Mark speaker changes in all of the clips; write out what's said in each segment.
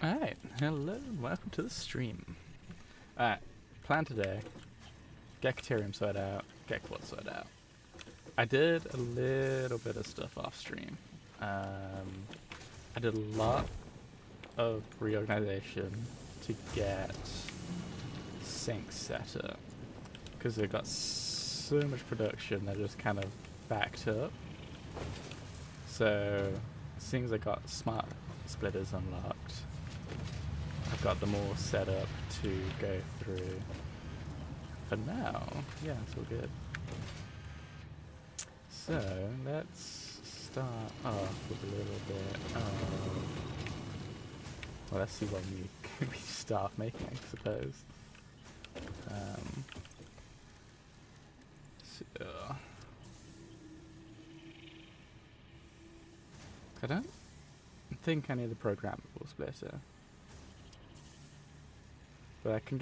Speaker 1: Alright, hello and welcome to the stream. Alright, plan today. Get Caterium sorted out, get Quartz sorted out. I did a little bit of stuff off stream. I did a lot of reorganization to get sync set up. Because it got so much production that just kind of backed up. So, seeing as I got smart splitters unlocked, I've got them all set up to go through. For now, yeah, it's all good. So let's start off with a little bit of, well, let's see what we start making, I suppose. So I don't think I need the programmable splitter. But I can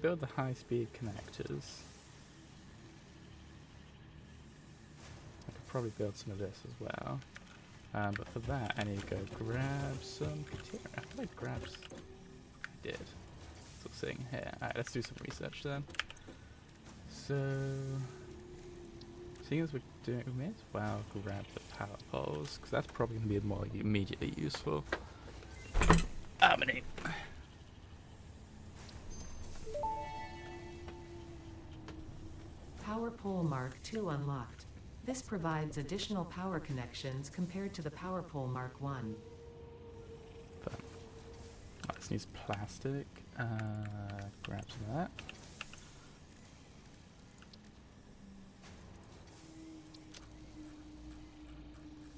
Speaker 1: build the high-speed connectors. I could probably build some of this as well. But for that, I need to go grab some material. I feel like I did. So sitting here. Alright, let's do some research then. So, seeing as we're doing, we may as well grab the power poles, because that's probably going to be more immediately useful. Harmony.
Speaker 2: Power pole Mark II unlocked. This provides additional power connections compared to the Power pole Mark I.
Speaker 1: This needs plastic. Grab some of that.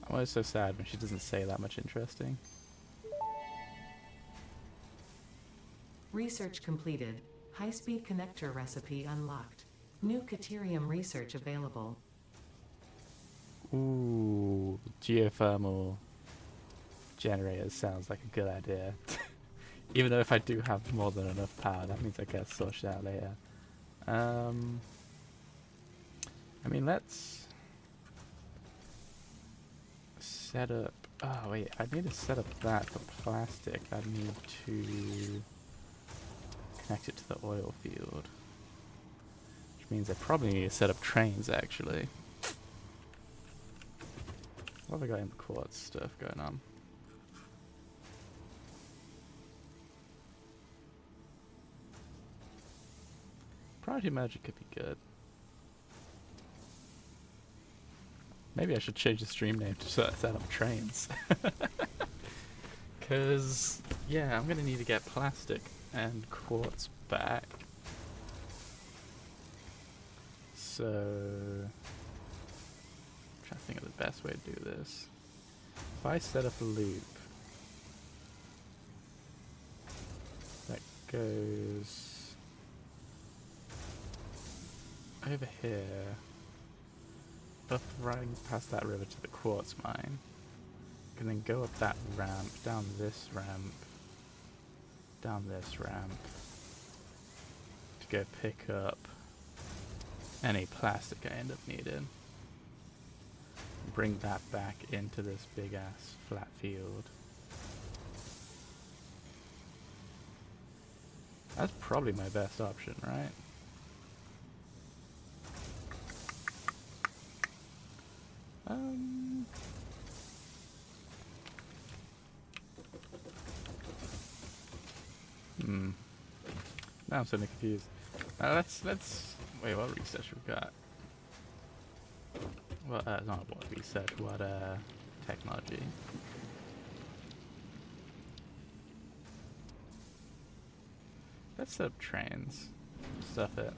Speaker 1: I'm always so sad when she doesn't say that much interesting.
Speaker 2: Research completed. High-speed connector recipe unlocked. New Caterium research available.
Speaker 1: Ooh, geothermal generators sounds like a good idea. Even though if I do have more than enough power, that means I get sorted out later. I mean, let's set up... Oh, wait, I need to set up that for plastic. I need to connect it to the oil field. Which means I probably need to set up trains, actually. What have I got in the quartz stuff going on? Priority magic could be good. Maybe I should change the stream name to set up trains. Because, yeah, I'm going to need to get plastic and quartz back. So, I'm trying to think of the best way to do this. If I set up a loop that goes over here, up running past that river to the quartz mine, and then go up that ramp, down this ramp, down this ramp, to go pick up any plastic I end up needing. Bring that back into this big ass flat field. That's probably my best option, right? Now I'm suddenly confused. Let's wait. What research we got? Well, not what research. What technology? Let's set up trains. Stuff it.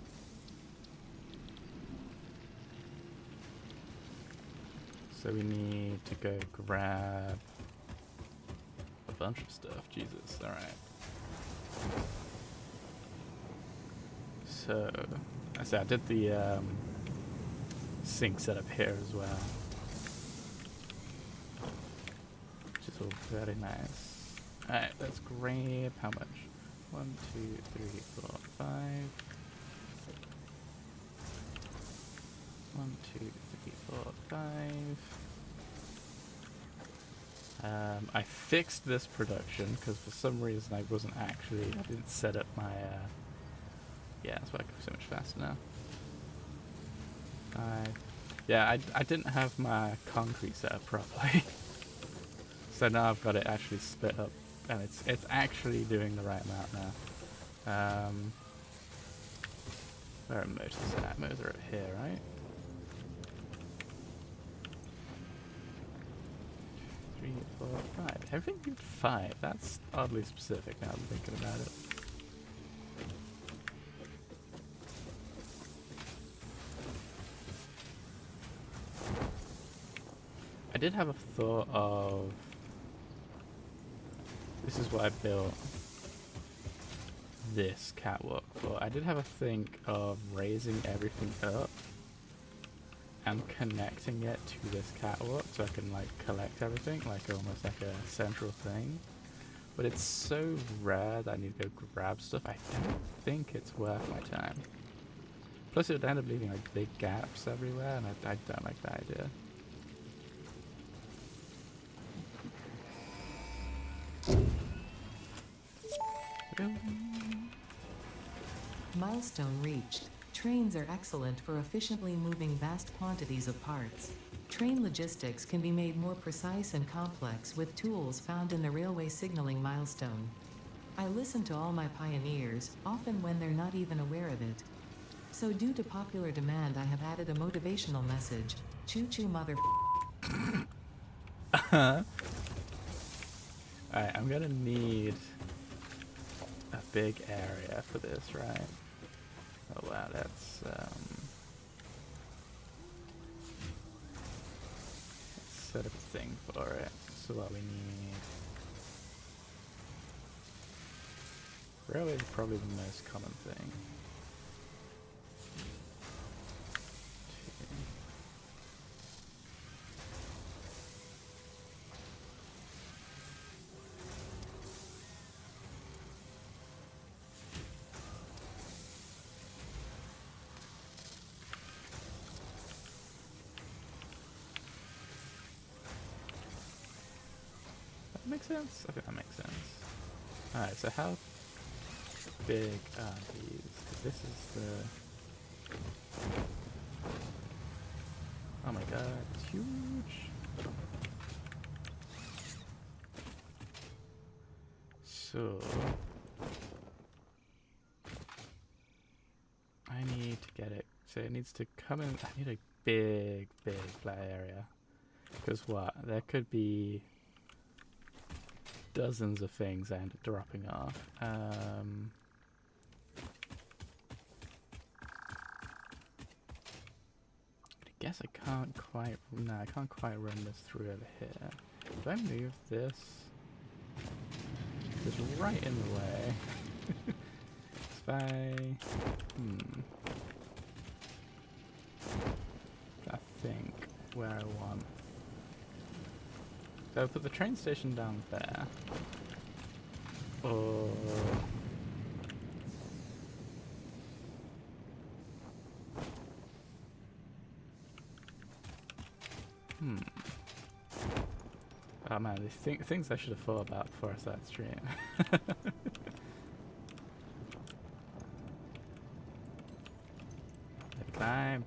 Speaker 1: So we need to go grab a bunch of stuff. Jesus. All right. So, I said I did the sync setup here as well, which is all very nice. Alright, let's grab how much? 1, 2, 3, 4, 5. 1, 2, 3, 4, 5. I fixed this production because for some reason I didn't set up my, yeah, that's why I go so much faster now. Yeah, I didn't have my concrete set up properly. So now I've got it actually split up, and it's actually doing the right amount now. Where are motors at? Motors are up here, right? 3, 4, 5. Everything needs 5. That's oddly specific now I'm thinking about it. I did have a thought of... This is what I built this catwalk for. I did have a think of raising everything up and connecting it to this catwalk so I can like collect everything, like almost like a central thing. But it's so rare that I need to go grab stuff, I don't think it's worth my time. Plus it would end up leaving like big gaps everywhere, and I don't like that idea.
Speaker 2: Milestone reached. Trains are excellent for efficiently moving vast quantities of parts. Train logistics can be made more precise and complex with tools found in the railway signaling milestone. I listen to all my pioneers, often when they're not even aware of it. So due to popular demand, I have added a motivational message. Choo-choo mother...
Speaker 1: Alright, I'm gonna need a big area for this, right? Oh wow, that's set up a thing for it. So what we need... Railway is probably the most common thing. That makes sense? Okay, that makes sense. Alright, so how big are these? 'Cause this is the... Oh my god, it's huge! So... I need to get it. So it needs to come in... I need a big flat area. Because what? There could be dozens of things I end up dropping off. I guess I can't quite... No, I can't quite run this through over here. If I move this... It's right in the way. If I... I think where I want... So I'll put the train station down there. Or... Oh man, these things I should have thought about before I started streaming. Climb.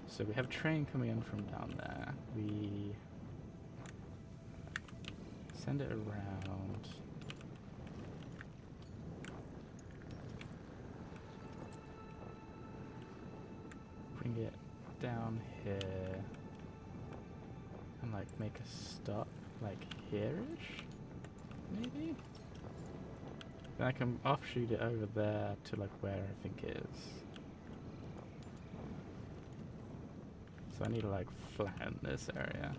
Speaker 1: So we have a train coming in from down there. We send it around. Bring it down here. And like make a stop like here-ish? Maybe? Then I can offshoot it over there to like where I think it is. So I need to like flatten this area.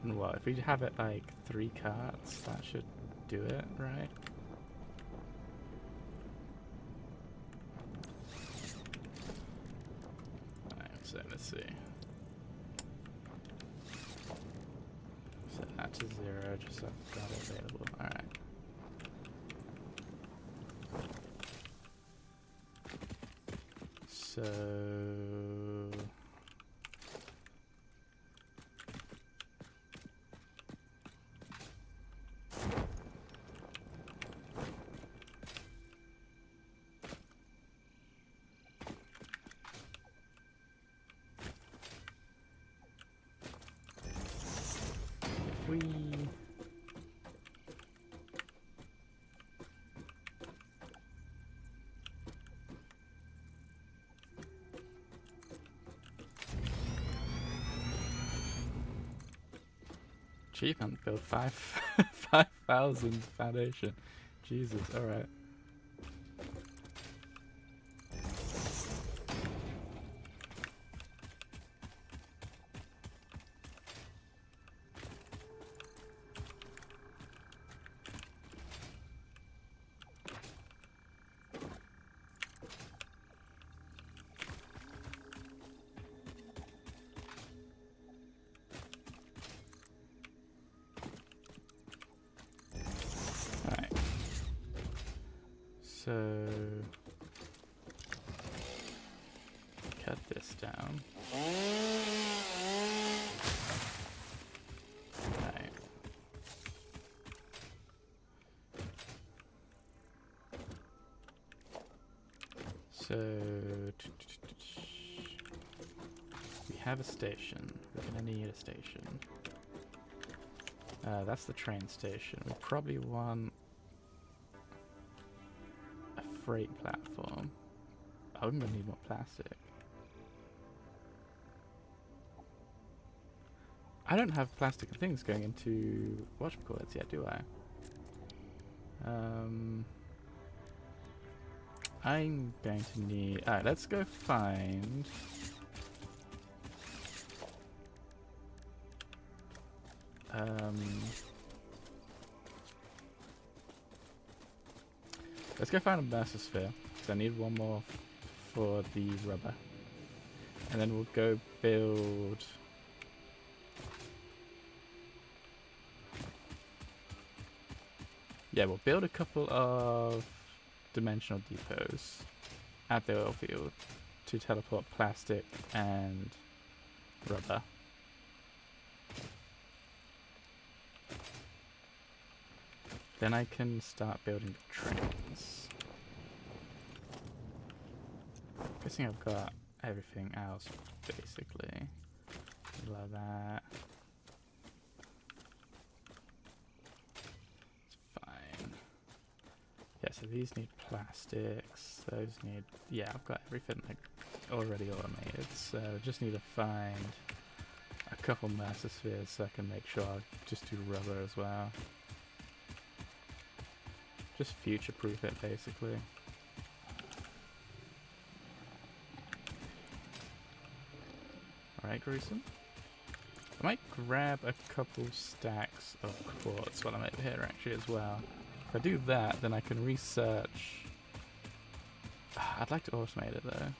Speaker 1: And what, if we have it like 3 carts, that should do it, right? see. Set that to 0, just so I've got it available. Alright. So... if we... Achievement, build 5,000 foundation. Jesus, alright. Alright. So cut this down. Alright. So we have a station. We're gonna need a station. That's the train station. We probably want a freight platform. I'm gonna need more plastic. I don't have plastic things going into whatchamacallits yet, do I? I'm going to need... Alright, let's go find... let's go find a Mercer-sphere, because I need one more for the rubber. And then we'll go build... Yeah, we'll build a couple of dimensional depots at the oil field to teleport plastic and rubber. Then I can start building the trains. Guessing I've got everything else basically. Like that. It's fine. Yeah, so these need plastics. Those need... Yeah, I've got everything like already automated. So I just need to find a couple Mercer-spheres so I can make sure I just do rubber as well. Just future-proof it, basically. Alright, gruesome. I might grab a couple stacks of quartz while I'm over here, actually, as well. If I do that, then I can research... I'd like to automate it, though.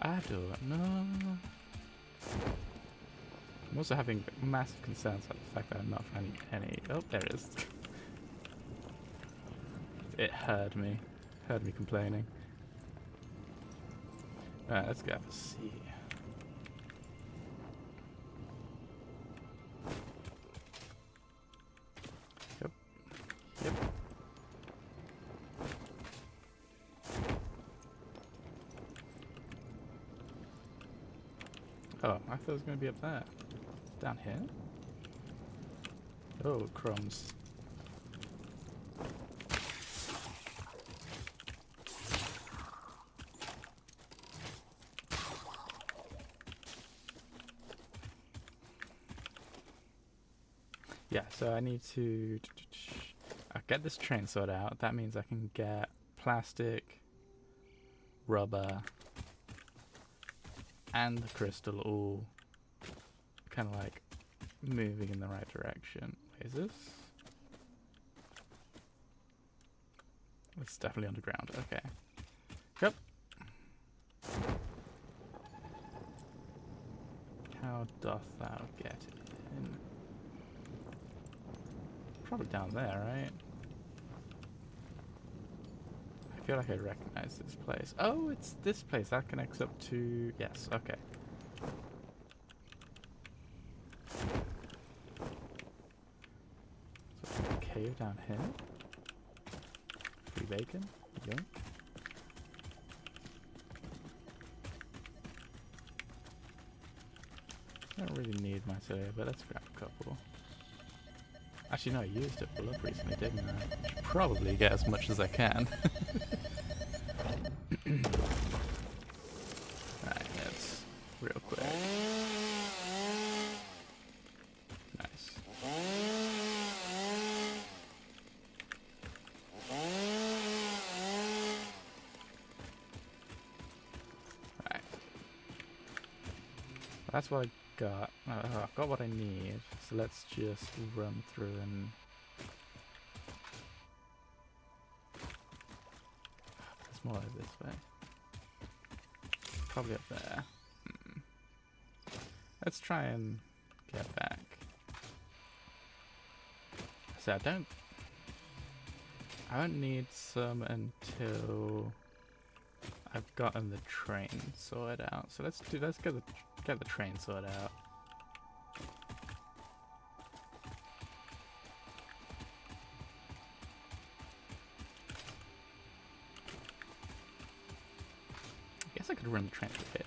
Speaker 1: I do it. No. I'm also having massive concerns about the fact that I'm not finding any... Oh, there it is. It heard me. Heard me complaining. Alright, let's go have a see. Yep. Yep. Oh, I thought it was going to be up there. Down here? Oh, crumbs. Yeah, so I need to I'll get this train sorted out. That means I can get plastic, rubber, and the crystal all kind of like moving in the right direction. What is this? It's definitely underground. Okay. Yep. How doth thou get in? Probably down there, right? I feel like I recognize this place. Oh, it's this place. That connects up to... Yes, okay. So, cave down here. Free bacon. Yoink. I don't really need my silver, but let's grab a couple. Actually, no, I used it full up recently, didn't I? Should probably get as much as I can. Alright, let's real quick. Nice. Right. That's what I got. I've got what I need, so let's just run through and... There's more over this way. Probably up there. Let's try and get back. So I don't need some until I've gotten the train sorted out. So let's get the train sorted out. I guess I could run the train through here.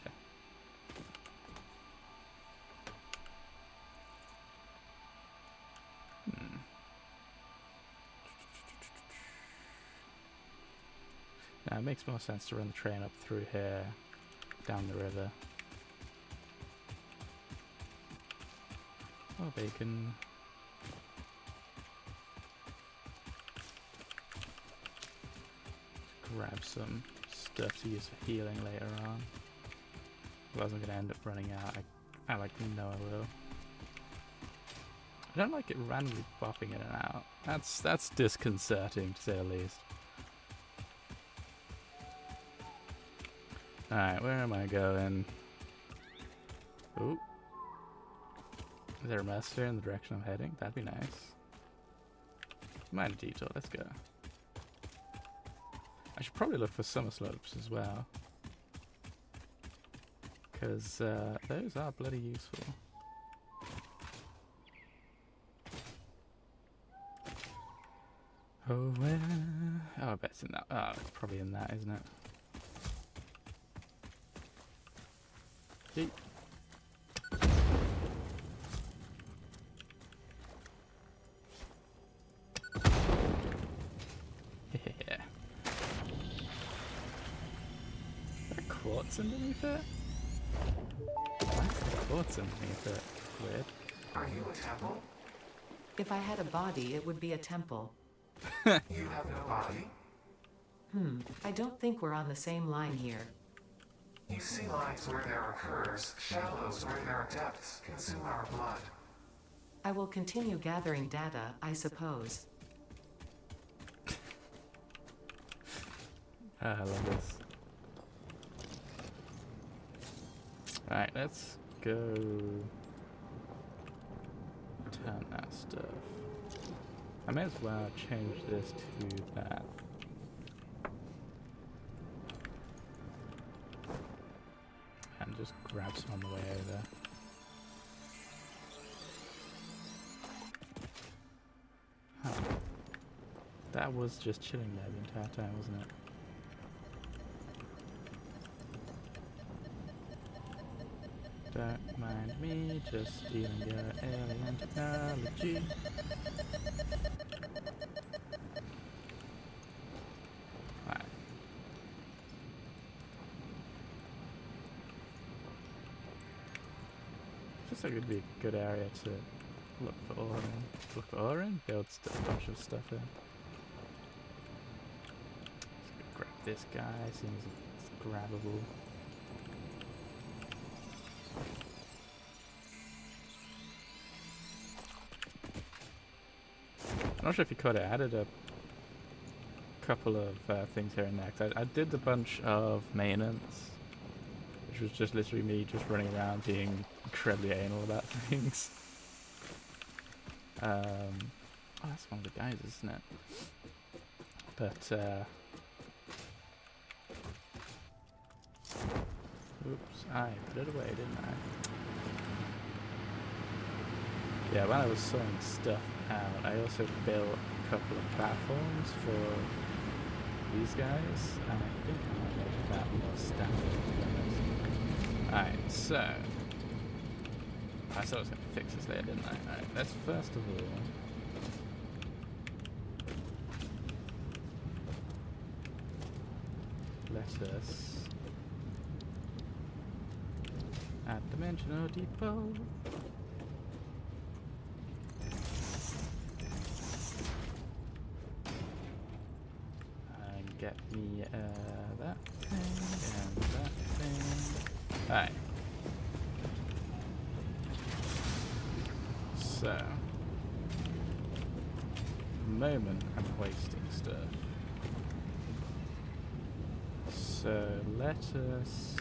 Speaker 1: Now it makes more sense to run the train up through here, down the river. Oh, bacon. Grab some stuff to use for healing later on. Otherwise I'm going to end up running out. I like know I will. I don't like it randomly bopping in and out. That's disconcerting to say the least. Alright, where am I going? Ooh. Is there a master in the direction I'm heading? That'd be nice. Minor detour, let's go. I should probably look for summer slopes as well. Because those are bloody useful. Oh, where? Oh, I bet it's in that. Oh, it's probably in that, isn't it? Yeet. Yeah. Is there quartz underneath it? Why is there quartz underneath it? Weird.
Speaker 3: Are you a temple?
Speaker 2: If I had a body, it would be a temple.
Speaker 3: You have no body?
Speaker 2: I don't think we're on the same line here.
Speaker 3: You see lines where there are curves, shallows where there are depths, consume our blood.
Speaker 2: I will continue gathering data, I suppose.
Speaker 1: I love this. Alright, let's go turn that stuff. I may as well change this to that. And just grab some on the way over. Huh. That was just chilling there the entire time, wasn't it? Don't mind me, just stealing your alien technology. Right. Just like it'd be a good area to look for ore in. Look for ore in? Build a bunch of stuff in. Let's go grab this guy, seems it's grabbable. I'm not sure if you could have added a couple of things here and there. 'Cause I did a bunch of maintenance, which was just literally me just running around being incredibly anal about things. Oh, that's one of the guys, isn't it? But, oops, I put it away, didn't I? Yeah, when I was sorting stuff out, I also built a couple of platforms for these guys, and I think I might make that more standard, to be honest. Alright, so... I said I was going to fix this later, didn't I? Alright, let's first of all... let us... add dimensional depot. And get me that thing and that thing. Alright. So, moment I'm wasting stuff. So let us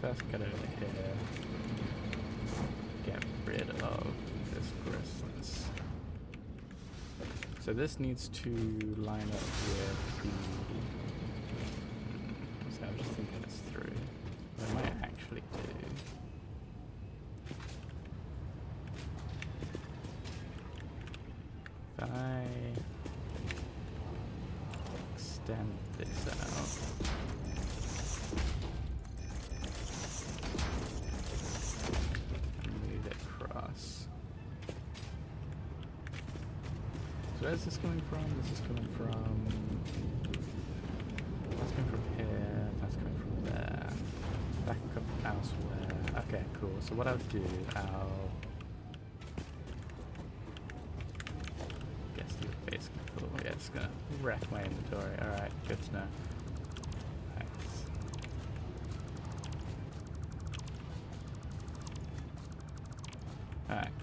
Speaker 1: first get over here, get rid of this Christmas. So this needs to line up with the... So I was just thinking this through. What I might actually do... If I extend this out... So where's this coming from? This is coming from... That's coming from here, that's coming from there. Back up elsewhere. Okay, cool. So what I'll do, I'll... Guess the basically cool. Yeah, it's gonna wreck my inventory. Alright, good to know. Thanks. Alright.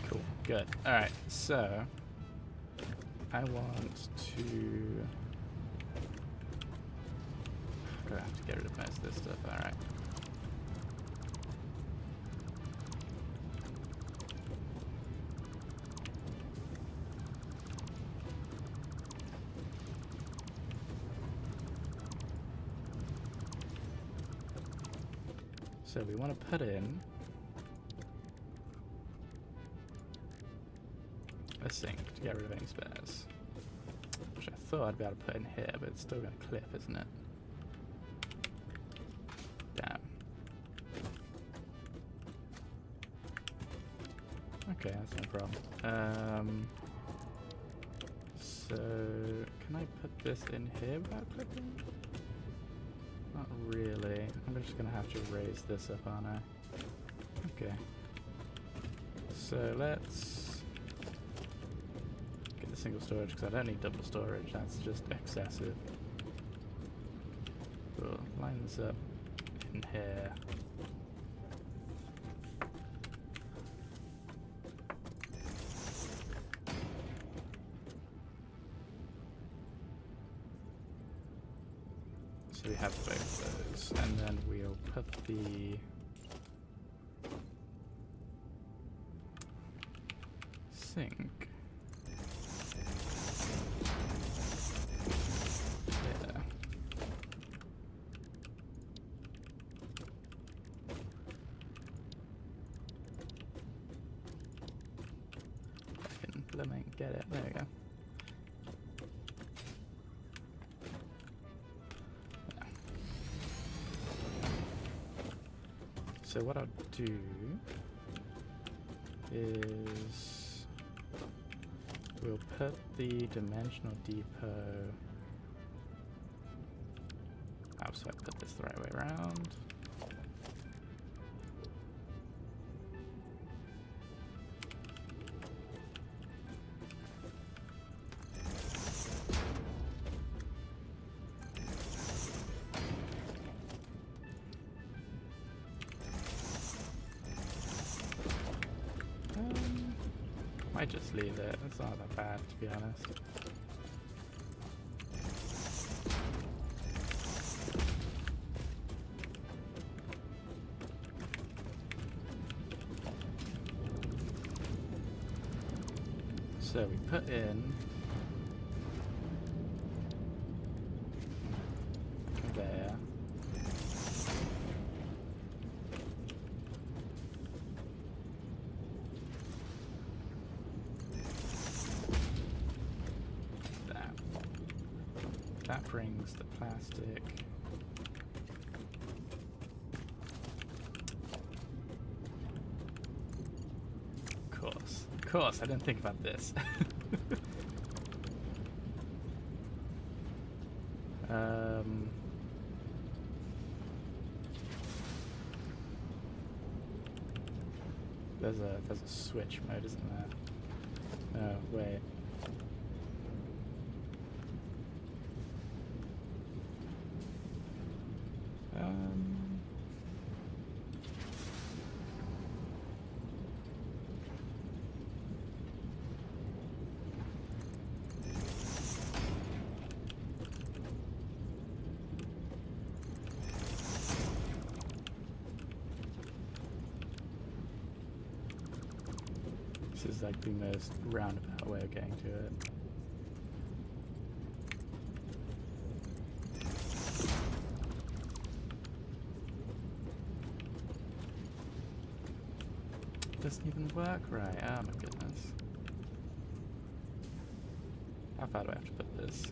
Speaker 1: Cool, good. Alright, so I want to... I'm gonna have to get rid of most of this stuff, alright. So we want to put in a sink to get rid of any spares, which I thought I'd be able to put in here, but it's still got a cliff, isn't it? Damn. Okay, that's no problem. So can I put this in here without clipping? Not really. I'm just gonna have to raise this up, aren't I? Okay. So let's get the single storage because I don't need double storage. That's just excessive. Cool. Line this up in here. So we have both of those, and then we'll put the sink there. I can blooming get it. There we go. So what I'll do is we'll put the dimensional depot. Oh, so I put this the right way around. Might just leave it. It's not that bad, to be honest. So we put in there. That brings the plastic. Of course, I didn't think about this. There's a switch mode, isn't there? Oh, wait. This is like the most roundabout way of getting to it. Doesn't even work right. Oh my goodness. How far do I have to put this?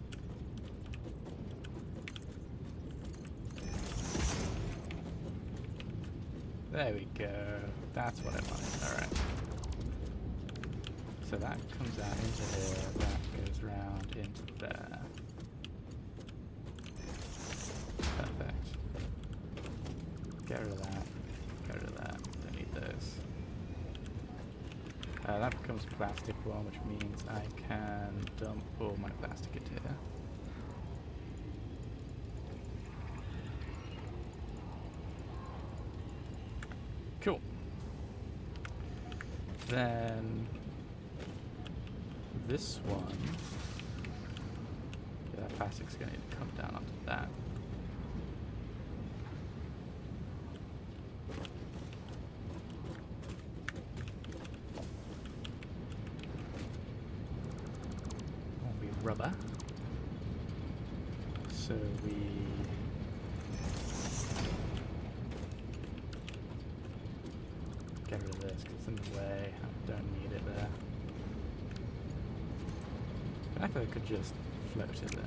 Speaker 1: There we go. That's what I wanted. Alright. So that comes out into here, that goes round into there. Perfect. Get rid of that. Get rid of that. Don't need those. That becomes a plastic one, which means I can dump all my plastic into here. Cool. Then this one, yeah, that plastic's going to come down onto that. Won't be rubber. So we get rid of this because it's in the way. I don't need it there. I thought I could just float it there.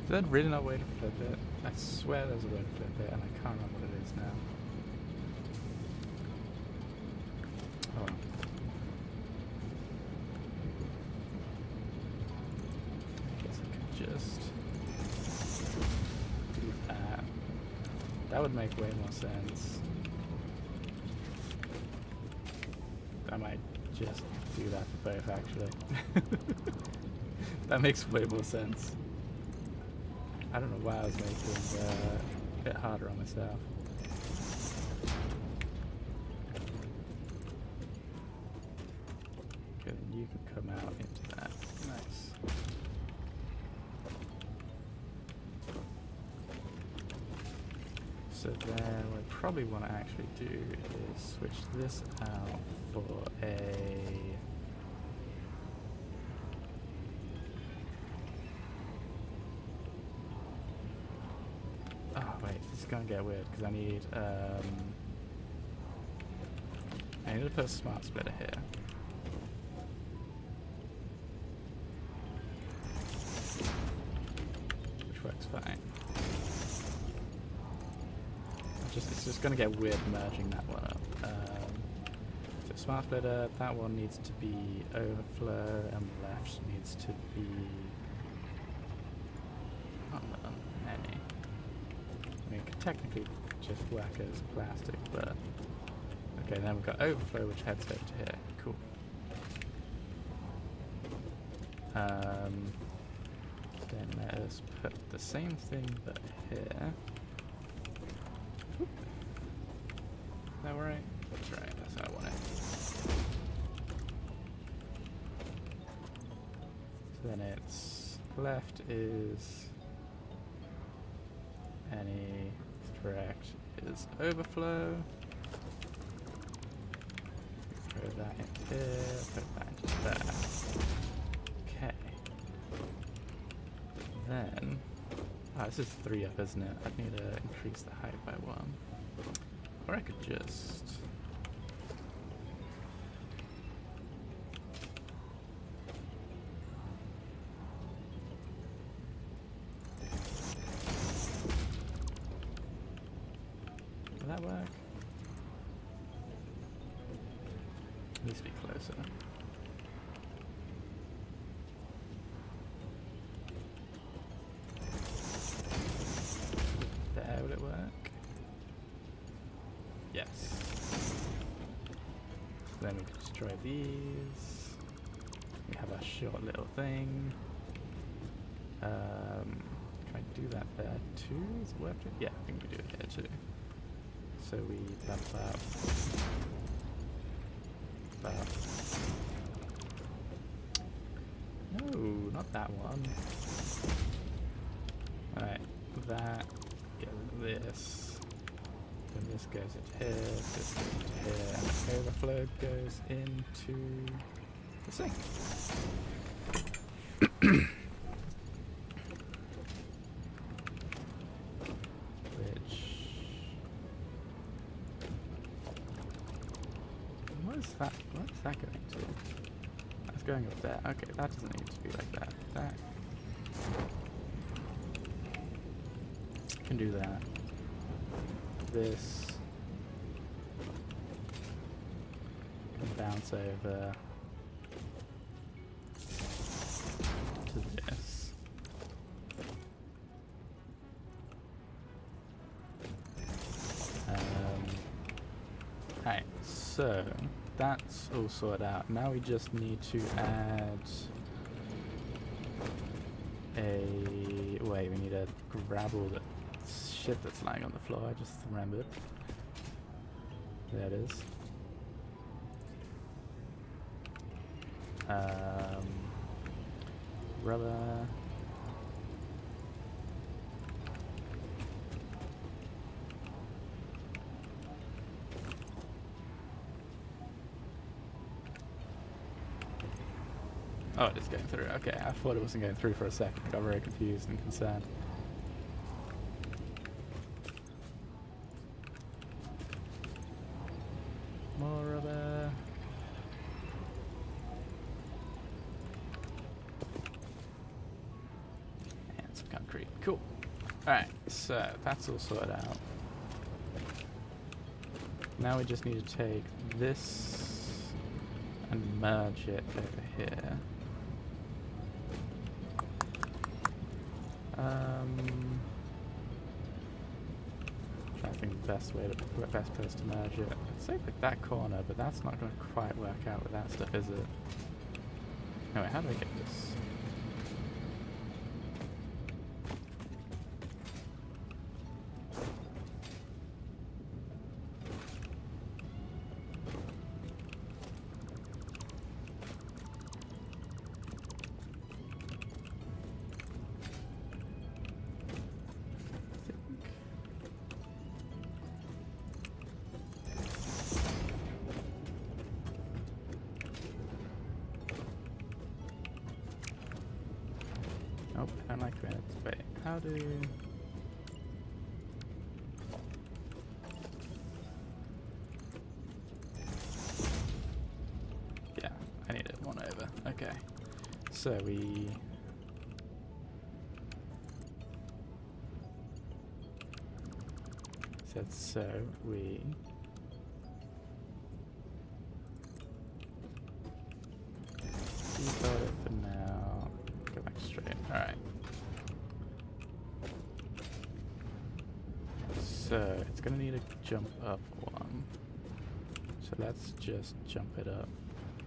Speaker 1: Is that really not a way to flip it? I swear there's a way to flip it, and I can't remember what it is now. Oh well. I guess I could just do that. That would make way more sense. I might just do that for both, actually. That makes way more sense. I don't know why I was making a bit harder on myself. Okay, then you can come out into that. Nice. So then what I probably want to actually do is switch this out for a... It's gonna get weird because I need to put a smart splitter here. Which works fine. It's just gonna get weird merging that one up. So smart splitter, that one needs to be overflow and the left needs to be any. I mean, it could technically just work as plastic, but Okay, then we've got overflow, which heads over to here. Cool. Then let us put the same thing but here. Oop. Is that right? That's right, that's how I want it. So then it's left is any correct is overflow. Put that in here, put that into there. Okay. Then, this is 3 up, isn't it? I'd need to increase the height by 1. Or I could just... Will that work? Needs to be closer. There, would it work? Yes. So then we can destroy these. We have our short little thing. Can I do that there too? Is it worth it? Yeah, I think we do it here too. So we bump up. No, not that one. Alright, that, get rid of this. Then this goes into here, this goes into here, and the overflow goes into the sink. What is that going to? That's going up there. Okay, that doesn't need to be like that. That can do that. This can bounce over to this. Alright, so that's all sorted out. Now we just need to add a... Wait, we need to grab all the shit that's lying on the floor. I just remembered. There it is. Rubber. Oh, it is going through. Okay, I thought it wasn't going through for a second. I got very confused and concerned. More rubber. And some concrete. Cool. Alright, so that's all sorted out. Now we just need to take this and merge it over here. Trying to think the best place to merge it. I'd say like that corner, but that's not going to quite work out with that stuff, is it? Anyway, how do I get this? Nope, I don't like minutes. Wait, how do... Yeah, I need it 1 over. Okay. So we... said so we... default it for now. Go back straight. Alright. So it's gonna need to jump up 1. So let's just jump it up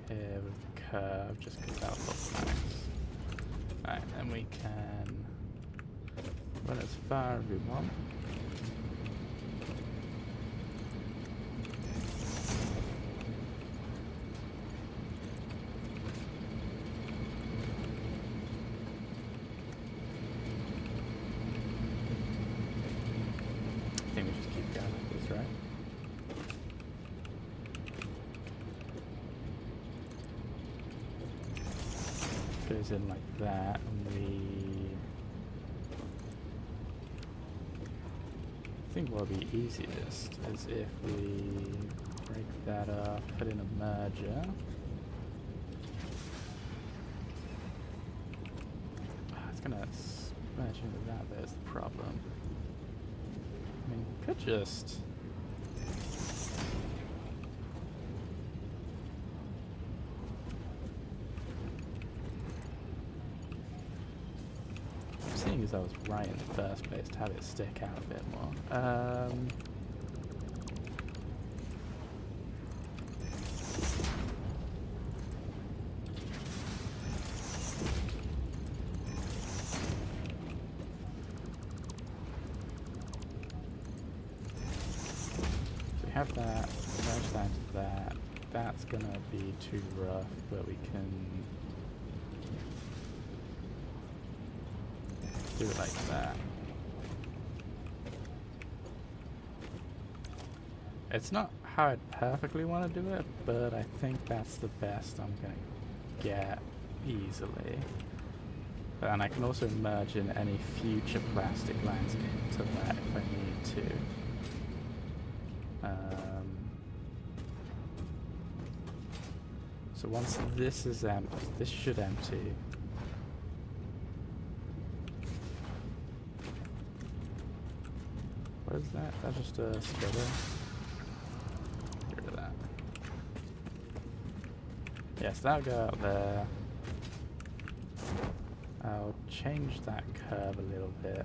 Speaker 1: here with the curve, just because that'll look nice. Alright, then we can run as far as we want. I think we just keep going like this, right? Goes in like that, and we... I think what'll be easiest is if we break that up, put in a merger. It's gonna merge into that, there's the problem. I mean, we could just... Seeing as I was right in the first place to have it stick out a bit more. So we have that, merge that into that. That's gonna be too rough, but we can do it like that. It's not how I'd perfectly want to do it, but I think that's the best I'm gonna get easily. And I can also merge in any future plastic lines into that if I need to. So once this is empty, this should empty. What is that? That's just a splitter. Get rid of that. Yes, that'll go out there. I'll change that curve a little bit.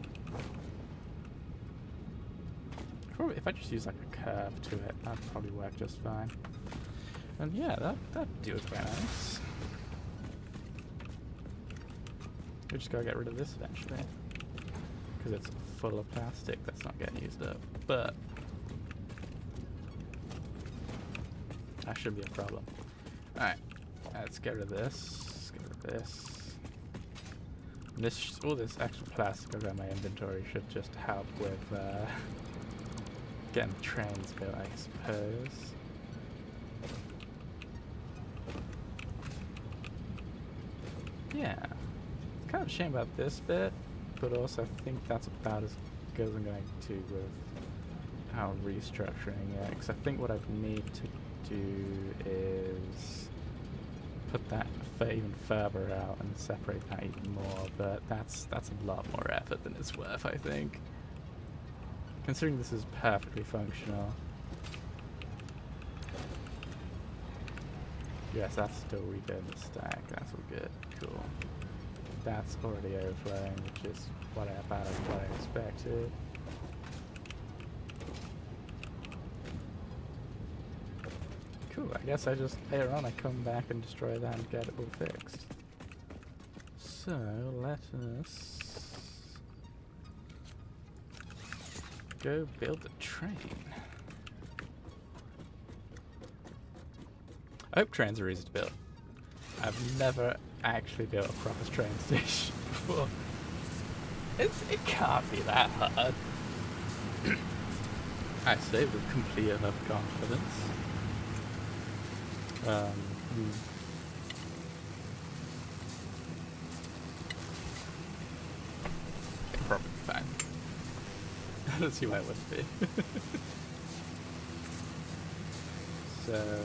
Speaker 1: Probably, if I just use like a curve to it, that'd probably work just fine. And yeah, that'd do it quite nice. We just gotta get rid of this eventually, because it's full of plastic that's not getting used up. But that shouldn't be a problem. Alright, let's get rid of this. Get rid of this. And this, all this extra plastic around my inventory should just help with getting the trains built, I suppose. Yeah, it's kind of a shame about this bit, but also I think that's about as good as I'm going to with how I'm restructuring it, because I think what I need to do is put that even further out and separate that even more, but that's a lot more effort than it's worth, I think. Considering this is perfectly functional. Yes, that's still rebuilding the stack, that's all good, cool. That's already overflowing, which is what I expected. Cool, I guess I just, later on I come back and destroy that and get it all fixed. So, let us go build a train. I hope trains are easy to build. I've never actually built a proper train station before. It can't be that hard. I say with complete enough confidence. Probably fine. I don't see why it wouldn't be. So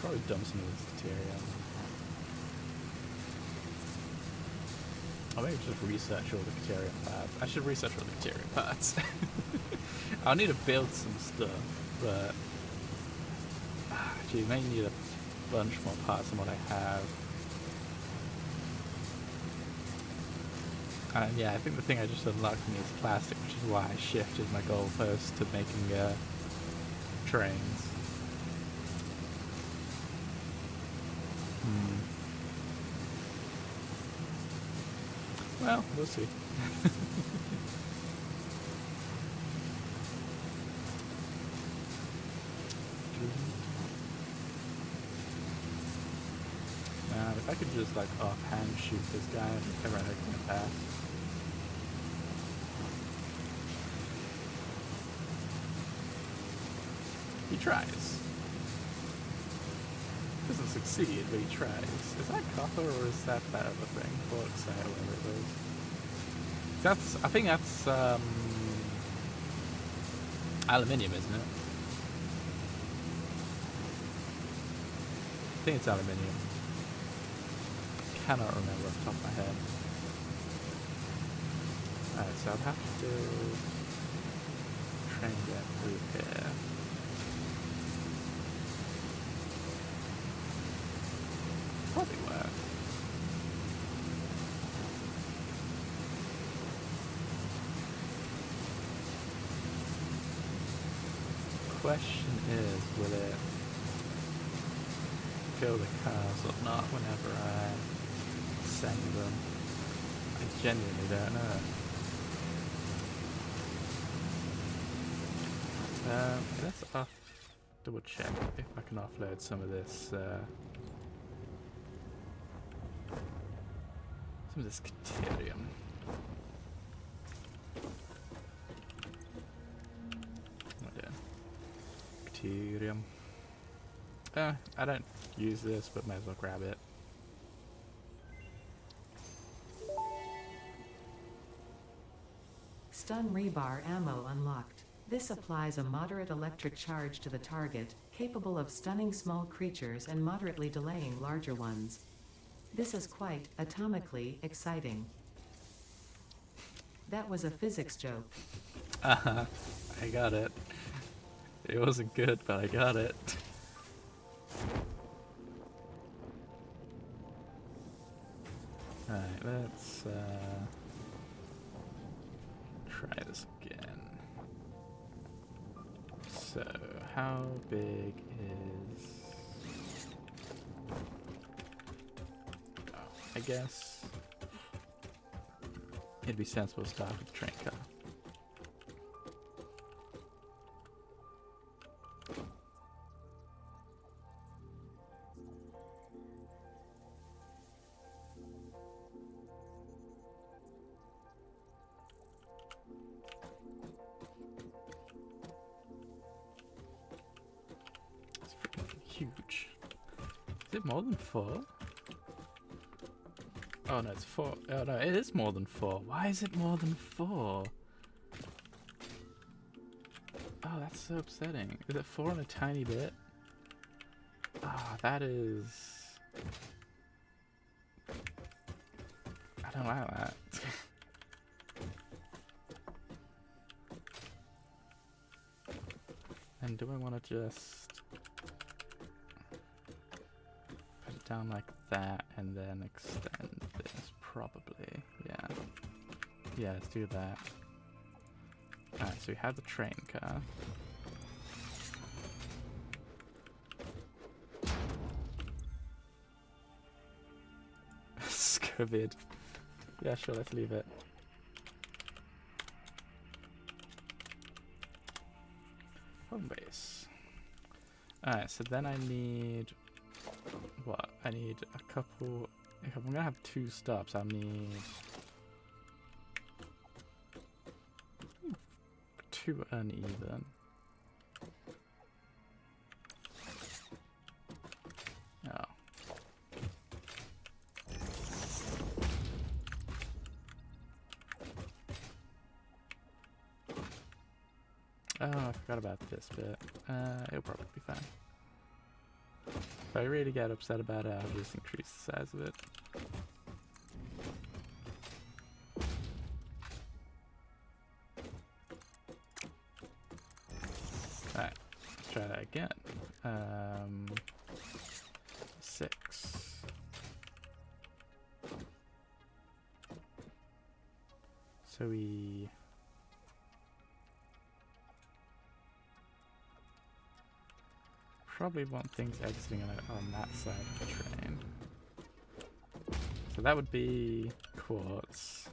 Speaker 1: probably dump some of this material. I'll maybe just research all the material parts. I should research all the material parts. I'll need to build some stuff, but gee, may need a bunch more parts than what I have. And yeah, I think the thing I just unlocked me is plastic, which is why I shifted my goalpost to making trains. Well, we'll see. Man, if I could just like offhand shoot this guy every time I can pass. He tries. Doesn't succeed, but he tries. Is that copper or is that other thing? Bauxite or whatever it is. That's, I think that's aluminium, isn't it? I think it's aluminium. Cannot remember off the top of my head. Alright, so I'll have to try and get through here. Probably work. Question is, will it fill the cars or not whenever I send them? I genuinely don't know. Let's double check if I can offload some of this Caterium. Caterium. I don't use this, but might as well grab it.
Speaker 2: Stun rebar ammo unlocked. This applies a moderate electric charge to the target, capable of stunning small creatures and moderately delaying larger ones. This is quite atomically exciting. That was a physics joke.
Speaker 1: I got it. It wasn't good, but I got it. Alright, let's try this again. So, how big is... Oh, I guess it'd be sensible to start with the train car. Huge. Is it more than 4? Oh no, it's 4. Oh no, it is more than 4. Why is it more than 4? Oh, that's so upsetting. Is it 4 and a tiny bit? Ah, that is... I don't like that. And do I want to just... put it down like that and then extend this? Probably, yeah. Yeah, let's do that. Alright, so we have the train car. Scovid. Yeah, sure, let's leave it. Home base. Alright, so then I need... what? I need a couple... If I'm gonna have 2 stops, I'll need... 2 uneven. Oh. Oh, I forgot about this bit. It'll probably be fine. If I really get upset about it, I'll just increase the size of it. Alright, let's try that again. 6. So we... probably want things exiting on that side of the train. So that would be quartz.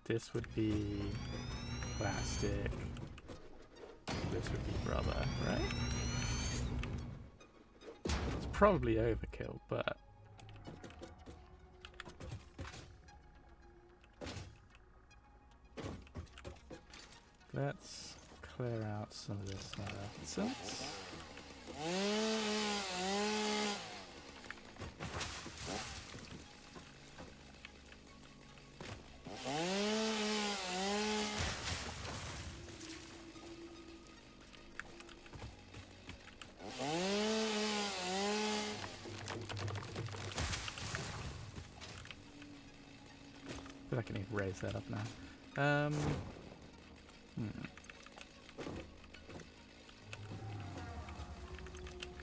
Speaker 1: This would be plastic. This would be rubber, right? It's probably overkill, but let's clear out some of this nonsense. I feel like I need to raise that up now.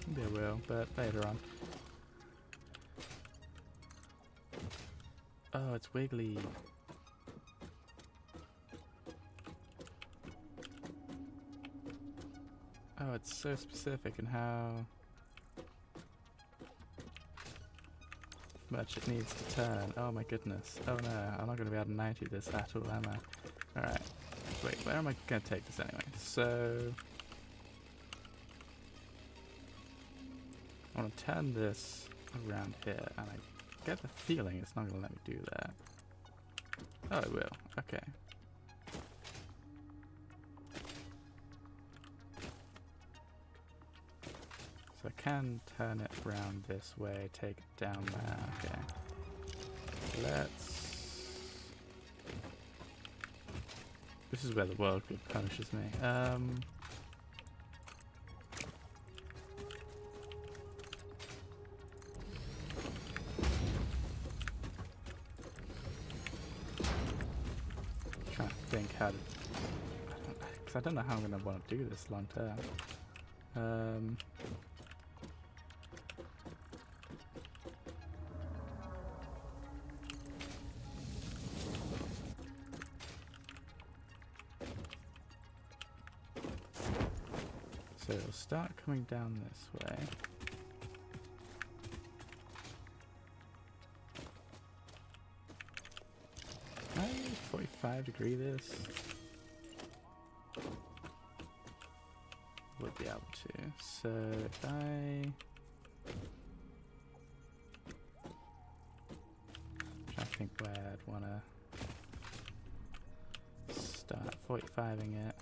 Speaker 1: Maybe I will, but later on. Oh, it's wiggly. Oh, it's so specific in how much it needs to turn. Oh my goodness. Oh no, I'm not going to be able to 90 this at all, am I? Alright. Wait, where am I going to take this anyway? So I want to turn this around here, and I get the feeling it's not going to let me do that. Oh, it will. Okay. So I can turn it around this way, take it down there. Okay. This is where the world grid punishes me. Trying to think how to... Because I don't know how I'm going to want to do this long term. So it'll start coming down this way. 45-degree this. Would be able to. So if I try to think where I'd want to start 45ing it.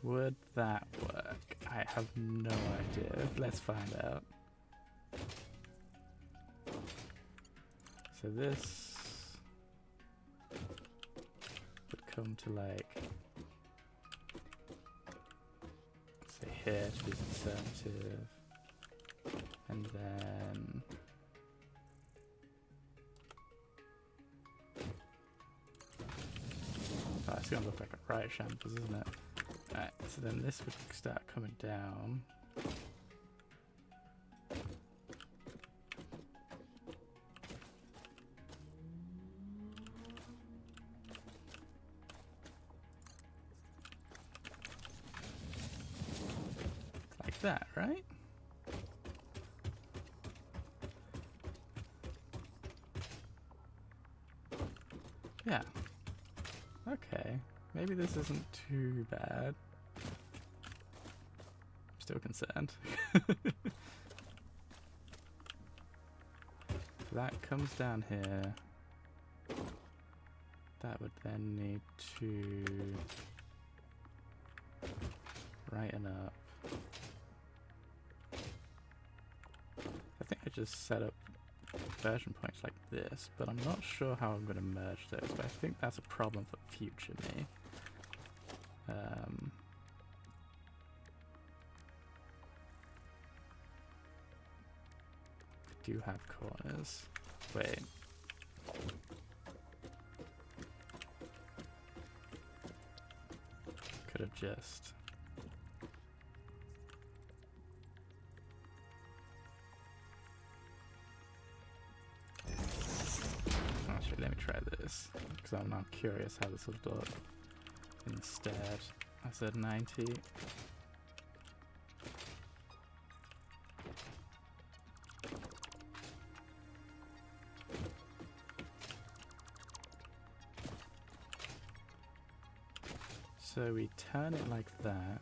Speaker 1: Would that work? I have no idea. Let's find out. So this would come to like, let's say here to be conservative, and then oh, it's gonna look like a right shambles, isn't it? Alright, so then this would start coming down. Like that, right? Yeah. Okay. Maybe this isn't too bad. I'm still concerned. So that comes down here. That would then need to brighten up. I think I just set up version points like this, but I'm not sure how I'm going to merge those, but I think that's a problem for future me. do have corners. Wait. Could have just... Actually, let me try this, because I'm now curious how this will look. Instead, I said 90. So we turn it like that.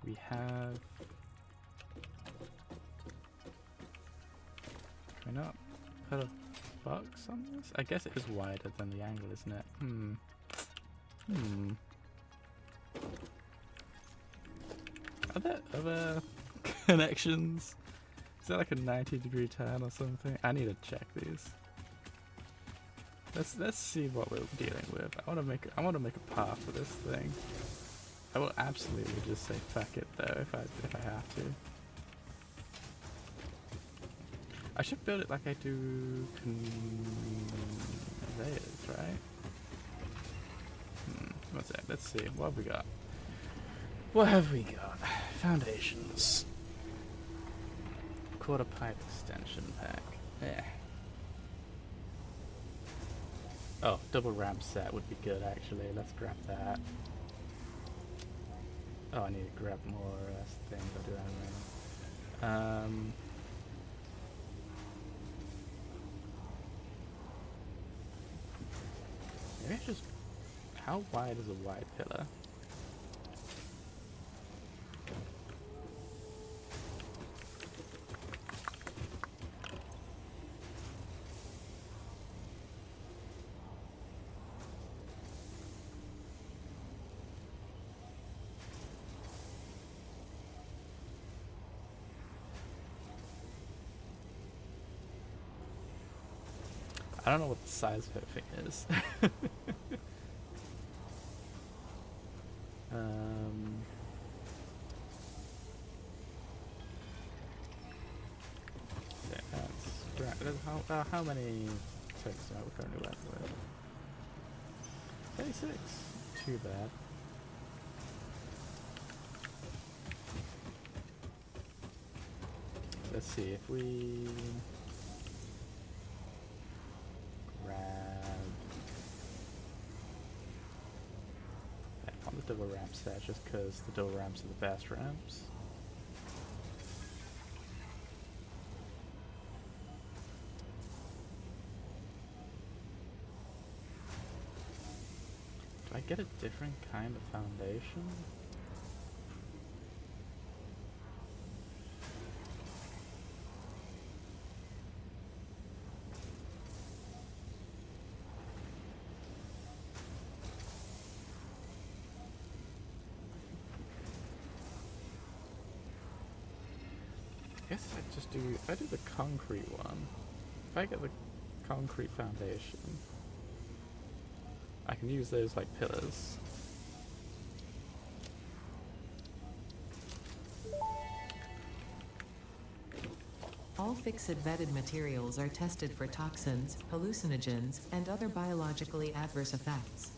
Speaker 1: We have... Can we not put a box on this? I guess it is wider than the angle, isn't it? Are there other connections? Is that like a 90-degree turn or something? I need to check these. Let's see what we're dealing with. I want to make a path for this thing. I will absolutely just say fuck it though if I have to. I should build it like I do conveyors, right? What's that? Let's see. What have we got? What have we got? Foundations. Quarter pipe extension pack. Yeah. Oh, double ramp set would be good actually. Let's grab that. Oh, I need to grab more things. I'll do that in a minute. Maybe I just... How wide is a wide pillar? I don't know what the size of everything is. How many ticks are we currently working with? 36. Too bad. Let's see if we grab on the double ramp set, just because the double ramps are the best ramps. Do I get a different kind of foundation? I guess I just do, if I do the concrete one, if I get the concrete foundation, I can use those like pillars.
Speaker 2: All fixed vetted materials are tested for toxins, hallucinogens, and other biologically adverse effects.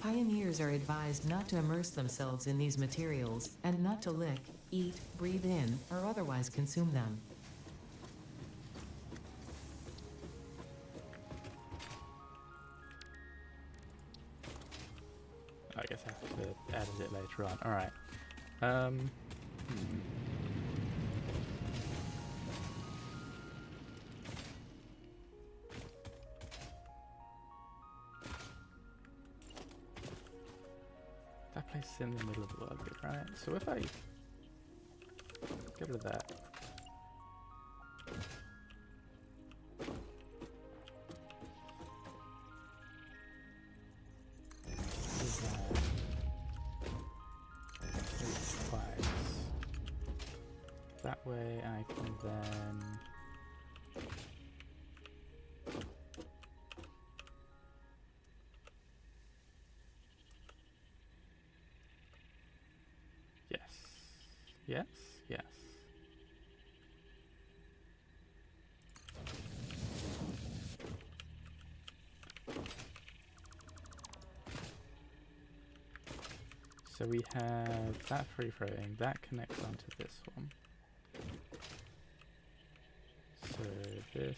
Speaker 2: Pioneers are advised not to immerse themselves in these materials, and not to lick, eat, breathe in, or otherwise consume them.
Speaker 1: I guess I have to edit it later on. Alright. That place is in the middle of the world, right? So if I get rid of that. That way I can then yes. So we have that free floating, that connects onto this one. So this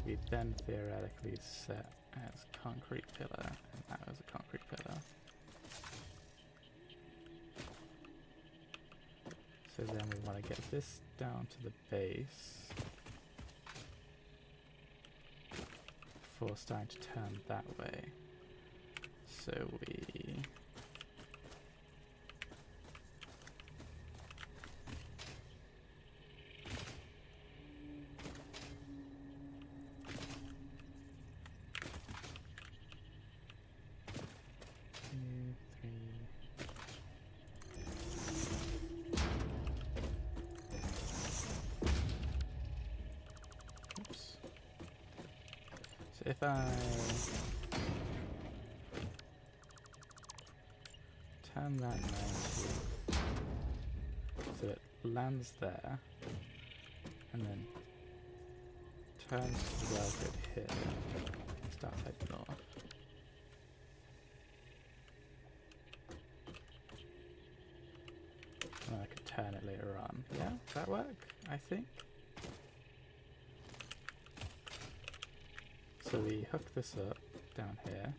Speaker 1: we then theoretically set as concrete pillar, and that was a concrete pillar. So then we want to get this down to the base before starting to turn that way. So we if I turn that 90 so it lands there and then turns to the well grid here, start heading north. And I could turn it later on. Yeah, does that work? I think. So we hook this up down here.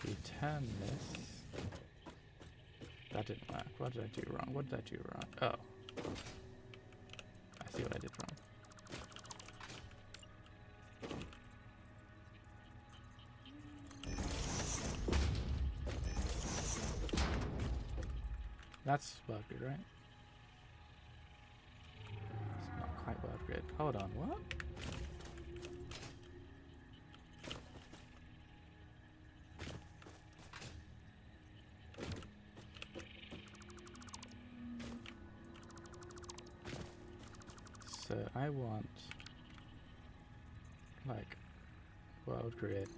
Speaker 1: We turn this. That didn't work. What did I do wrong? What did I do wrong? Oh. I see what I did wrong. That's well good, right? It's not quite well good. Hold on, what? So I want like world grid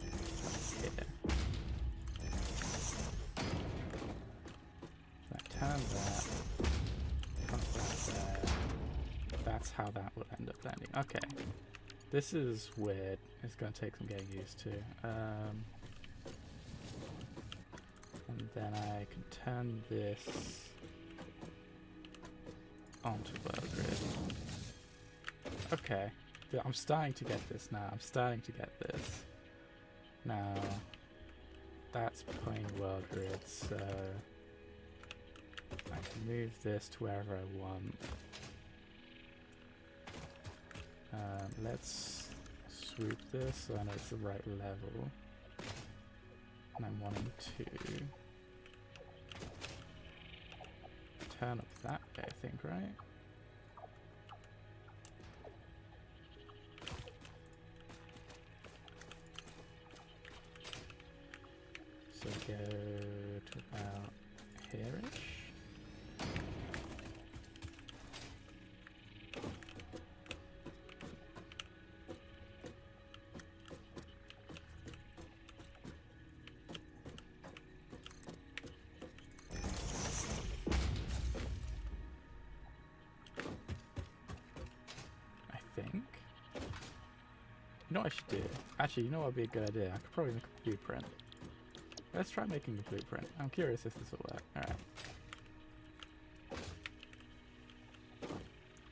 Speaker 1: like here. So I turn that, pop that there. That's how that would end up landing. Okay. This is weird. It's going to take some getting used to. And then I can turn this onto world grid. Okay, I'm starting to get this now. I'm starting to get this. Now, that's plain world grid, so I can move this to wherever I want. Let's swoop this so I know it's the right level. And I'm wanting to turn up that way, I think, right? So go to about here-ish. I think. You know what I should do? Actually, you know what would be a good idea? I could probably make a blueprint. Let's try making a blueprint. I'm curious if this will work. Alright.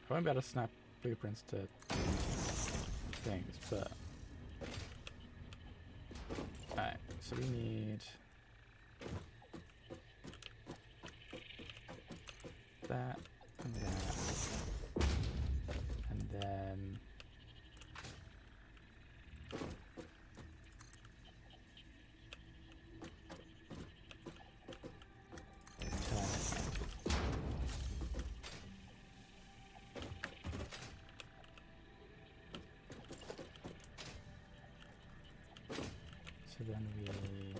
Speaker 1: I won't be able to snap blueprints to things, but... Alright, so we need... that, and that, and then... So then we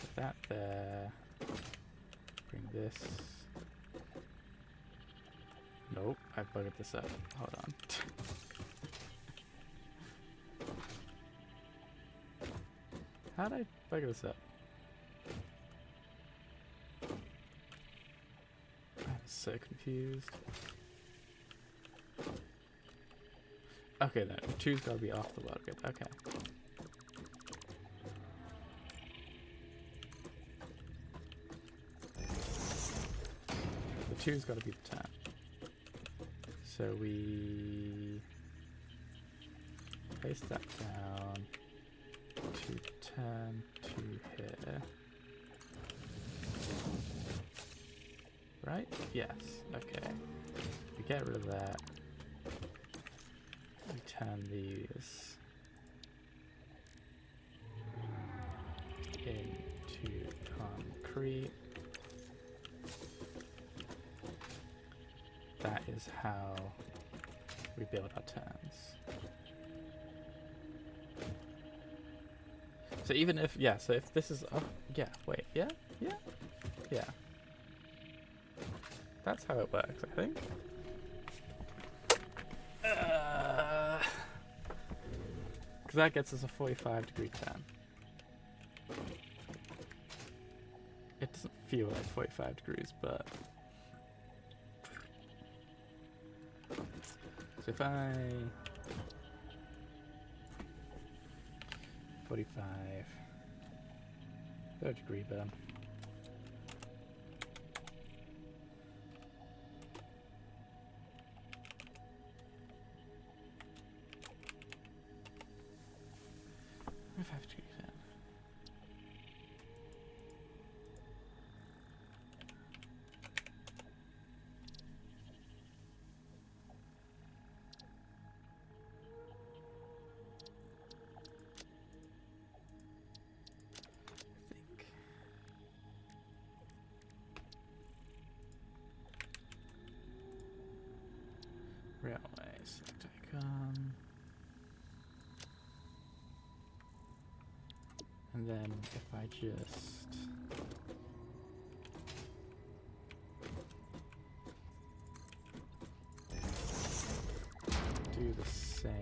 Speaker 1: put that there, bring this, nope, I buggered this up, hold on. How did I bugger this up? I'm so confused. Okay, then. 2's gotta be off the water grid. Okay. The 2's gotta be the 10. So we place that down to 10 to here. Right? Yes. Okay. We get rid of that. We turn these into concrete. That is how we build our turns. So even if, yeah, so if this is, oh, yeah, wait, yeah, yeah, yeah. That's how it works, I think. Because that gets us a 45-degree turn. It doesn't feel like 45 degrees, but... So if I... 45... 3rd-degree burn. If I have to do that. I think. Railway, select icon. And then if I just do the same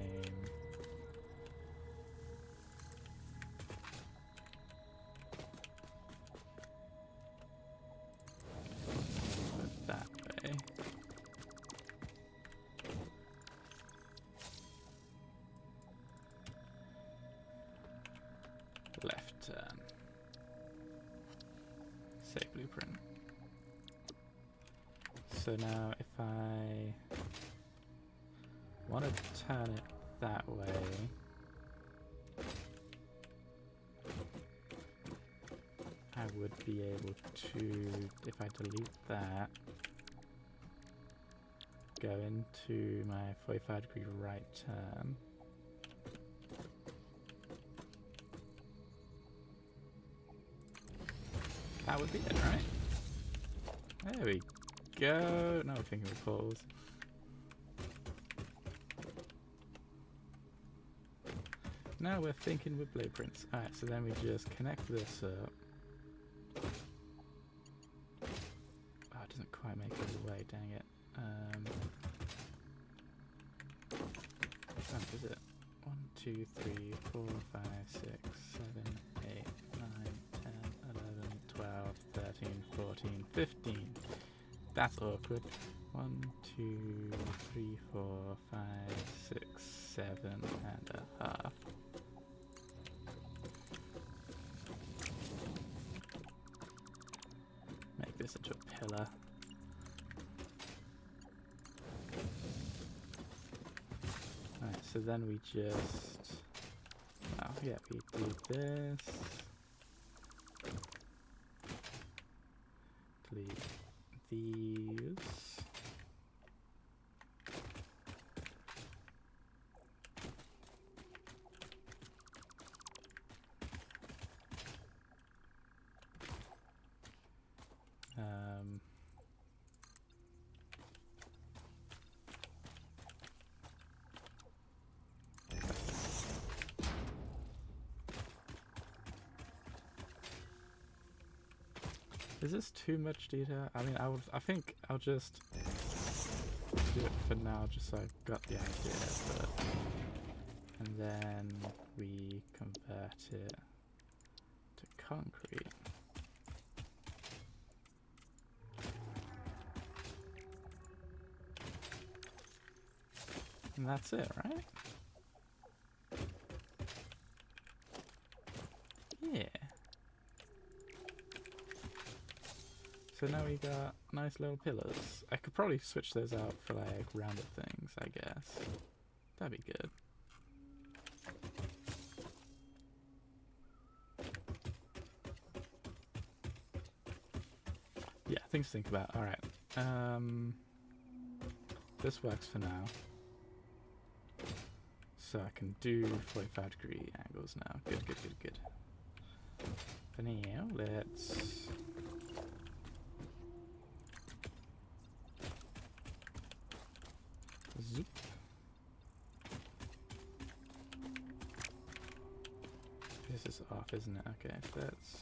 Speaker 1: but that way. Left turn. Save blueprint. So now if I want to turn it that way, I would be able to, if I delete that, go into my 45-degree right turn. That would be it, right? There we go. Now we're thinking with calls. Now we're thinking with blueprints. Alright, so then we just connect this up. Oh, it doesn't quite make it away, dang it. What is it? 1, 2, 3, 4, 5, 6, 7, 8, 9, 10, 11, 12, 13, 14, 15. That's awkward. 1, 2, 3, 4, 5, 6, 7 and a half. Make this into a pillar. Alright, so then we just... Oh yeah, we do this. Delete these. Is this too much detail? I mean, I think I'll just do it for now, just so I've got the idea. But and then we convert it to concrete. And that's it, right? So now we got nice little pillars. I could probably switch those out for like rounded things, I guess. That'd be good. Yeah, things to think about. Alright. This works for now. So I can do 45-degree angles now. Good, good, good, good. For now, let's... zoop. This is off, isn't it? Okay, so that's...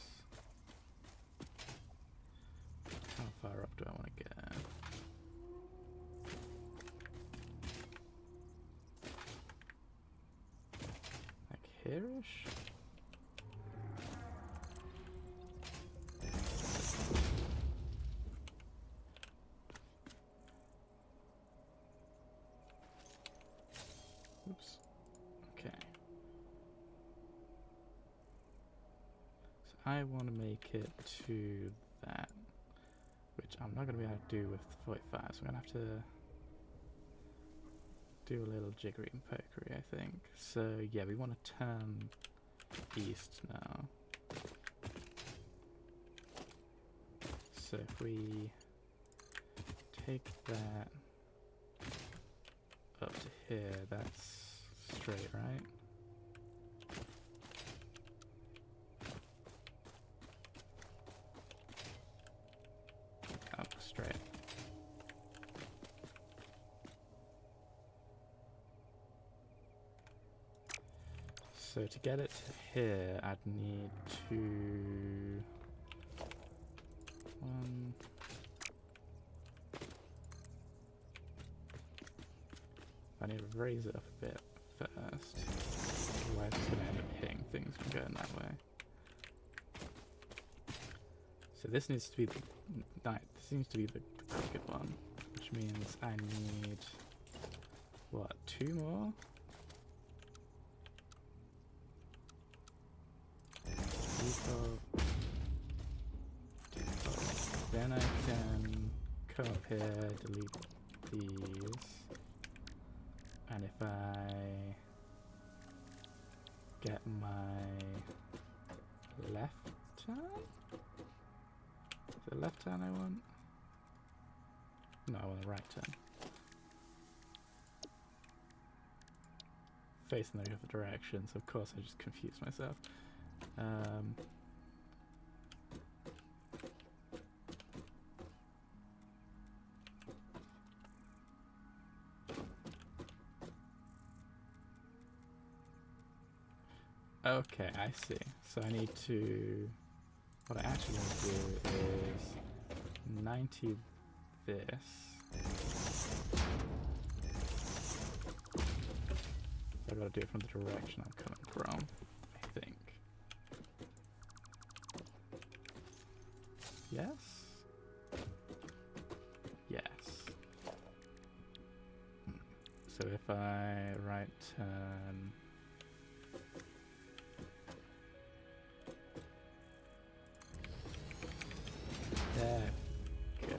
Speaker 1: How far up do I want to get? Like here-ish? Oops. Okay. So I want to make it to that, which I'm not going to be able to do with 45, so I'm going to have to do a little jiggery and pokery, I think. So yeah, we want to turn east now. So if we take that up to here, that's straight, right? Up straight. So to get it to here, I'd need to... I need to raise it up a bit first. Otherwise it's going to end up hitting things from going that way. So this needs to be the... This needs to be the crooked one. Which means I need... What, 2 more? Default. Then I can come up here, delete these. And if I get my left turn? Is it left turn I want? No, I want the right turn. Facing the other direction, so of course I just confused myself. Okay, I see. So I need to... What I actually want to do is 90 this. I've got to do it from the direction I'm coming from, I think. Yes? Yes. So if I right turn... There we go.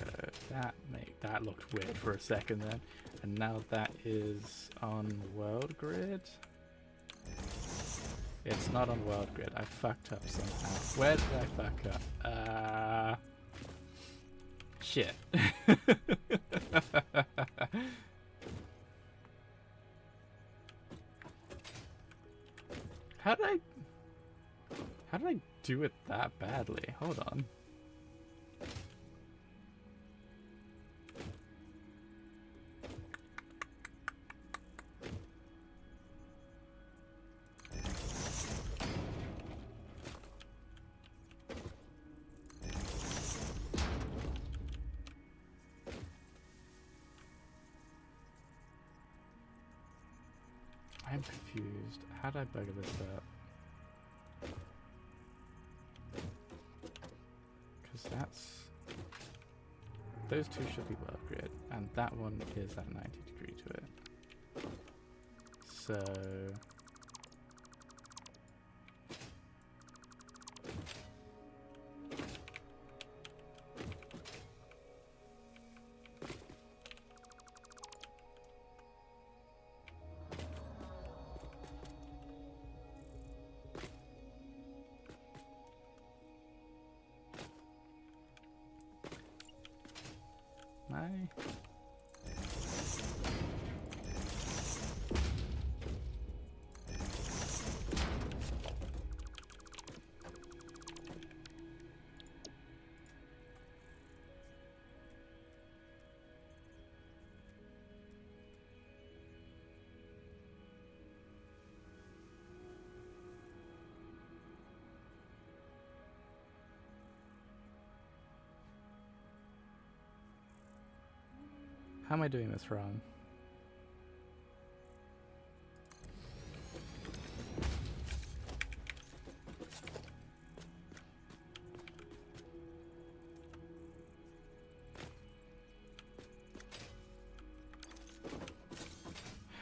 Speaker 1: That looked weird for a second then. And now that is on world grid. It's not on world grid. I fucked up somehow. Where did I fuck up? Shit. How did I do it that badly? Hold on. I'm confused. How did I bugger this up? Because that's... Those two should be world grid, and that one is at 90 degree to it. So... die. How am I doing this wrong?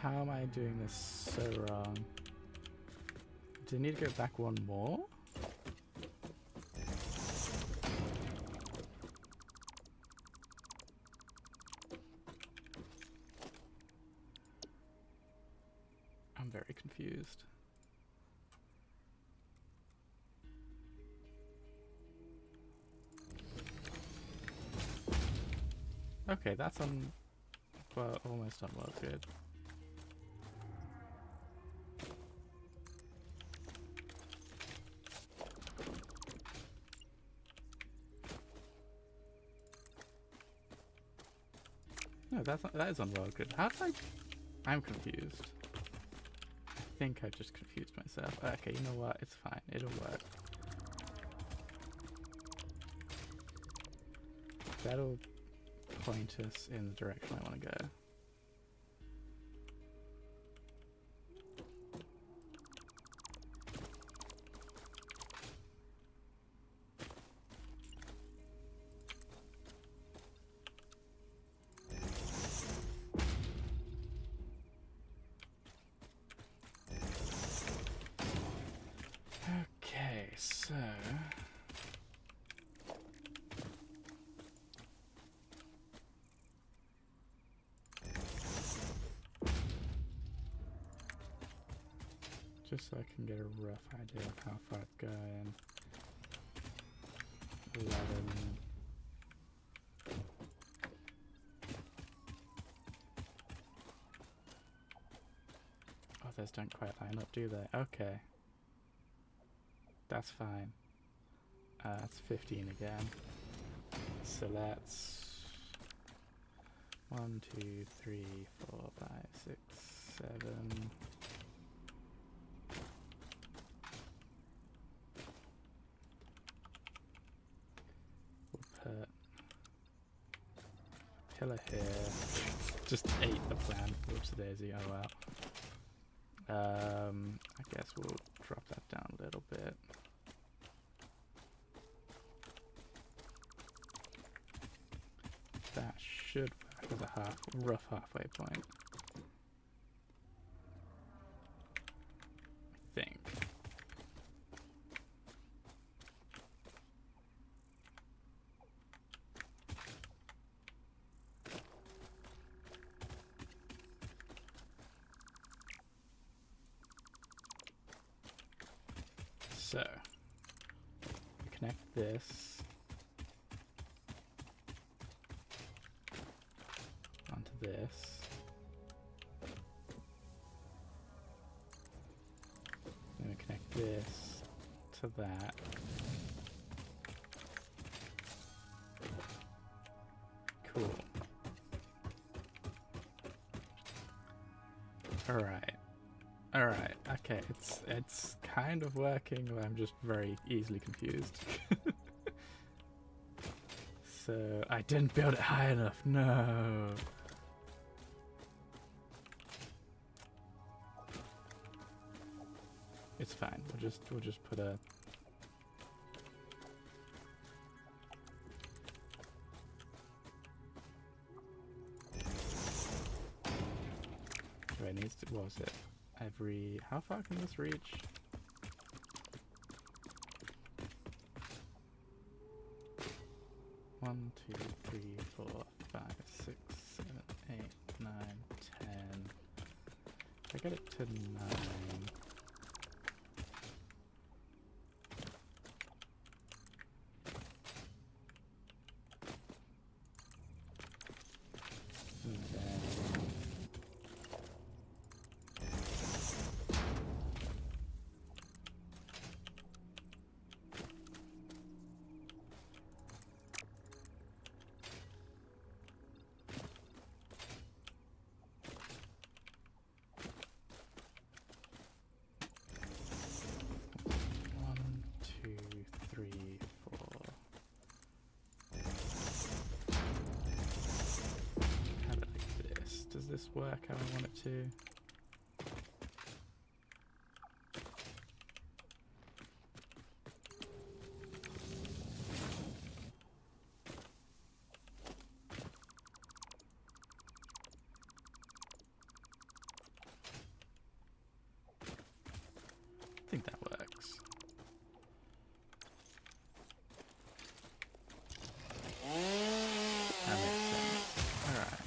Speaker 1: How am I doing this so wrong? Do I need to go back one more? I'm very confused. Okay, that's on, well, almost on well good. No, that is on well good. How did I'm confused. I think I just confused myself. Okay, you know what? It's fine. It'll work. That'll point us in the direction I want to go. Okay, so just so I can get a rough idea of how far I've gone. 11. Oh, those don't quite line up, do they? Okay. That's fine. That's 15 again. So that's 1, 2, 3, 4, 5, 6, 7. We'll put pillar here. Just ate the plan. Whoops daisy. Oh well. I guess we'll drop that down a little bit. That should work as a rough halfway point. I think. So, connect this onto this. Then we connect this to that. Cool. Alright, okay, it's kind of working, but I'm just very easily confused. So, I didn't build it high enough, no! It's fine, we'll just put a... Right, needs to, what was it? Every, how far can this reach? One, 2, 3, 4, 5, 6, 7, 8, 9, 10. If I get it to 9. this work how I want it to? I think that works. That makes sense. Alright.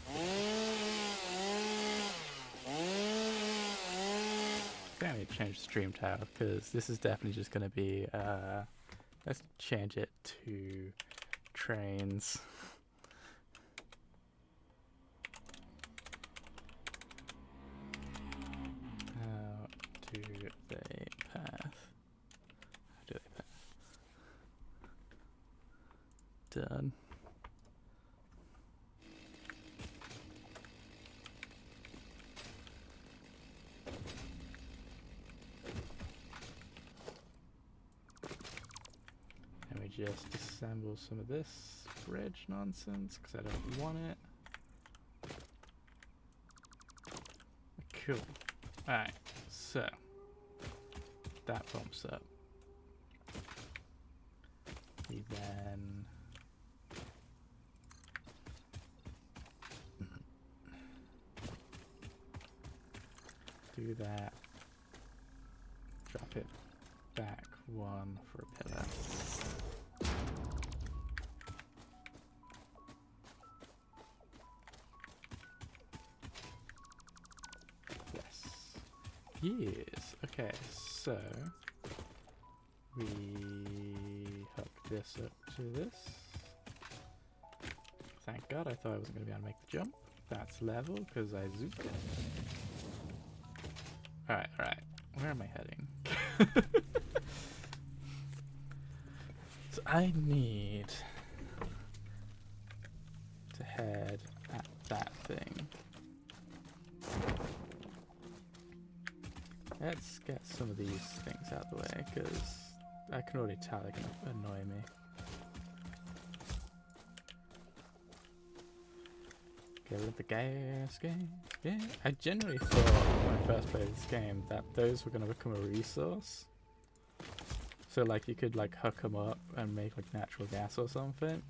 Speaker 1: I think I need to change the stream tower because this is definitely just going to be, let's change it to trains. How do they path? How do they path? Done. And we just assemble some of this bridge nonsense because I don't want it. Cool. Alright, so that bumps up. We then do that. Drop it back one for a pillar. Yes. Okay, so we hook this up to this. Thank God, I thought I wasn't going to be able to make the jump. That's level because I zooped it. Alright, alright. Where am I heading? So I need to head at that thing. Let's get some of these things out of the way, because I can already tell they're going to annoy me. Get rid of the gas. Yeah. I generally thought when I first played this game that those were going to become a resource. So like you could like hook them up and make like natural gas or something.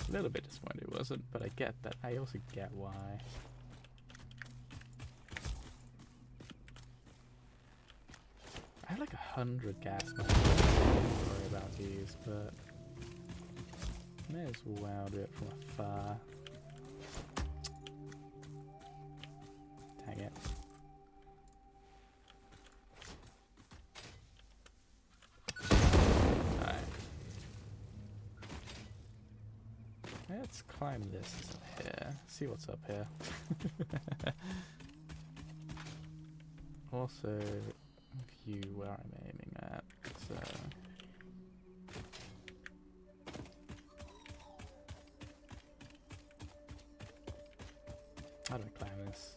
Speaker 1: A little bit disappointed it wasn't, but I get that. I also get why. I have like 100 gas mines. Don't worry about these, but may as well do it from afar. Dang it. Alright. Let's climb this up here. See what's up here. Also, view where I'm aiming at, so how do I climb this?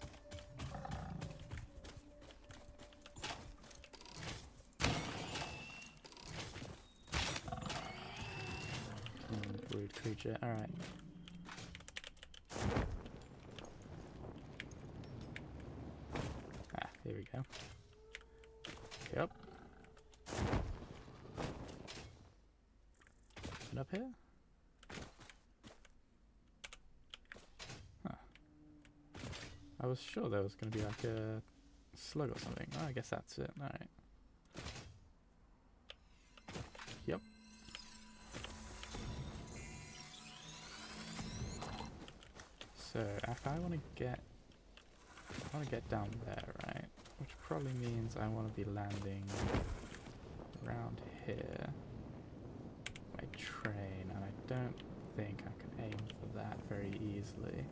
Speaker 1: Rude creature, alright. Ah, here we go. Yep. And up here? Huh. I was sure there was going to be like a slug or something. Oh, I guess that's it. Alright. Yep. So, if I want to get down there, right? Which probably means I want to be landing around here. My train, and I don't think I can aim for that very easily.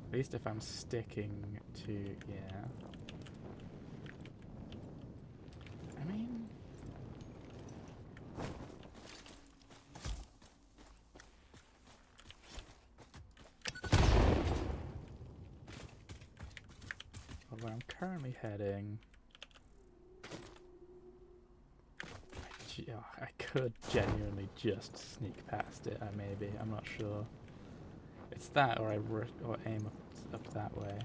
Speaker 1: At least if I'm sticking to, yeah. I mean, where I'm currently heading, I could genuinely just sneak past it. Maybe, I'm not sure. It's that, or or aim up that way.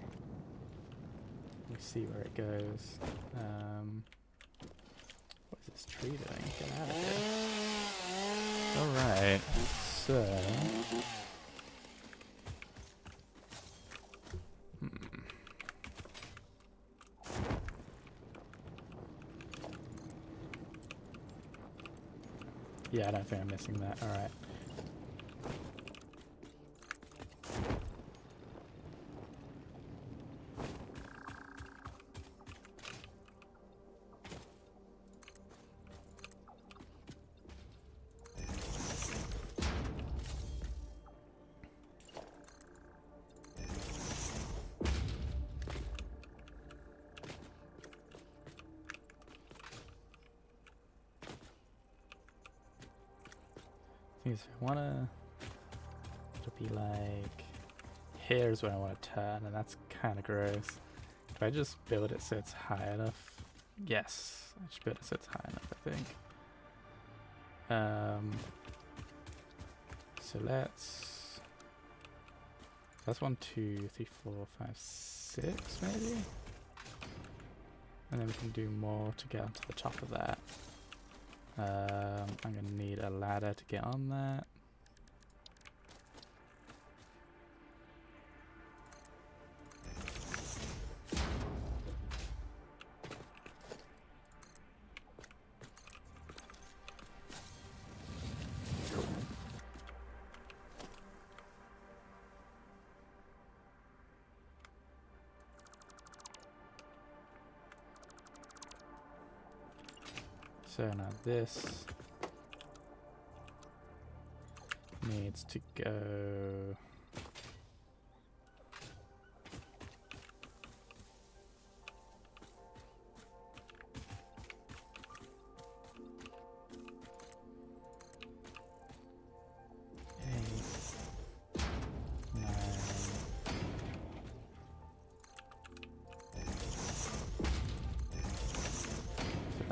Speaker 1: You see where it goes. What is this tree doing? Get out of here. Alright, so... Yeah, I don't think I'm missing that. Alright. If I want to be like, here's where I want to turn, and that's kind of gross. If I just build it so it's high enough, yes, I just build it so it's high enough, I think. So that's 1, 2, 3, 4, 5, 6 maybe? And then we can do more to get onto the top of that. I'm going to need a ladder to get on that. So now this needs to go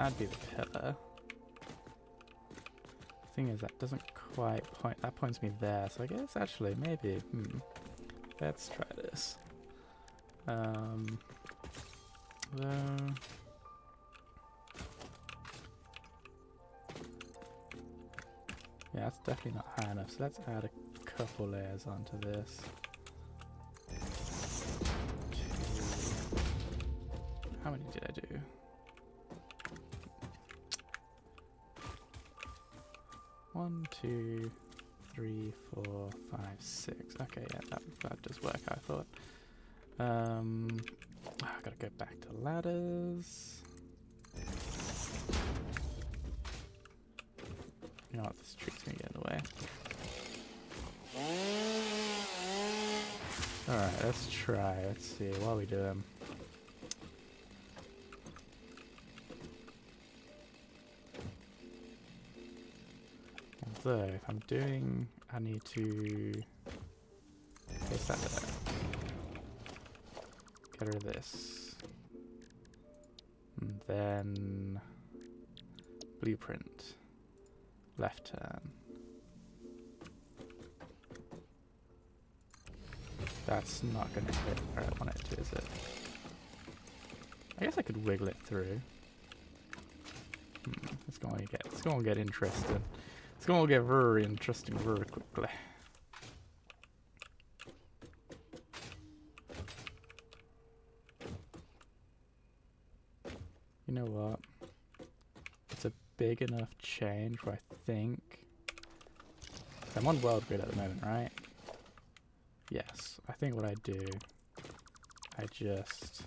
Speaker 1: that'd be the pillar. Thing is, that doesn't quite point. That points me there. So I guess actually maybe. Let's try this. Yeah, that's definitely not high enough. So let's add a couple layers onto this. How many did I do? One, 2, 3, 4, 5, 6. Okay, yeah, that does work, I thought. I gotta go back to ladders. You know what, this tree's gonna get in the way. Alright, let's try. Let's see, what are we doing? So if I'm doing, I need to place that there. Get rid of this. And then blueprint. Left turn. That's not going to hit where I want it to, is it? I guess I could wiggle it through. It's going to get interesting. It's going to get very interesting very quickly. You know what? It's a big enough change where I think... I'm on world grid at the moment, right? Yes. I think what I do... I just...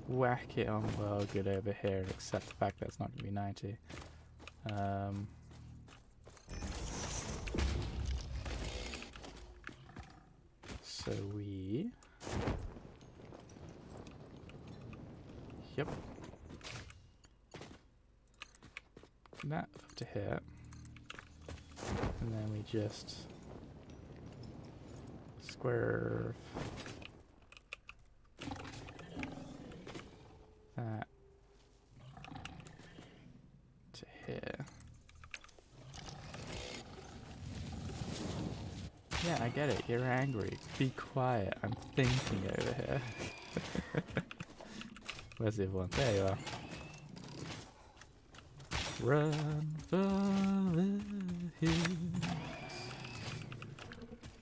Speaker 1: whack it on world grid over here and accept the fact that it's not going to be 90. So we... Yep. That up to here. And then we just square that to here. Yeah, I get it. You're angry. Be quiet. I'm thinking over here. Where's the other one? There you are. Run for the hills.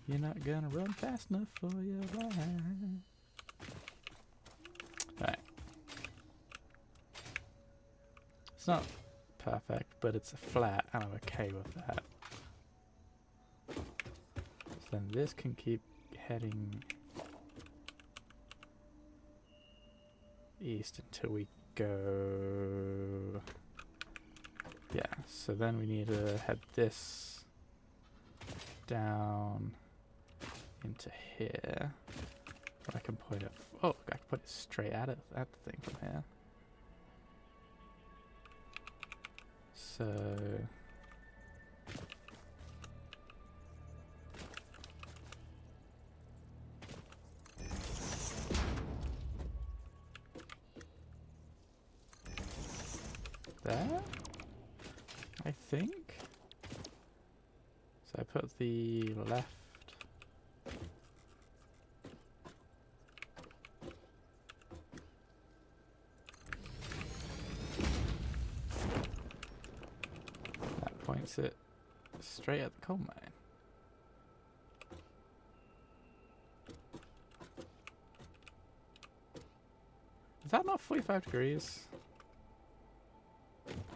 Speaker 1: You're not gonna run fast enough for your life. Alright. It's not perfect, but it's a flat, and I'm okay with that. So then this can keep heading east until we go... Yeah, so then we need to head this down into here. Or I can point it... Oh, I can put it straight at it, at the thing from here. So... There? I think. So I put the left. That points it straight at the coal mine. Is that not 45 degrees?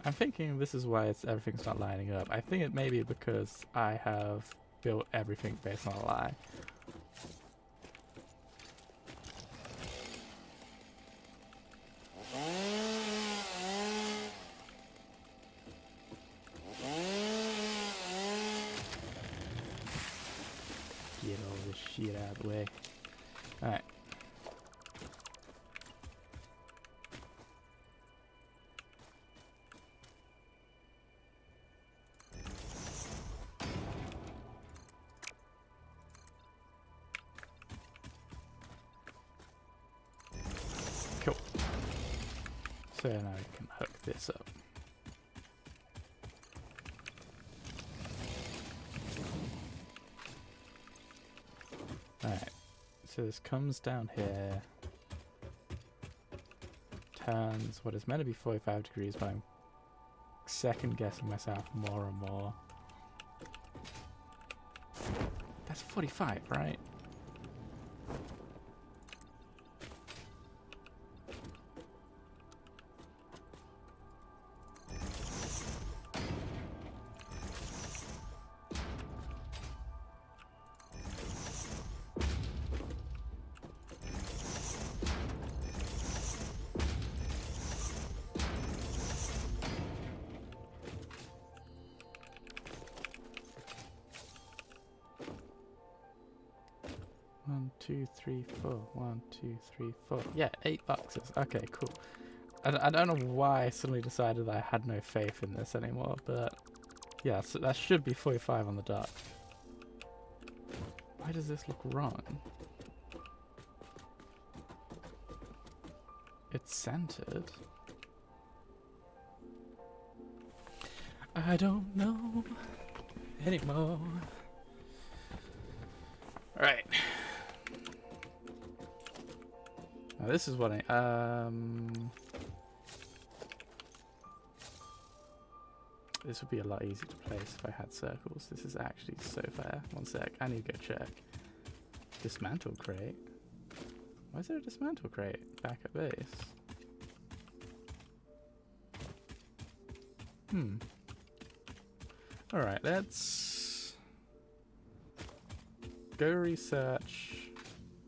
Speaker 1: I'm thinking this is why everything's not lining up. I think it may be because I have built everything based on a lie. Get all this shit out of the way. Alright. Cool. So now I can hook this up. Alright, so this comes down here, turns what is meant to be 45 degrees, but I'm second guessing myself more and more. That's 45, right? One, two, three, four. 1, 2, 3, 4. Yeah, 8 boxes. Okay, cool. I don't know why I suddenly decided that I had no faith in this anymore, but yeah, so that should be 45 on the dot. Why does this look wrong? It's centered. I don't know anymore. Alright. Now this is what this would be a lot easier to place if I had circles. This is actually so fair. One sec, I need to go check. Dismantle crate? Why is there a dismantle crate back at base? Alright, let's go research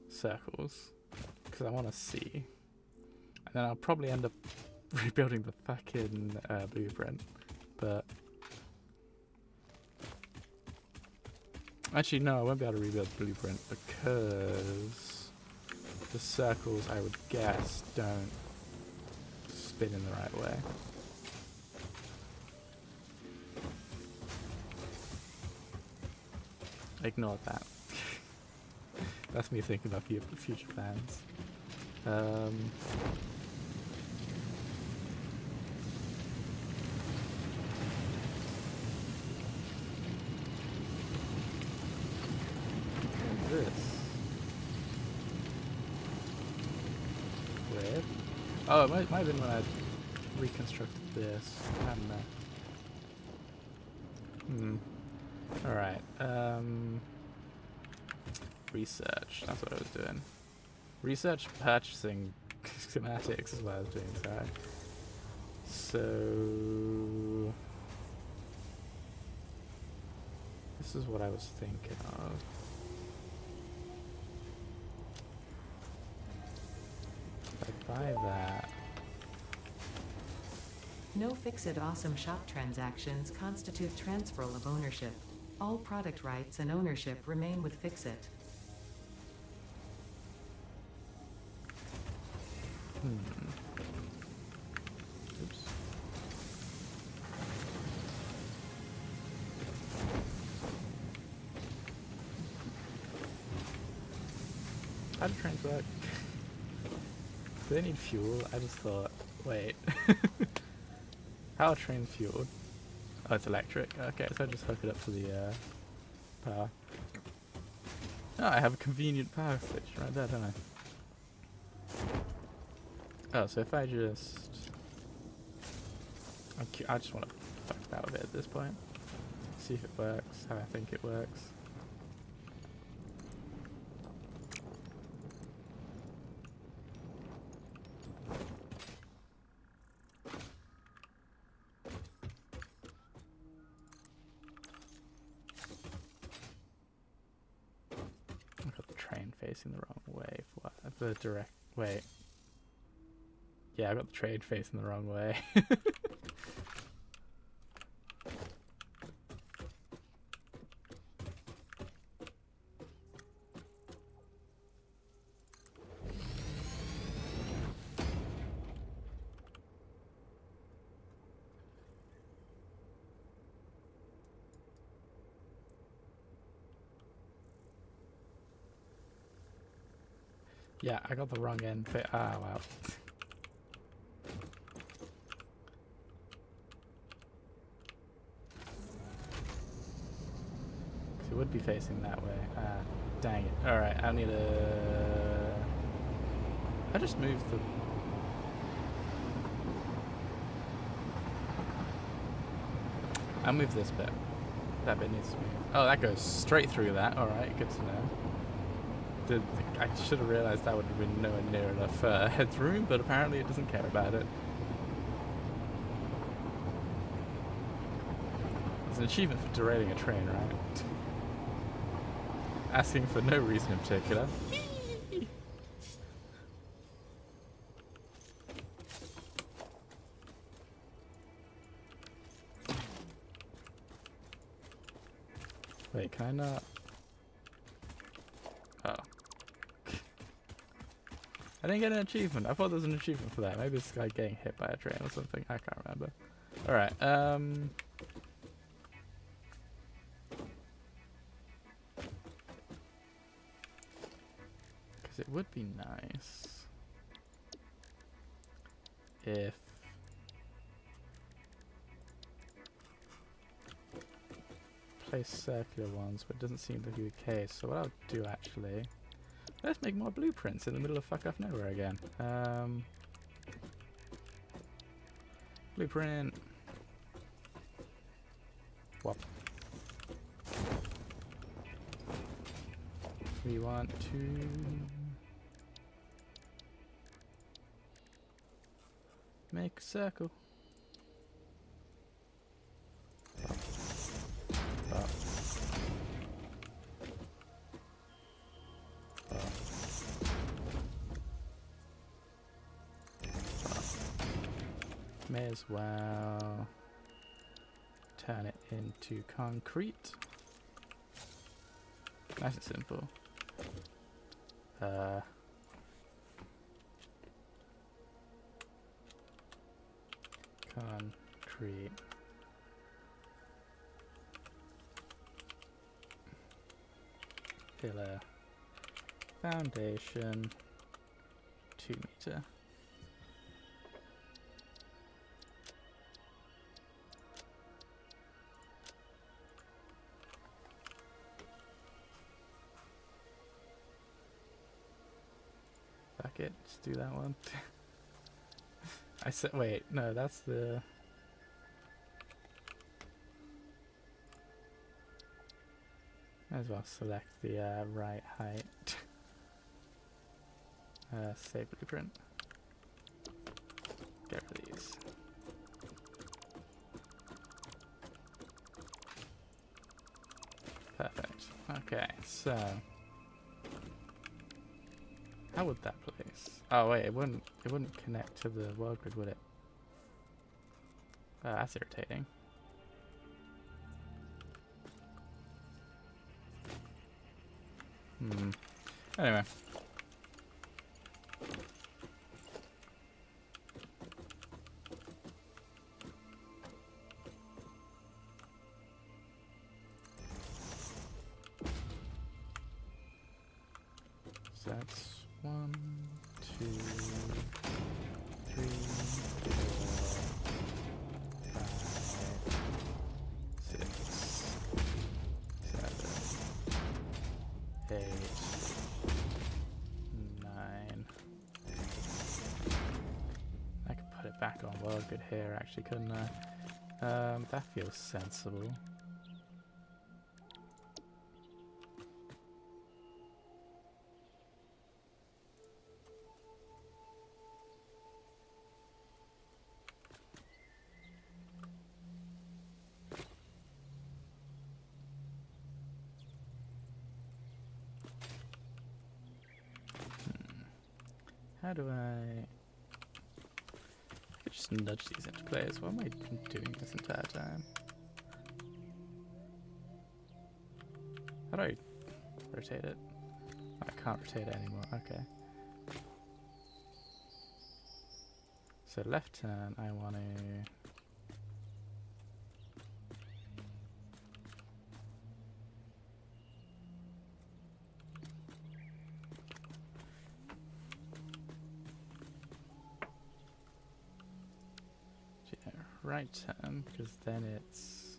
Speaker 1: circles, because I want to see. And then I'll probably end up rebuilding the fucking blueprint. But actually, no, I won't be able to rebuild the blueprint because the circles, I would guess, don't spin in the right way. Ignore that. That's me thinking about future plans. Oh, it might have been when I reconstructed this. I don't know. Alright. Research. That's what I was doing. Research purchasing schematics is what I was doing, sorry. So this is what I was thinking of. If I buy that.
Speaker 2: No Fix-It Awesome Shop transactions constitute transferal of ownership. All product rights and ownership remain with Fix-It.
Speaker 1: Oops. How do trains work? Do they need fuel? I just thought, wait. How are trains fueled? Oh, it's electric. Okay, so I just hook it up to the power. Oh, I have a convenient power station right there, don't I? Oh, so if I just... I just want to fuck about with it at this point. See if it works, how I think it works. I got the train facing the wrong way for what? The direct... Wait. Yeah, I got the train facing the wrong way. Yeah, I got the wrong end. Ah, wow. It would be facing that way. Ah, dang it. Alright, I need a... I just moved the... I'll move this bit. That bit needs to move. Oh, that goes straight through that. Alright, good to know. I should have realised that would have been nowhere near enough headroom, but apparently it doesn't care about it. It's an achievement for derailing a train, right? Asking for no reason in particular. Wait, can I not? Oh. I didn't get an achievement. I thought there was an achievement for that. Maybe it's like getting hit by a train or something. I can't remember. Alright, because it would be nice if place circular ones, but it doesn't seem to be the case. So what I'll do actually, let's make more blueprints in the middle of fuck off nowhere again. Blueprint. Whop. We want to make a circle. May as well turn it into concrete. Nice and simple. Concrete. Pillar. Foundation. 2 meter. Fuck it, just do that one. I said, wait, no, that's the... Might as well select the right height. Save blueprint. Get rid of these. Perfect. Okay, so how would that place? Oh wait, it wouldn't connect to the world grid, would it? That's irritating. Anyway. So that's 1, 2, 3, 4, 5, 6, 7, 8, 9. I could put it back on world grid here, actually, couldn't I? That feels sensible. How do I could just nudge these into place? What am I doing this entire time? How do I rotate it? Oh, I can't rotate it anymore. Okay. So left turn, I want to... right turn, because then it's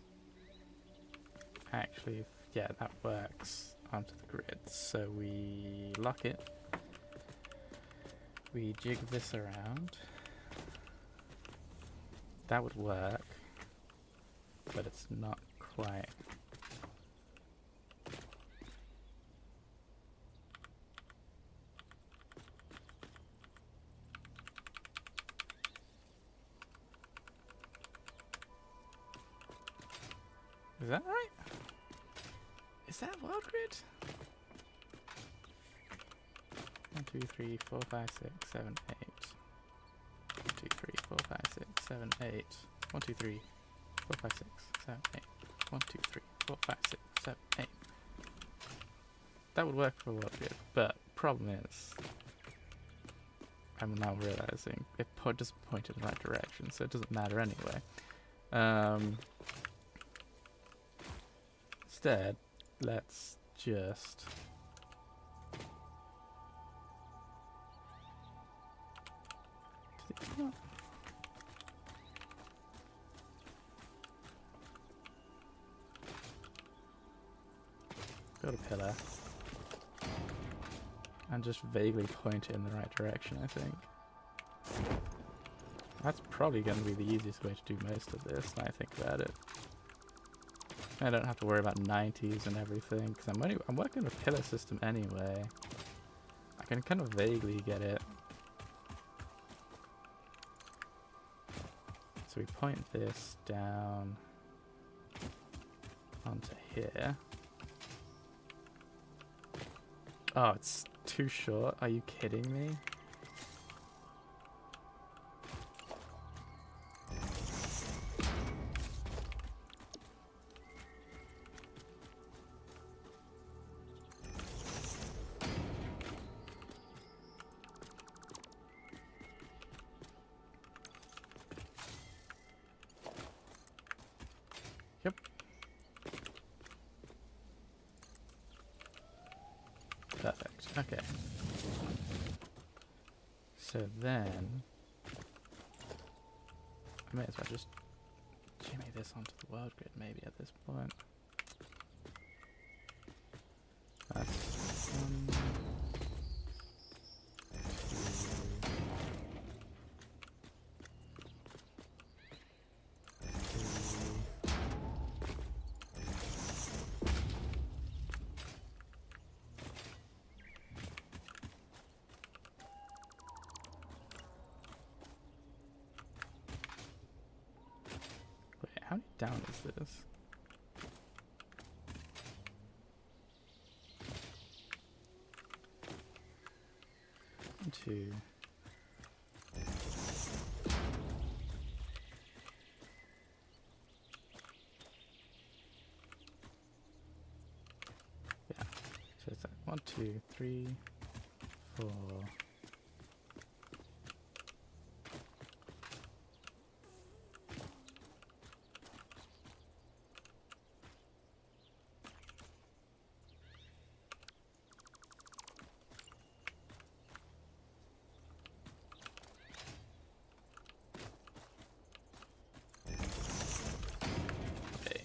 Speaker 1: actually, yeah, that works onto the grid. So we lock it, we jig this around. That would work, but it's not quite. Is that right? Is that world grid? 1, 2, 3, 4, 5, 6, 7, 8. 1, 2, 3, 4, 5, 6, 7, 8. 1, 2, 3, 4, 5, 6, 7, 8. 1, 2, 3, 4, 5, 6, 7, 8. That would work for world grid, but problem is, I'm now realizing it doesn't point in the right direction, so it doesn't matter anyway. Instead, let's just build a pillar and just vaguely point it in the right direction, I think. That's probably going to be the easiest way to do most of this, when I think about it. I don't have to worry about 90s and everything, because I'm working with a pillar system anyway. I can kind of vaguely get it. So we point this down onto here. Oh, it's too short. Are you kidding me? Yep. Perfect. Okay. So then, I may as well just jimmy this onto the world grid maybe at this point. That's 1, 2, 3, down is this? 1, 2. Yeah. So it's like 1, 2, 3, 4.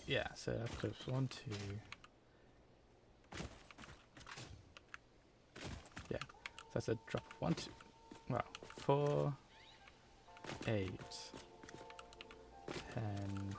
Speaker 1: Yeah, so that clips 1, 2. Yeah, so that's a drop of 1, 2. Well, 4, 8, 10.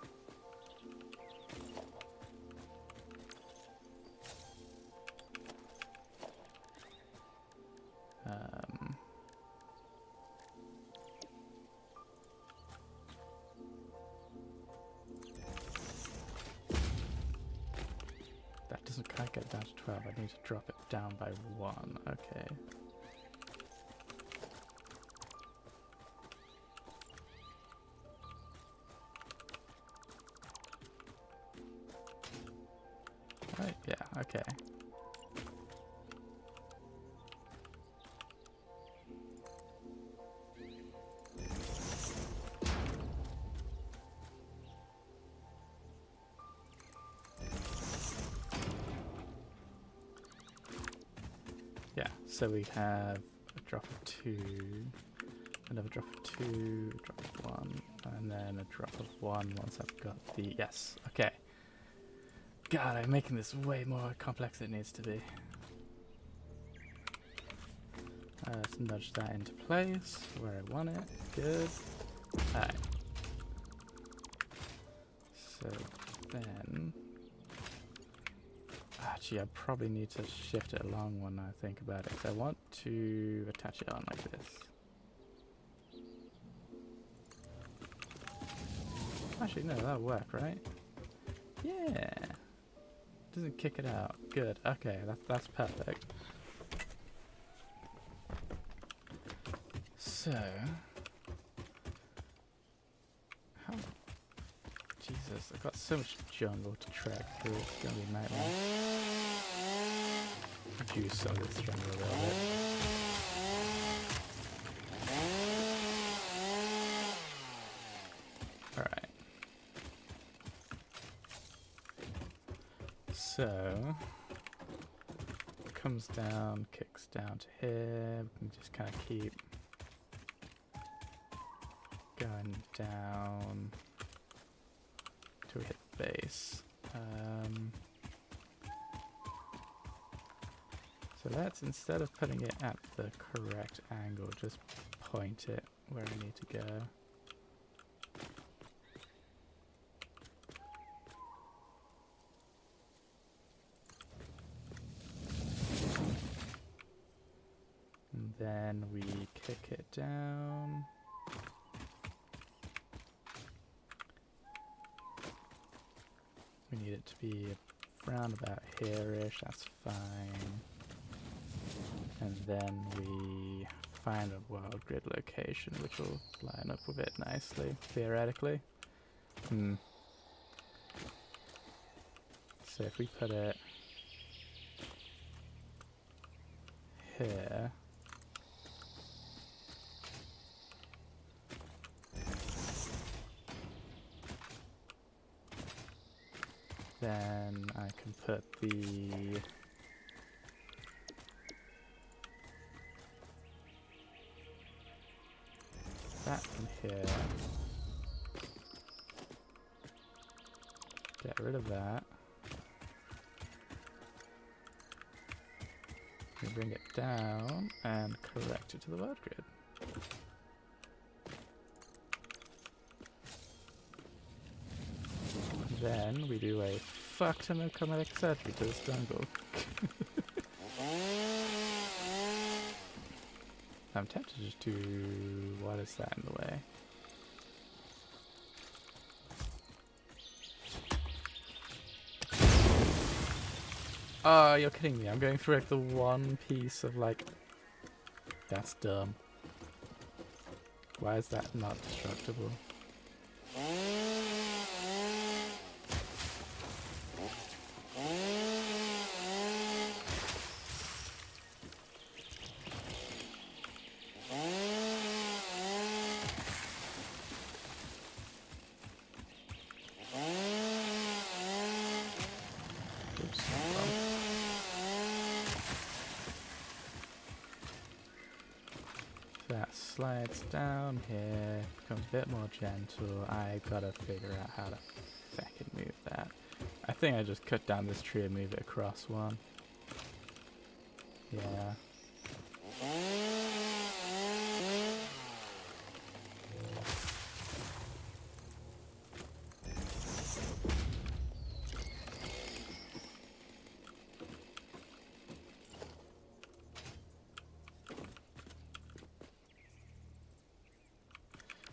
Speaker 1: That doesn't quite get it down to 12. I need to drop it down by 1. Okay. Right, yeah, okay. Yeah, so we have a drop of 2, another drop of 2, a drop of 1, and then a drop of 1 once I've got the... Yes, okay. God, I'm making this way more complex than it needs to be. Let's nudge that into place where I want it. Good. Alright. So then... Actually, I probably need to shift it along when I think about it. So I want to attach it on like this. Actually, no, that'll work, right? Yeah. Doesn't kick it out. Good. Okay, that's perfect. So, how? Jesus, I've got so much jungle to track through. It's gonna be a nightmare. Reduce some of this jungle a little bit. Alright. So, comes down, kicks down to here. We can just kind of keep going down till we hit the base. So let's, instead of putting it at the correct angle, just point it where I need to go. And then we kick it down. We need it to be around about here-ish, that's fine. And then we find a world grid location which will line up with it nicely, theoretically. So if we put it here, then I can put the that in here. Get rid of that. We bring it down and correct it to the world grid. Then we do a fuck ton of kinetic surgery to this jungle. I'm tempted to just do... What is that in the way? Oh, you're kidding me. I'm going through like the one piece of like... That's dumb. Why is that not destructible? Oops. Wrong. So that slides down here, becomes a bit more gentle. I gotta figure out how to fucking move that. I think I just cut down this tree and move it across one. Yeah.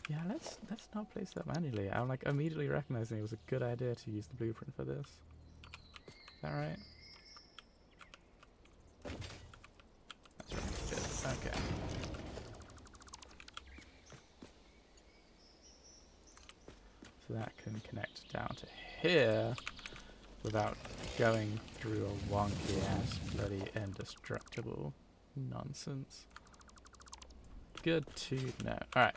Speaker 1: Yeah, let's not place that manually. I'm like immediately recognizing it was a good idea to use the blueprint for this. Is that right? That's right. Good. Okay. So that can connect down to here without going through a wonky ass bloody indestructible nonsense. Good to know. Alright.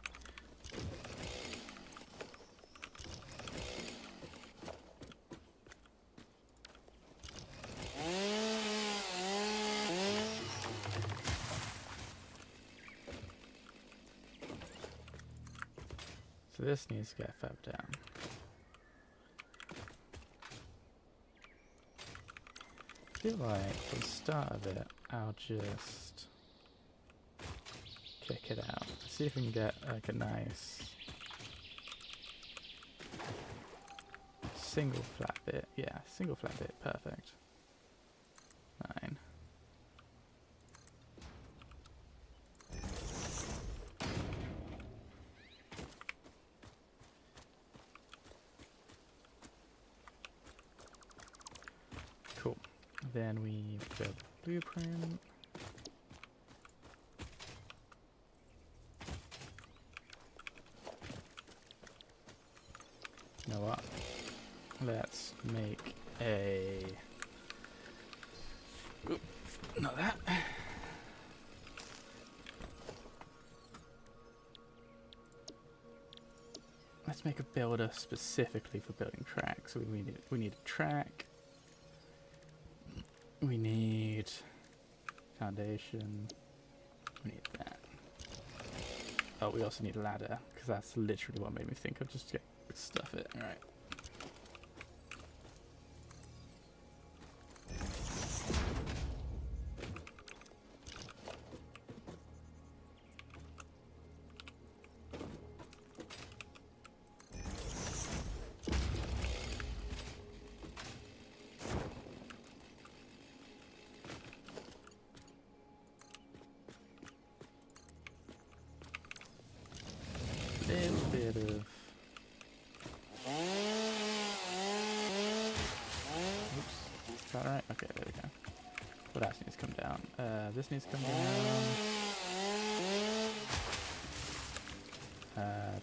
Speaker 1: So this needs to get fed down. I feel like for the start of it, I'll just kick it out. See if we can get like a nice single flat bit. Yeah, single flat bit, perfect. 9. Cool. Then we build the blueprint. You know what? Let's make a... Oop, not that. Let's make a builder specifically for building tracks. So we need a track. We need foundation. We need that. Oh, we also need a ladder, because that's literally what made me think of just stuff it. Alright. Little bit of... Oops. Is that right? Okay, there we go. What else needs to come down? This needs to come down.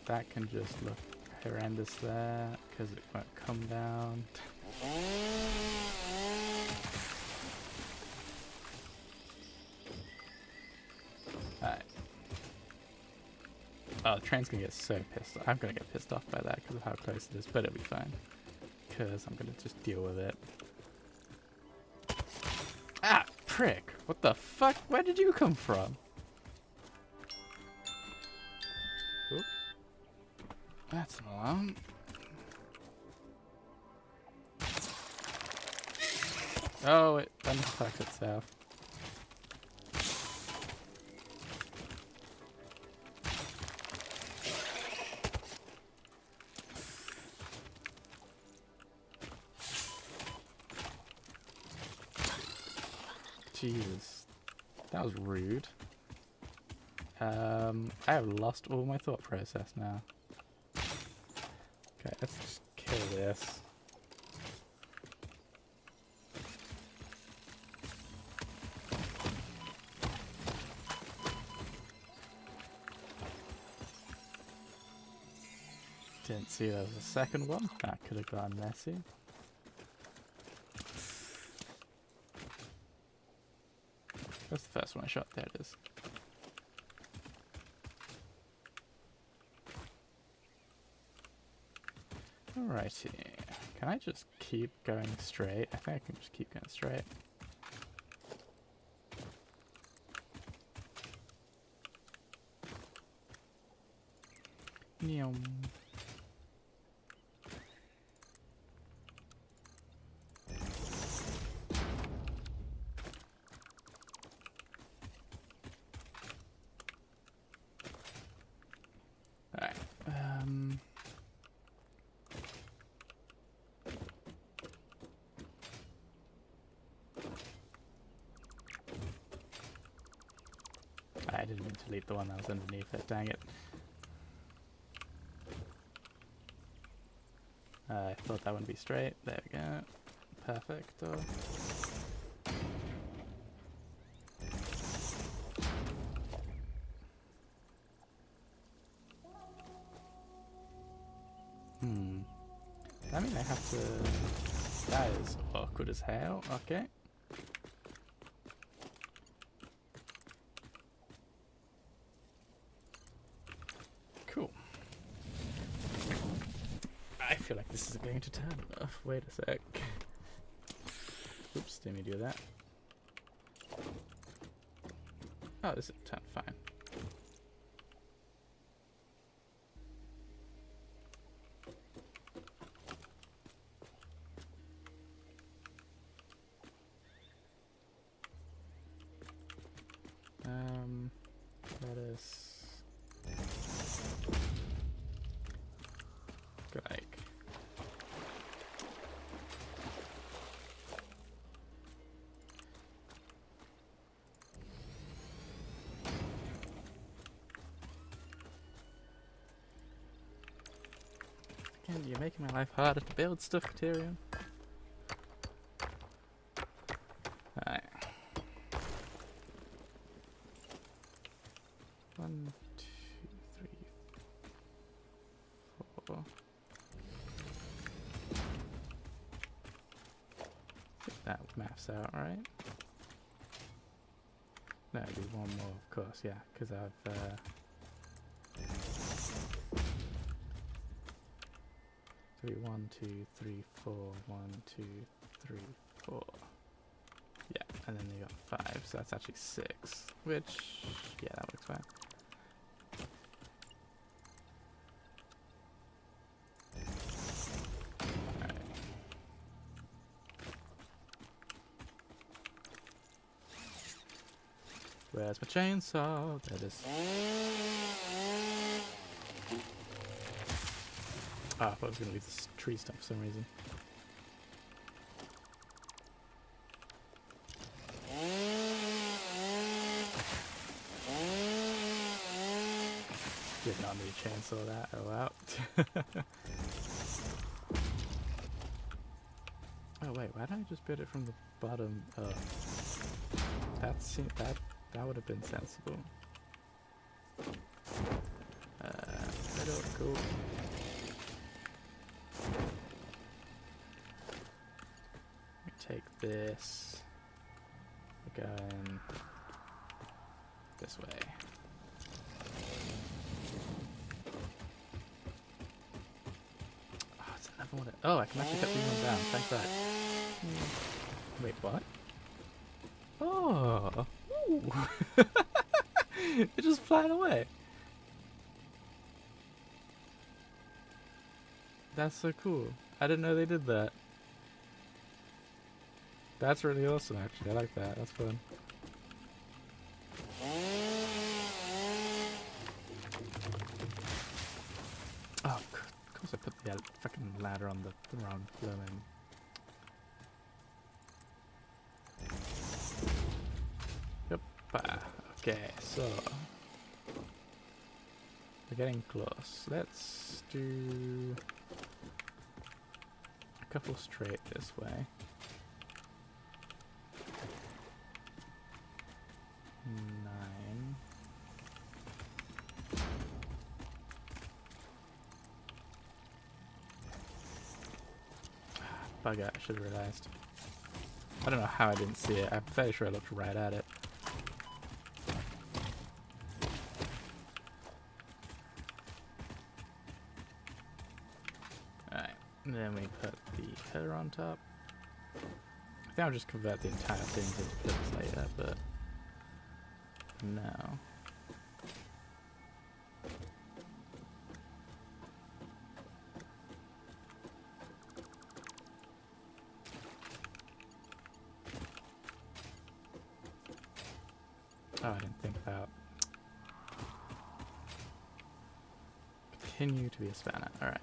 Speaker 1: That can just look horrendous there, because it won't come down. Alright. Oh, the train's gonna get so pissed off. I'm gonna get pissed off by that because of how close it is, but it'll be fine. Because I'm gonna just deal with it. Ah, prick! What the fuck? Where did you come from? Oop. That's an alarm. Oh, it unattacks itself. Jesus, that was rude. I have lost all my thought process now. Okay, let's just kill this. Didn't see there was a second one. That could have gone messy. That's the first one I shot. There it is. Alrighty. Can I just keep going straight? I think I can just keep going straight. Neom. Alright. I didn't mean to delete the one that was underneath it, dang it. I thought that wouldn't be straight. There we go. Perfect. I mean, I have to... That is awkward as hell. Okay. Cool. I feel like this is going to turn off. Wait a sec. Oops, didn't mean to do that. Oh, this is turned fine. Let us go like again, you're making my life harder to build stuff, Caterium. Alright. 1, 2, 3, 4. I think that maps out, right? No, it'd be one more, of course, yeah, because I've so 1, 2, 3, 4, 1, 2, 3, 4. Yeah, and then you got 5, so that's actually 6, which, yeah, that works fine. Alright. Where's my chainsaw? There it is. Ah, I thought I was going to leave this tree stump for some reason. Did not need to chainsaw that. Oh wow. Oh wait, why don't I just build it from the bottom up? That would have been sensible. Cool. Take this. We're going this way. Oh, it's another one. Oh, I can actually cut these ones down. Thanks for that. Wait, what? Oh! Ooh. It just flying away. That's so cool. I didn't know they did that. That's really awesome, actually. I like that. That's fun. Oh, of course I put the fucking ladder on the wrong blooming. Yep. Okay, so we're getting close. Let's do a couple straight this way. 9. Bugger, I should have realized. I don't know how I didn't see it. I'm fairly sure I looked right at it. Alright, and then we put the header on top. I think I'll just convert the entire thing to clips later, but no. Oh, I didn't think about. Continue to be a spanner. Alright.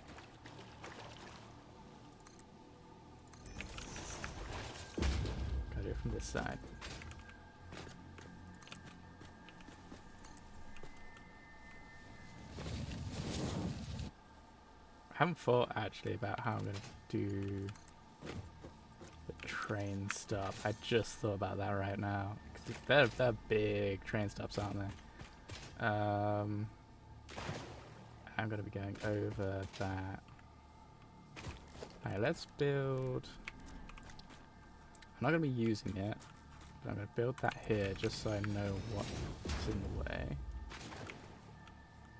Speaker 1: Gotta do it from this side. I haven't thought actually about how I'm gonna do the train stop. I just thought about that right now. They're big train stops, aren't they? I'm going to be going over that. Alright, let's build... I'm not going to be using it, but I'm going to build that here just so I know what's in the way.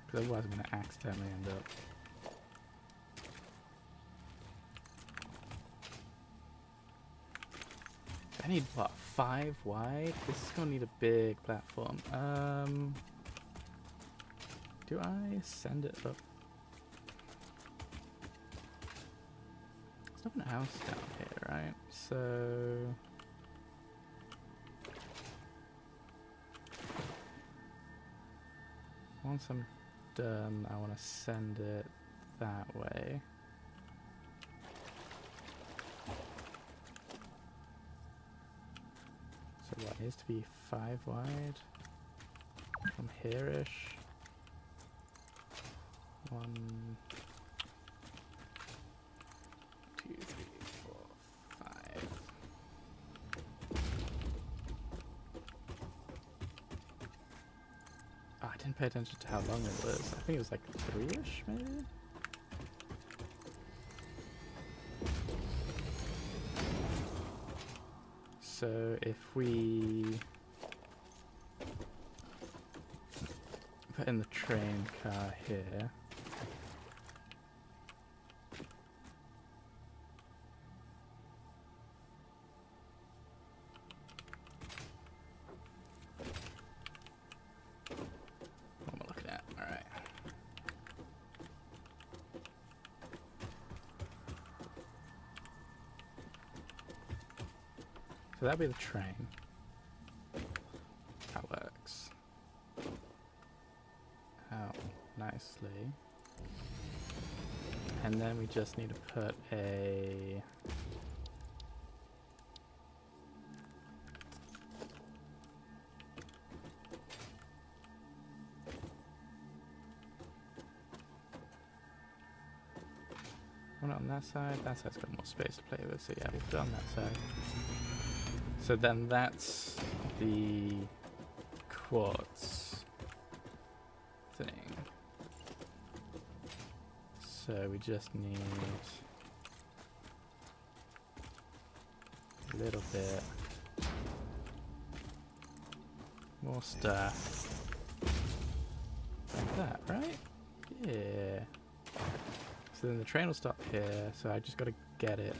Speaker 1: Because otherwise I'm going to accidentally end up... I need, what, 5 wide? This is going to need a big platform. Do I send it up? There's nothing else down here, right? So... once I'm done, I want to send it that way. So what needs to be 5 wide from here-ish. 1, 2, 3, 4, 5. Oh, I didn't pay attention to how long it was. I think it was like 3-ish, maybe? So if we put in the train car here, what am I looking at? All right. So that'd be the train. That works. Out nicely. And then we just need to put a... one on that side. That side's got more space to play with, so yeah, we'll put it on that side. So then that's the quartz thing. So we just need a little bit more stuff like that, right? Yeah. So then the train will stop here, so I just got to get it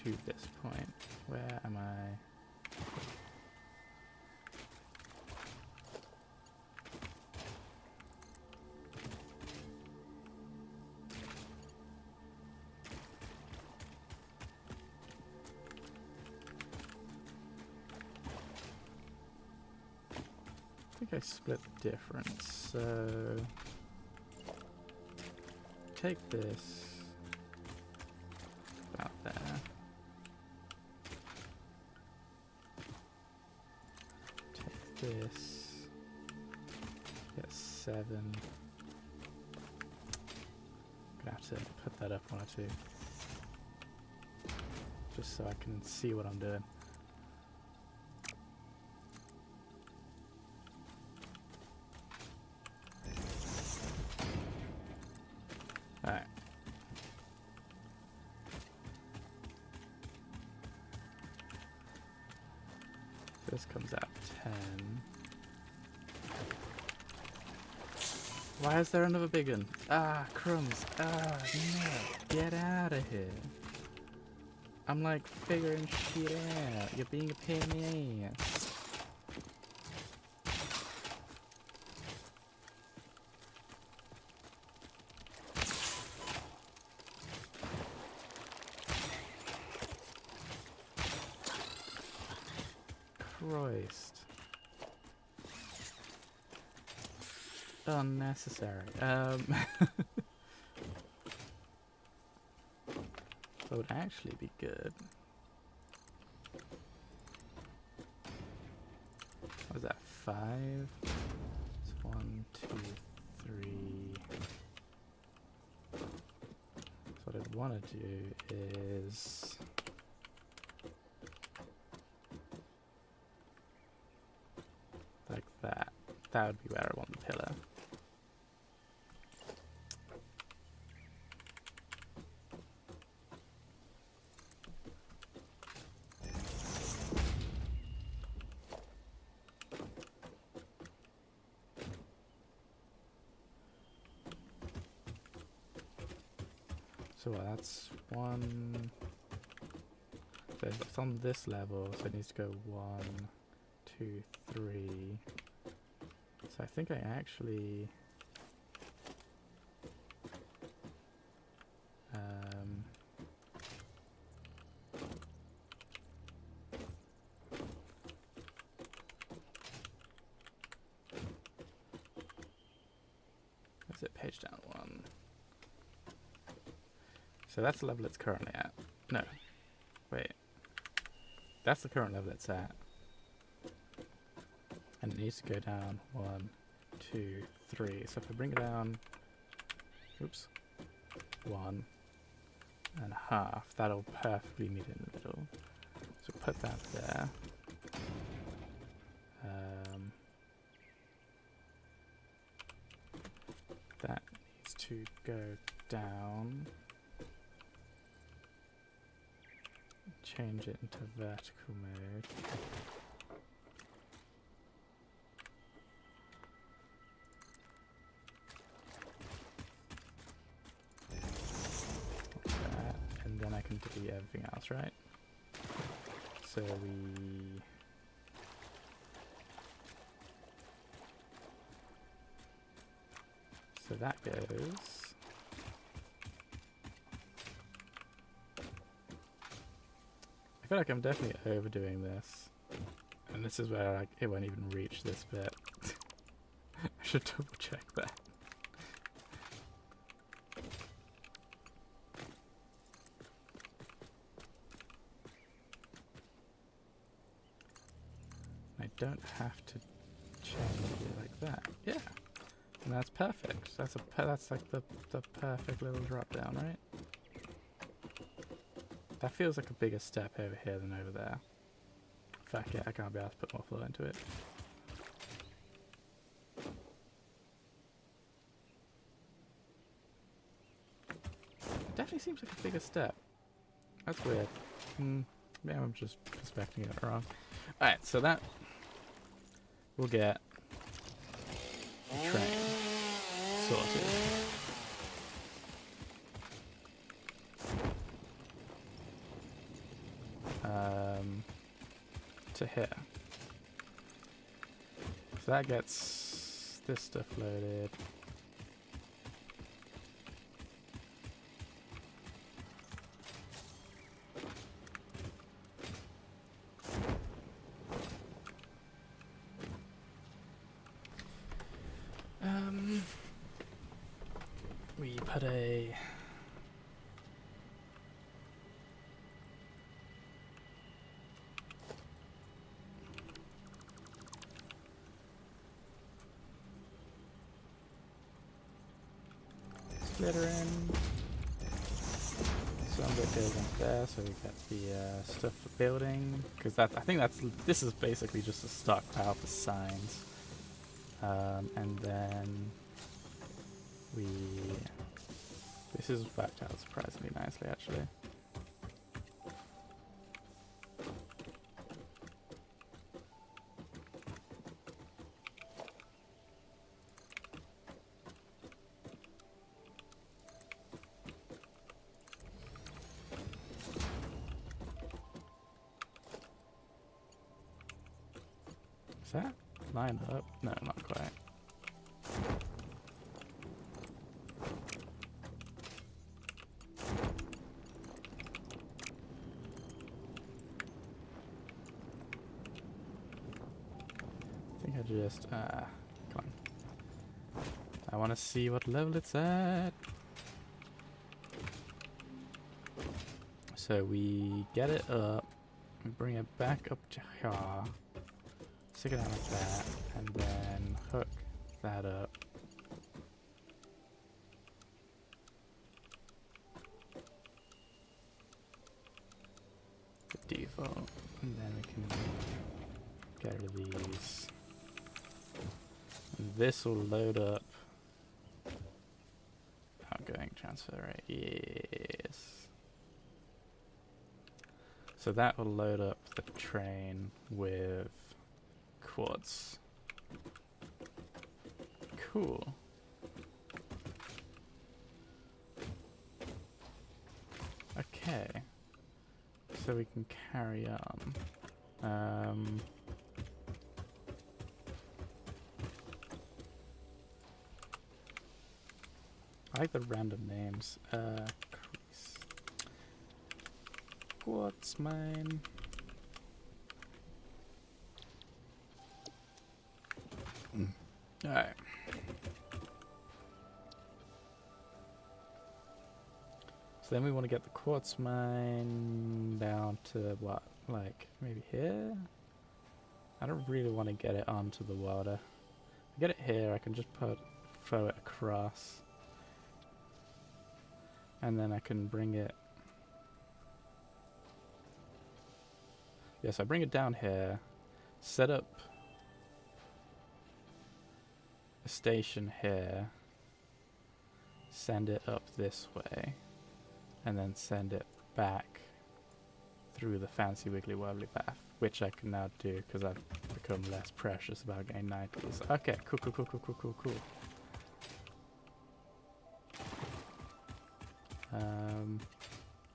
Speaker 1: to this point. Where am I? I think I split the difference, so take this about there. Take this, get 7. Gonna have to put that up 1 or 2, just so I can see what I'm doing. Alright. This comes out 10. Why is there another big one? Ah, crumbs. Ah, no. Get out of here. I'm like figuring shit out. You're being a pain in the ass. Christ. Unnecessary. That would actually be good. What is that? 5? It's 1, 2, 3. So what I want to do is like that. That would be where I want the pillar. So that's 1. So it's on this level, so it needs to go 1, 2, 3. So I think I actually is it page down 1? So that's the level it's currently at. No. Wait. That's the current level it's at. And it needs to go down 1, 2, 3. So if I bring it down, oops, 1.5, that'll perfectly meet in the middle. So put that there. That needs to go down. Change it into vertical mode. Like that, and then I can delete everything else, right? So that goes. I feel like I'm definitely overdoing this, and this is where it won't even reach this bit. I should double check that. I don't have to change it like that. Yeah, and that's perfect. That's like the perfect little drop down, right? That feels like a bigger step over here than over there. Fuck it, I can't be able to put more flow into it. It definitely seems like a bigger step. That's weird. Maybe I'm just expecting it wrong. Alright, so that we'll get train sorted. To here. So that gets this stuff loaded. We put a splitter in. Some of it goes into there, so we get the stuff for building. Because I think this is basically just a stockpile for signs. And then this is worked out surprisingly nicely, actually. that line up? No, not quite. I think I just, come on. I want to see what level it's at. So we get it up, we bring it back up to here, stick it out like that, and then hook that up. The default, and then we can get rid of these. And this will load up. Outgoing transfer rate, yes. So that will load up the train with quartz. Cool. Okay. So we can carry on. I like the random names. Quartz mine. Alright. So then we want to get the quartz mine down to what? Like maybe here? I don't really want to get it onto the water. If I get it here, I can just throw it across. And then I can bring it. Yes, I bring it down here, set up a station here, send it up this way, and then send it back through the fancy wiggly wobbly path, which I can now do because I've become less precious about getting 90s. Okay, cool.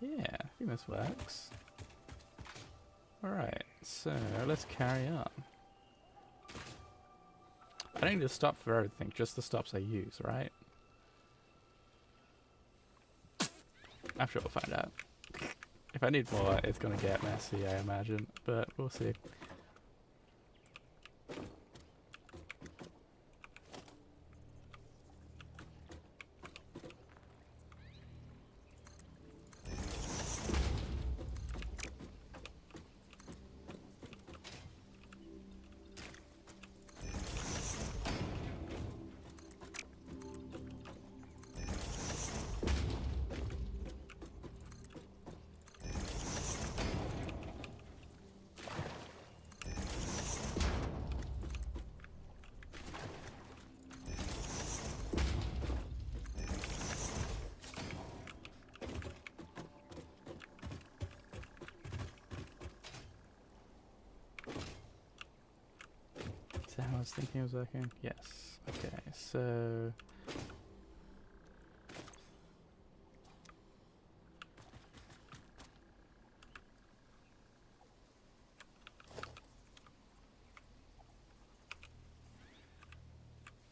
Speaker 1: Yeah, I think this works. Alright, so let's carry on. I don't need to stop for everything, just the stops I use, right? I'm sure we'll find out. If I need more, it's gonna get messy, I imagine, but we'll see. How I was thinking it was working? Yes. Okay, so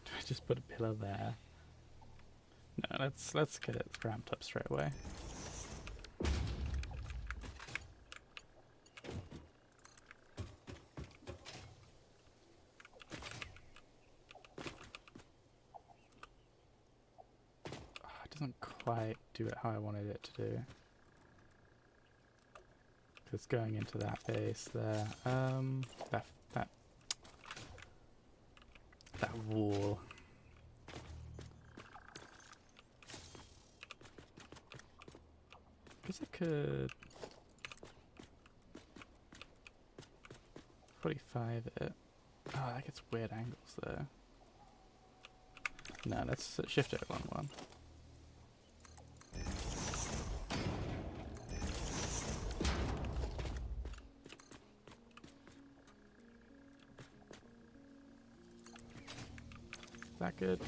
Speaker 1: I just put a pillar there. No, let's get it ramped up straight away. Doesn't quite do it how I wanted it to do. It's going into that base there. That wall. Guess I could 45 it. Oh, that gets weird angles there. No, let's shift it along one. Is that good?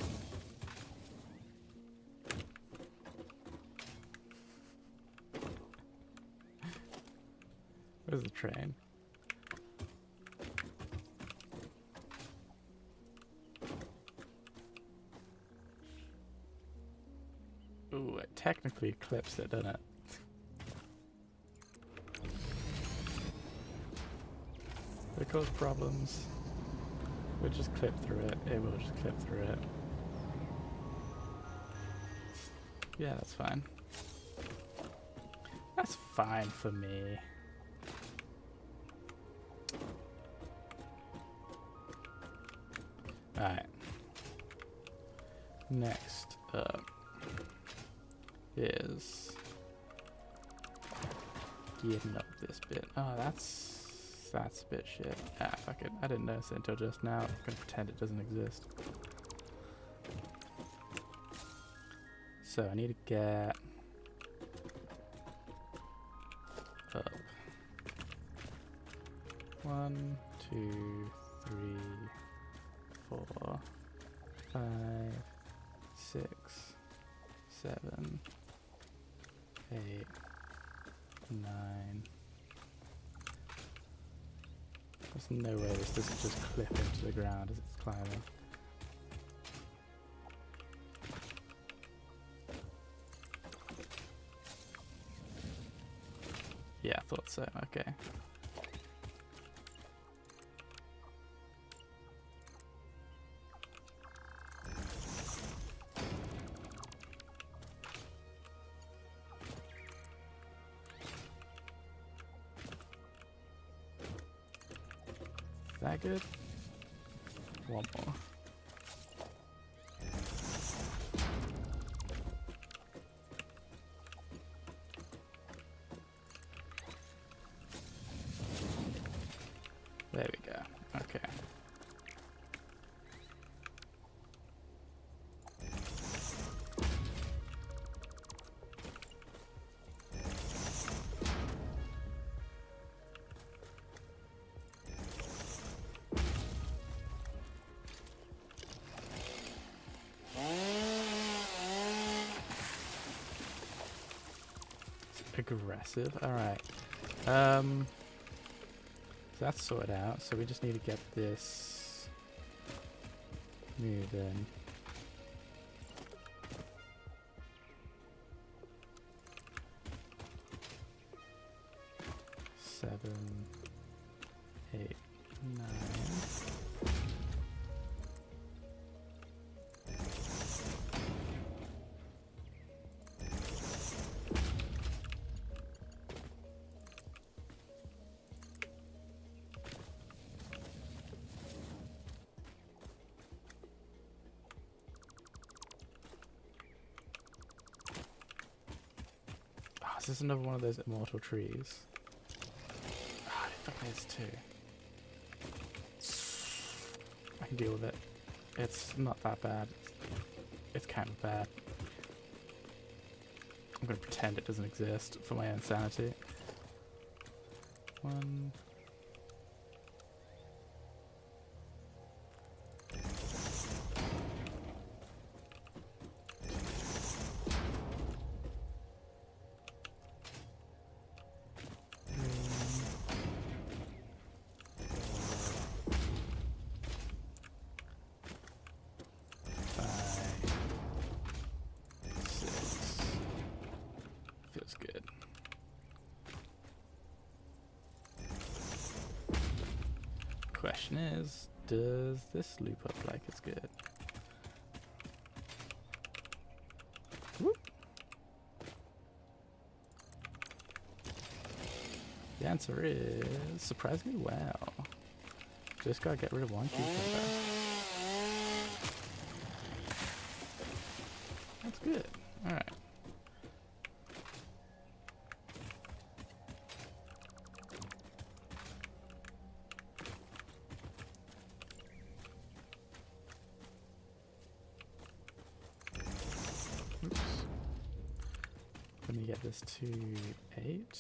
Speaker 1: Where's the train? technically clips it, doesn't it? If it cause problems, we'll just clip through it. It will just clip through it. Yeah, that's fine. That's fine for me. Alright. Next up is getting up this bit. Oh, that's a bit shit. Ah, fuck it. I didn't notice it until just now. I'm gonna pretend it doesn't exist. So I need to get up. 1, 2, 3, 4, 5, 6, 7, 8, 9. There's no way this doesn't just clip into the ground as it's climbing. Yeah, I thought so. Okay. Is that good? One more. There we go. Okay. Aggressive. All right. So that's sorted out. So we just need to get this moving. Seven, 8, 9. Oh, is this another one of those immortal trees? Ah, fuck, there's 2. I can deal with it. It's not that bad. It's kind of bad. I'm gonna pretend it doesn't exist for my own sanity. 1. Feels good. Question is, does this loop up like it's good? Whoop. The answer is surprisingly well. Just gotta get rid of one cucumber. That's good. Alright. Oops. Let me get this to 8.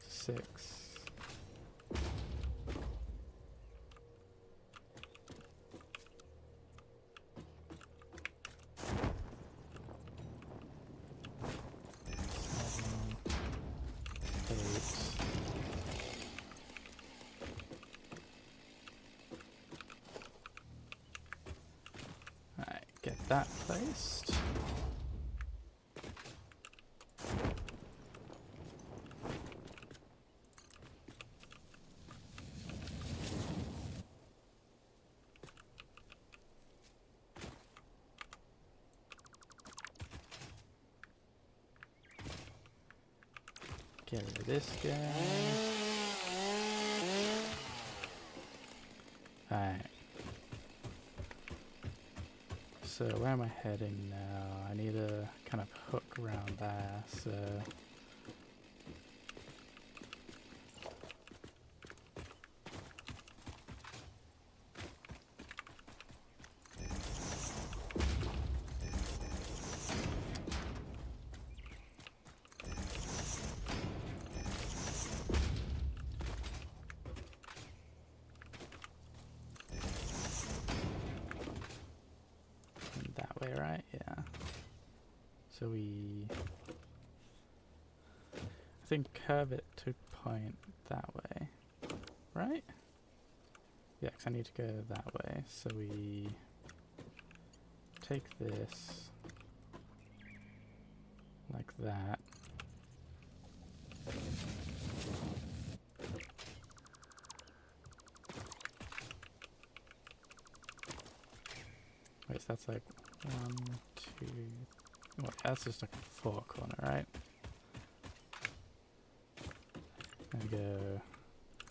Speaker 1: Six. that placed. Get rid of this guy. Alright. So where am I heading now? I need to kind of hook around there, so... that way, right? Yeah. So we... I think curve it to point that way, right? Yeah, because I need to go that way. So we take this like that. Wait, so that's like 1, 2... Well, that's just like a 4 corner, right? And go...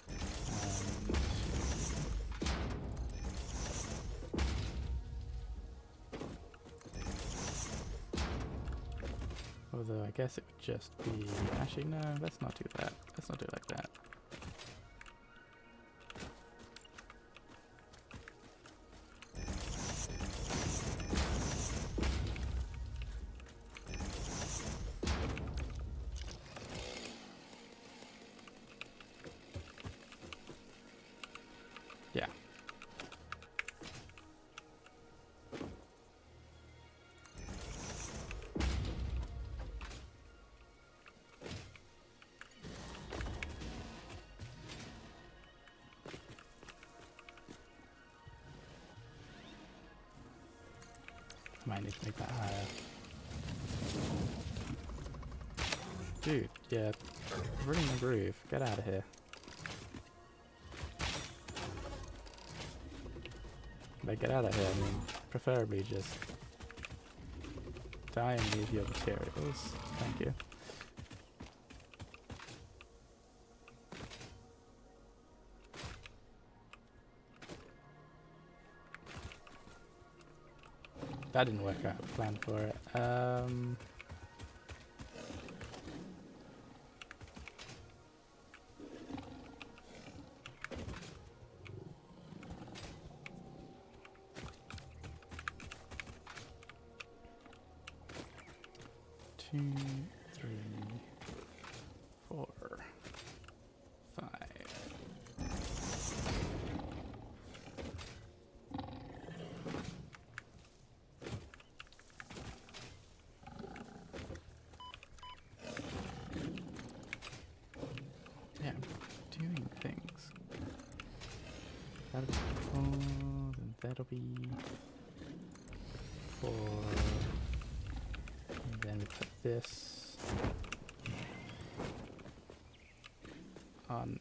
Speaker 1: 1, 2... Although I guess it would just be... Actually, no, let's not do that. Let's not do it like that. Yeah. Might need to make that higher. Dude, yeah, ruining the groove. Get out of here. By get out of here, I mean, preferably just die and leave your materials. Thank you. That didn't work out. Plan for it. 2, 3, 4, 5. Yeah, doing things. That'll be 4, then that'll be 4. And then we put this on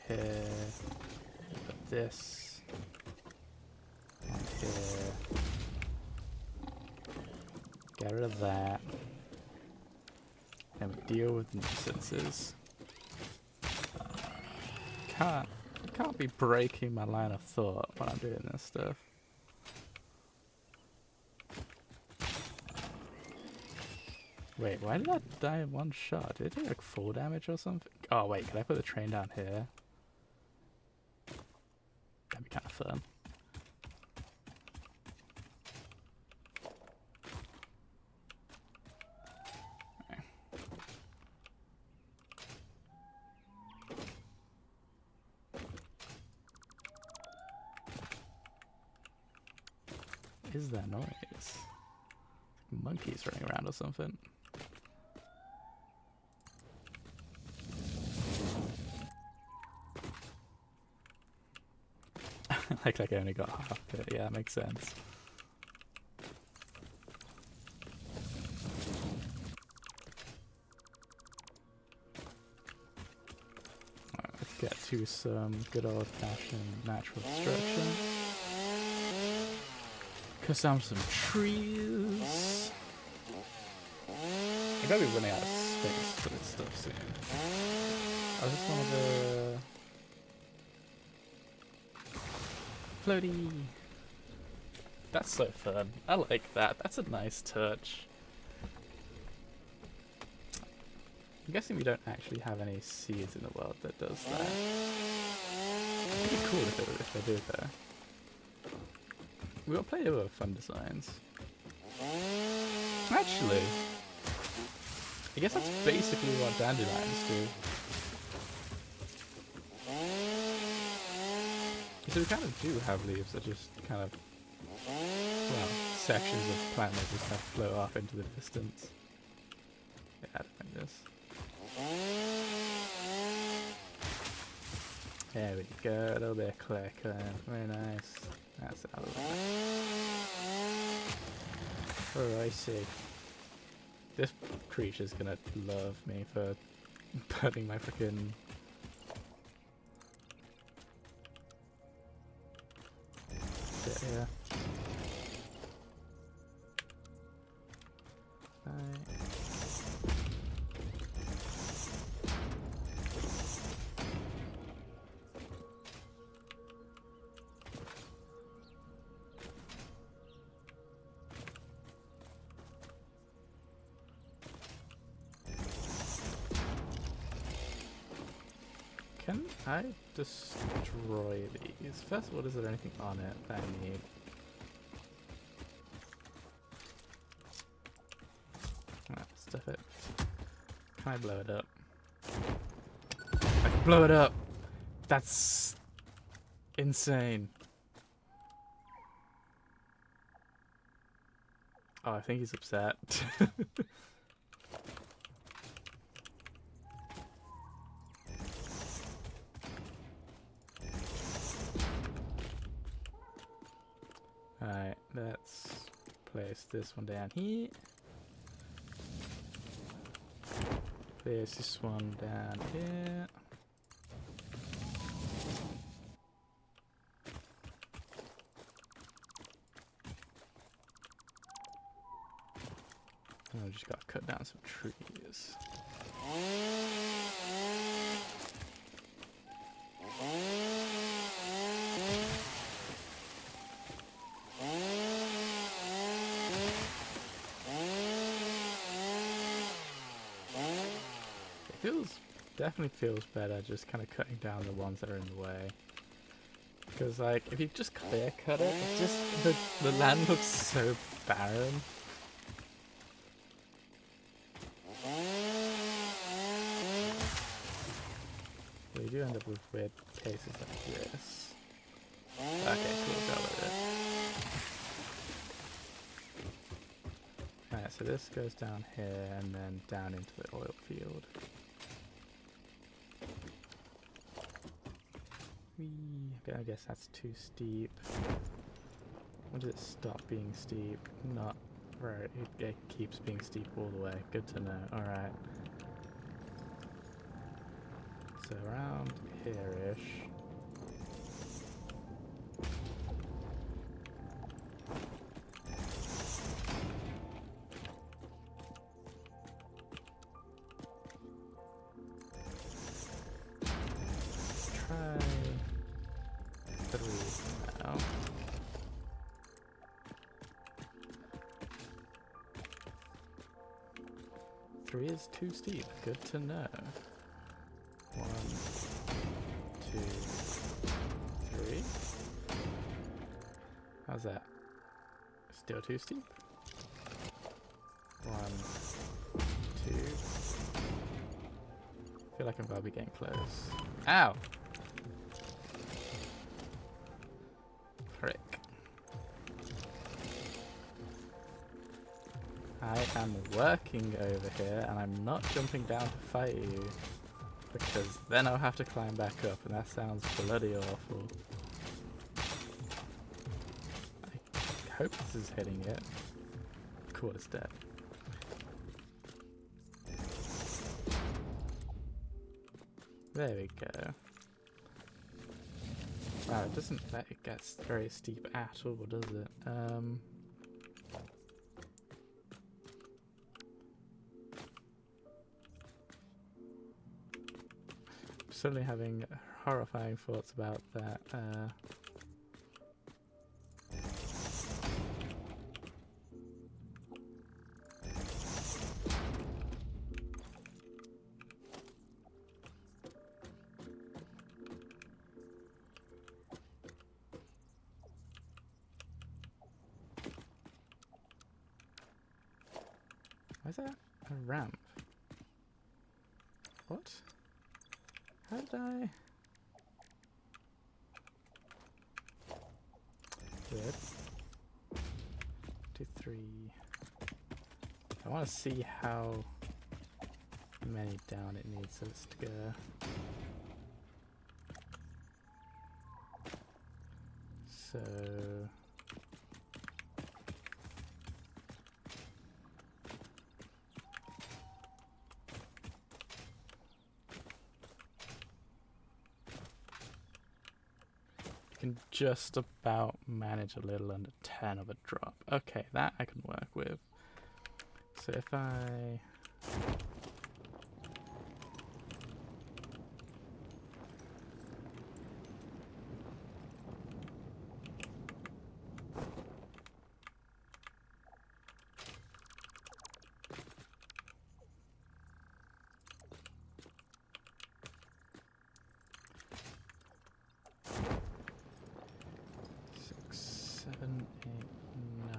Speaker 1: here. Put this on here. Get rid of that. And we deal with nuisances. Can't be breaking my line of thought when I'm doing this stuff. Wait, why did that die in one shot? Did it do like full damage or something? Oh wait, can I put the train down here? That'd be kind of fun. Okay. What is that noise? Like monkeys running around or something. Like I only got half of it. Yeah, that makes sense. to some good old-fashioned natural destruction. Cut down some trees. I'm gonna be running out of space for this stuff soon. Oh, this one of the floaty. That's so fun. I like that. That's a nice touch. I'm guessing we don't actually have any seeds in the world that does that. It'd be cool if they do though. We got plenty of other fun designs. Actually, I guess that's basically what dandelions do. So we kind of do have leaves that just kind of, well, sections of plant that just kind of float off into the distance. Yeah, I don't think this. There we go, a little bit of clear cutting. Very nice. That's out of there. Oh, I see. This creature's gonna love me for putting my freaking shit here. Right. Can I destroy these? First of all, is there anything on it that I need? Stuff it. Can I blow it up? I can blow it up! That's insane. Oh, I think he's upset. Alright, let's place this one down here. Place this one down here. And I just gotta cut down some trees. Definitely feels better just kind of cutting down the ones that are in the way. Because like, if you just clear cut it, it just, the land looks so barren. We do end up with weird cases like this. Okay, cool, got rid of it. Alright, so this goes down here and then down into the oil field. Okay, I guess that's too steep. When does it stop being steep? Not right. It keeps being steep all the way. Good to know. Alright. So around here-ish. Try 3 now. Three is too steep. Good to know. 1, 2, 3. How's that? Still too steep? 1, 2. I feel like I'm probably getting close. Ow! Frick. I am working over here and I'm not jumping down to fight you because then I'll have to climb back up and that sounds bloody awful. I hope this is hitting it. Cool, it's dead. There we go. Wow, it doesn't let it get very steep at all, does it? Suddenly having horrifying thoughts about that. Why is that a ramp? What? How did I? Good. 2, 3. I want to see how many down it needs us to go. So can just about manage a little under 10 of a drop. Okay, that I can work with. So if I... Seven, 8, 9.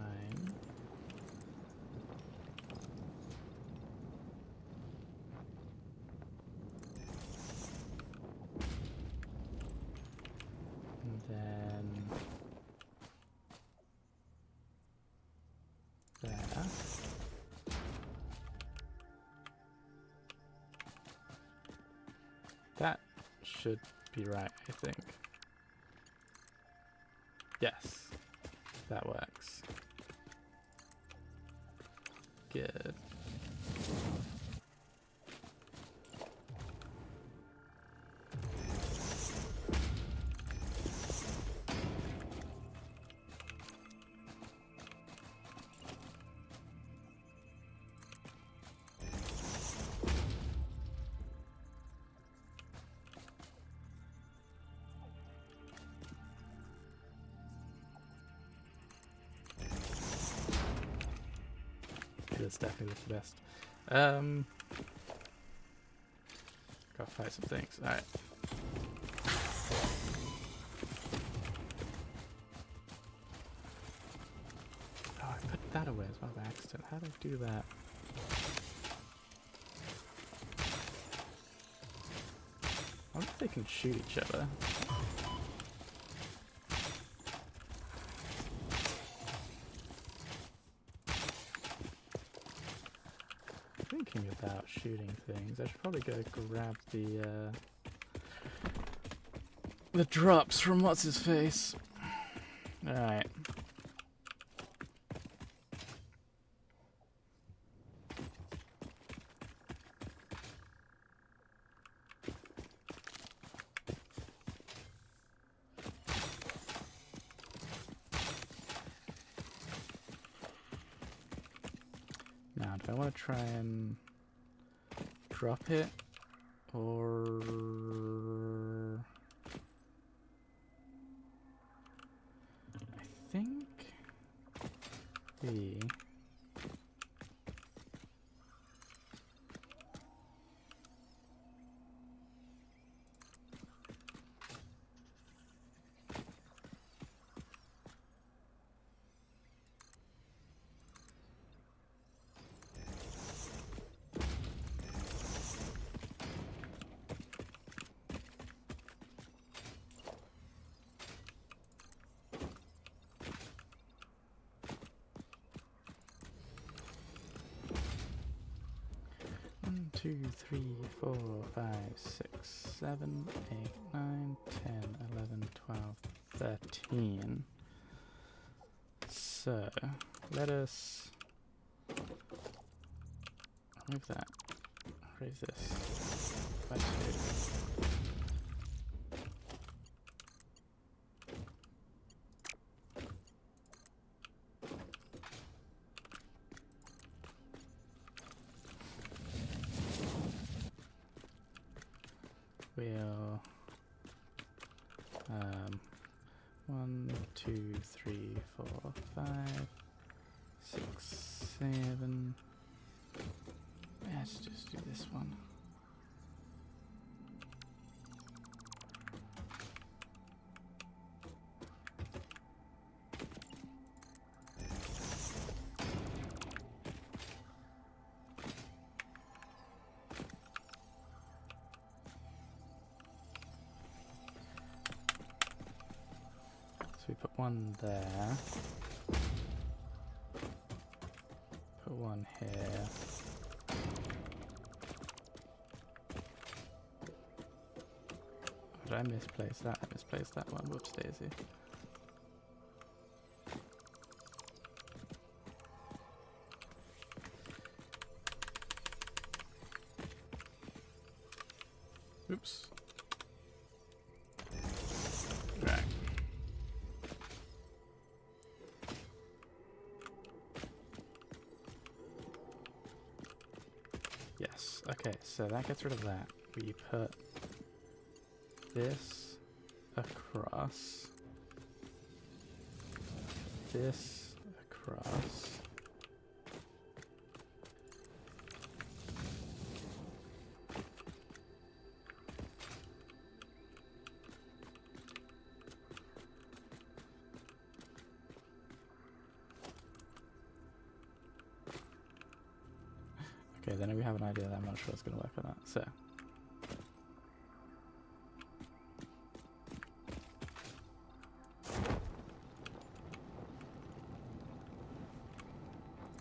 Speaker 1: And then there. That should be right, I think. Yes. That works. Good. It's definitely the best. Gotta fight some things. Alright. Oh, I put that away as well by accident. How did I do that? I wonder if they can shoot each other. Thinking about shooting things, I should probably go grab the drops from what's his face. All right. Now, do I want to try and drop it, or I think the One, 2, 3, 4, 5, 6, 7, 8, 9, 10, 11, 12, 13. So let us remove that. Raise this by 2. we'll 1, 2, 3, 4, 5, 6, 7. Let's just do this one. So we put one there. Put one here. Did I misplace that? I misplaced that one. Whoops, daisy. Oops. Right. Yes. Okay, so that gets rid of that. We put this across. This across. Okay, then we have an idea that I'm not sure it's going to work on that. So,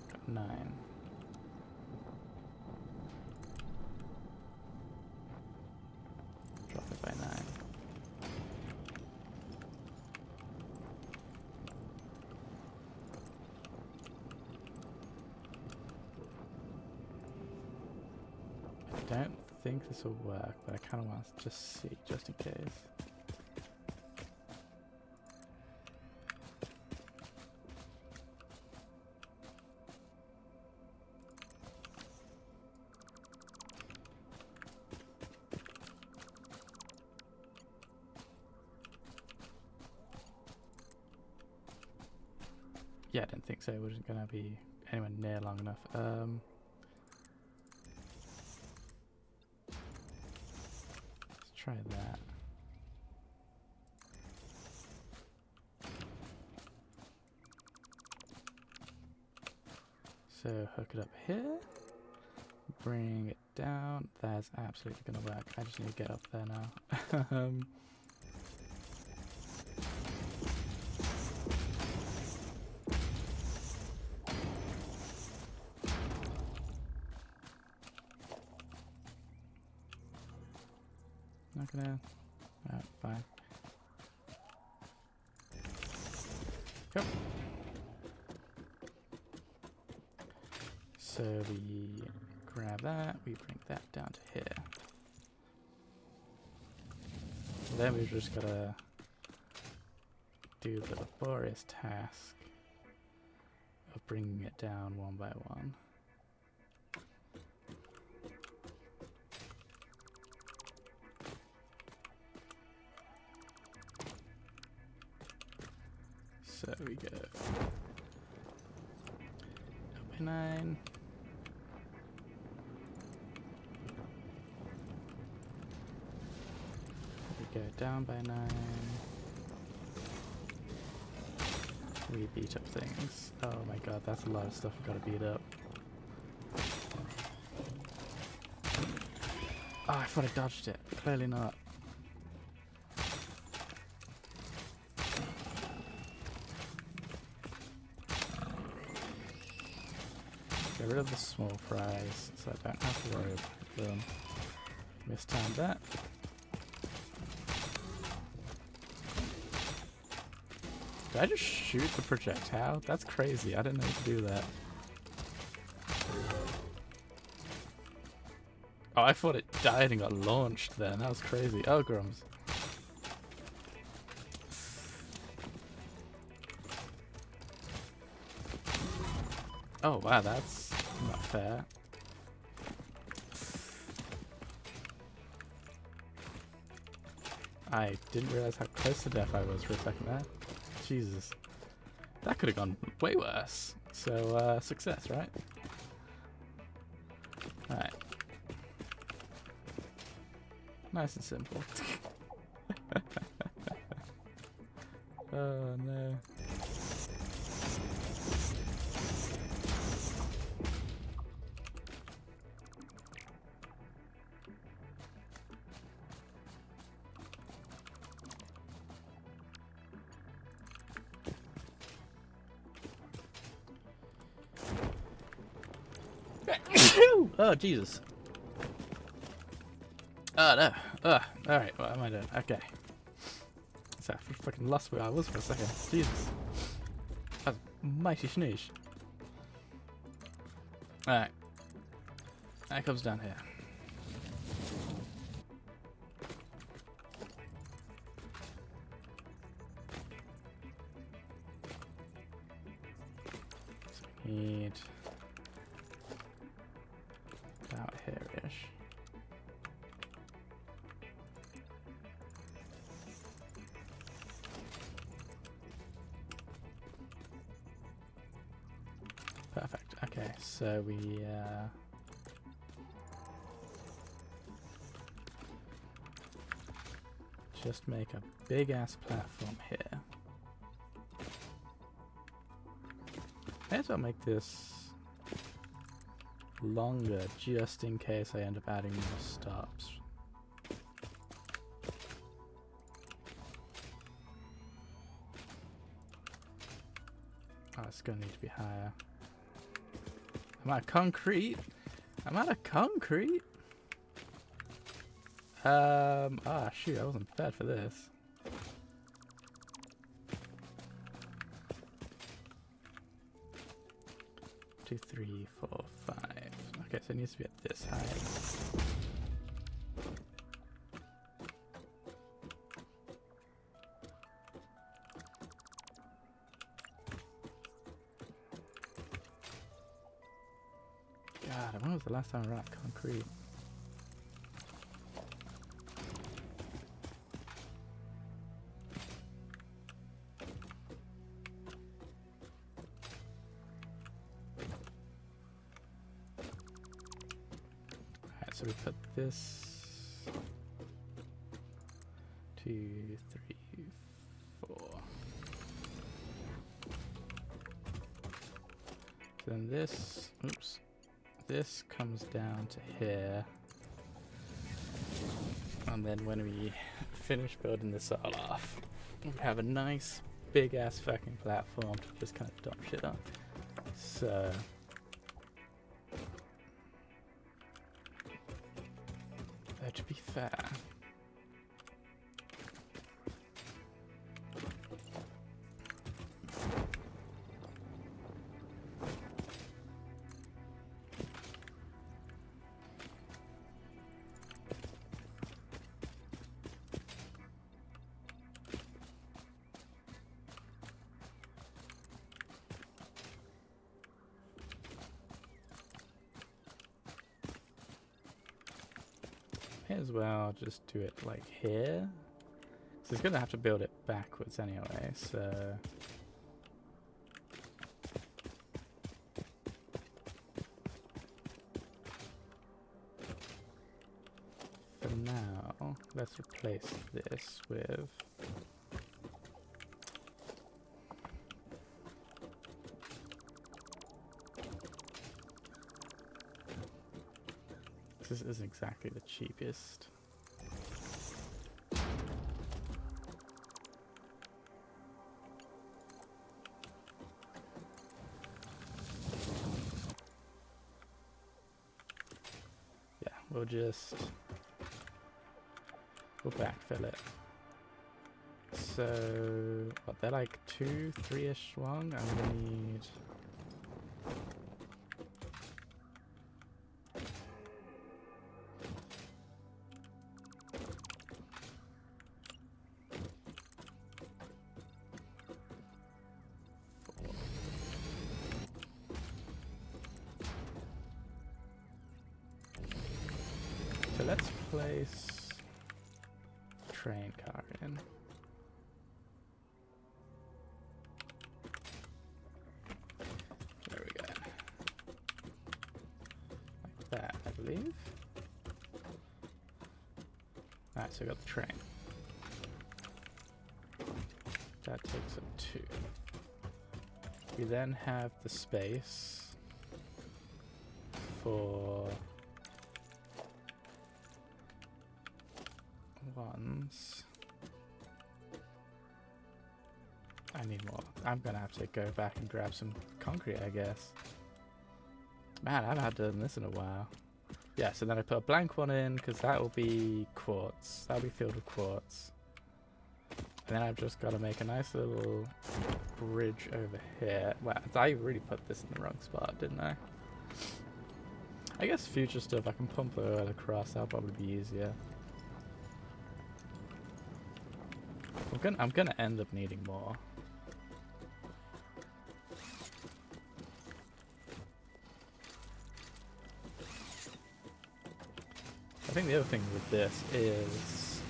Speaker 1: got 9. Drop it by 9. I don't think this will work, but I kind of want to just see, just in case. Yeah, I didn't think so. It wasn't going to be anywhere near long enough. Let's try that. So hook it up here. Bring it down. That's absolutely going to work. I just need to get up there now. Not gonna. Fine. Yep. So we grab that, we bring that down to here. Then we've just gotta do the laborious task of bringing it down one by one. So we go up by 9. We go down by 9. We beat up things. Oh my god, that's a lot of stuff we've got to beat up. Oh, I thought I dodged it. Clearly not. Get rid of the small fries so I don't have to worry about them. Mistimed that. Did I just shoot the projectile? That's crazy. I didn't know you could do that. Oh, I thought it died and got launched then. That was crazy. Oh, grums. Oh, wow, that's not fair. I didn't realize how close to death I was for a second there. Jesus. That could have gone way worse. So, success, right? Alright. Nice and simple. Oh no. Oh, Jesus. Oh, no. Alright, what am I doing? Okay. So, I fucking lost where I was for a second. Jesus. That was mighty snooze. Alright. That comes down here. So we need about here-ish. Perfect. Okay, so we just make a big ass platform here. May as well make this longer just in case I end up adding more stops. Oh, it's gonna need to be higher. I'm out of concrete. I'm out of concrete. Ah, shoot, I wasn't prepared for this. Two, three, 4, 5. Okay, so it needs to be at this height. God, when was the last time I wrapped concrete? Alright, so we put this 2, 3, 4. So then this, oops. This comes down to here, and then when we finish building this all off, we have a nice big ass fucking platform to just kind of dump shit on. So to be fair, may as well just do it like here. So it's gonna have to build it backwards anyway, so for now, let's replace this with this isn't exactly the cheapest. Yeah, we'll backfill it. So, what, they're like 2, 3-ish long, and we need so let's place train car in. There we go. Like that, I believe. Alright, so we got the train. That takes up 2. We then have the space for ones. I need more. I'm gonna have to go back and grab some concrete, I guess. Man, I haven't done this in a while. Yeah, so then I put a blank one in because that will be quartz. That'll be filled with quartz. And then I've just got to make a nice little bridge over here. Wow, I really put this in the wrong spot, didn't I? I guess future stuff, I can pump the oil across. That'll probably be easier. I'm gonna end up needing more. I think the other thing with this is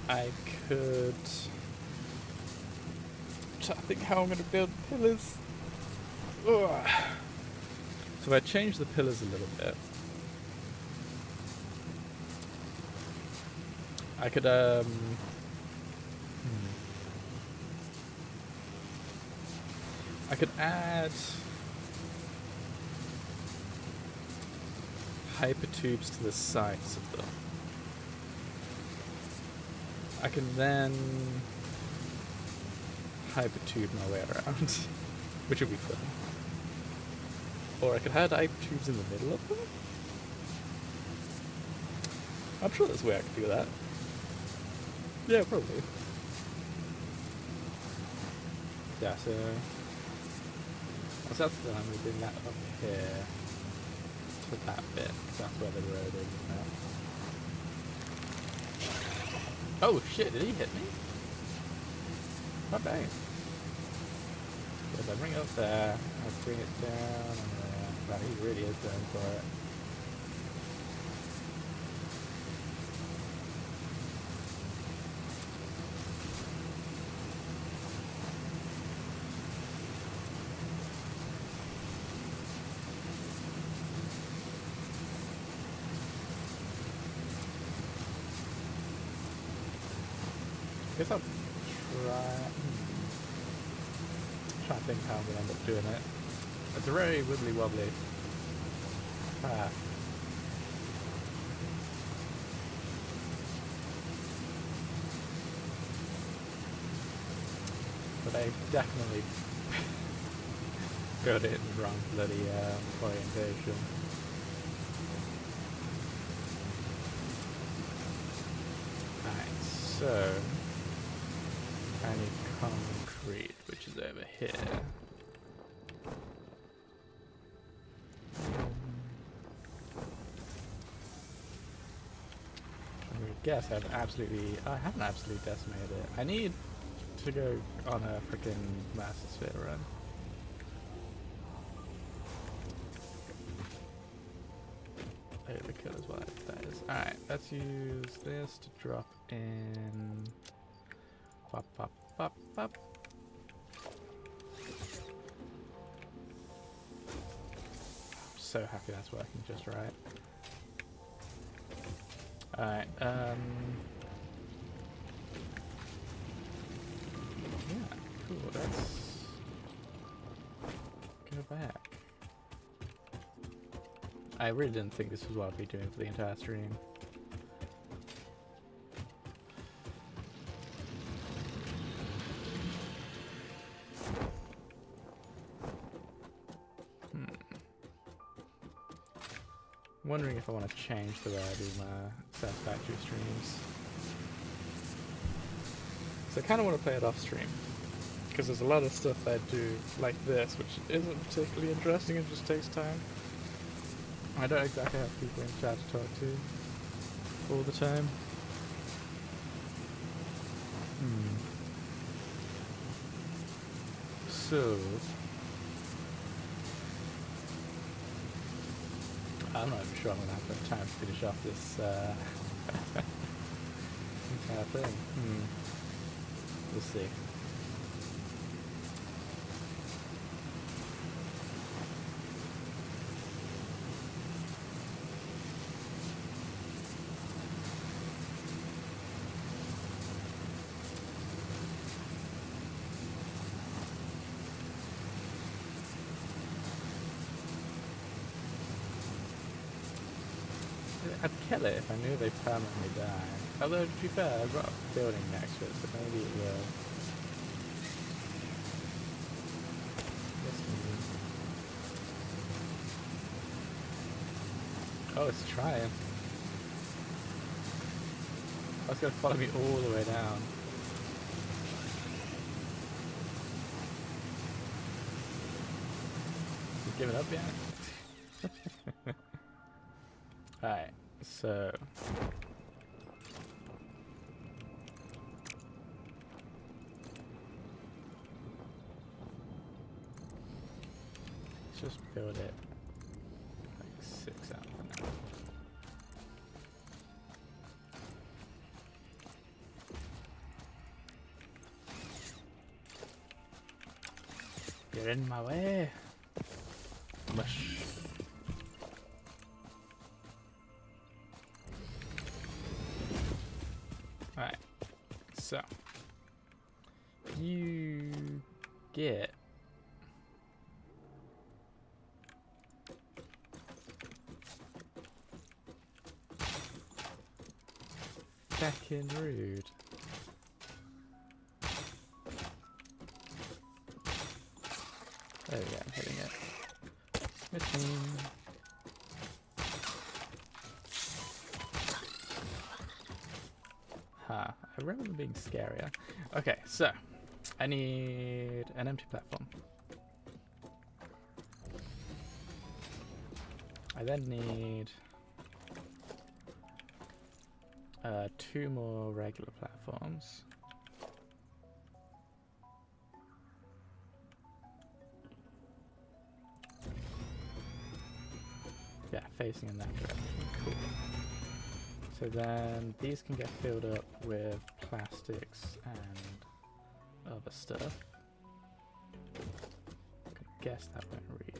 Speaker 1: I could try to think how I'm going to build pillars. Ugh. So if I change the pillars a little bit, I could I could add hypertubes to the sides of them. I can then hypertube my way around, which would be fun. Or I could add hypertubes in the middle of them. I'm sure there's a way I could do that. Yeah, probably. Yeah, so that's done. I'm going to bring that up here to that bit, because that's where the road is now. Oh shit, did he hit me? Not bad. So if I bring it up there, I bring it down, and wow, he really is going for it. I guess I'll try to think how I'm going to end up doing it. It's a very wibbly wobbly path. But I definitely got it in the wrong bloody orientation. Alright, so I need concrete, which is over here. I guess I haven't absolutely decimated it. I need to go on a freaking Master Sphere run. Overkill is what that is. Alright, let's use this to drop in. Pop, pop, pop, pop. I'm so happy that's working just right. Alright, yeah, cool, let's go back. I really didn't think this was what I'd be doing for the entire stream. Wondering if I want to change the way I do my Satisfactory streams. So I kind of want to play it off stream, because there's a lot of stuff I do like this which isn't particularly interesting and just takes time. I don't exactly have people in chat to talk to all the time. So I'm not even sure I'm going to have enough time to finish off this thing. We'll see. I'd kill it if I knew they permanently die. Although, to be fair, I've got a building next to it, so maybe it will. Yes, maybe. Oh, it's trying. Oh, it's going to follow me all the way down. You give it up yet? Alright, so... let's just build it like 6 out for now. You're in my way. Mush. Alright, so you get fucking rude. There we go, I'm hitting it. Missing. I remember them being scarier. Okay, so I need an empty platform. I then need 2 more regular platforms. Yeah, facing in that direction. Cool. So then these can get filled up with plastics and other stuff. I guess that won't reach.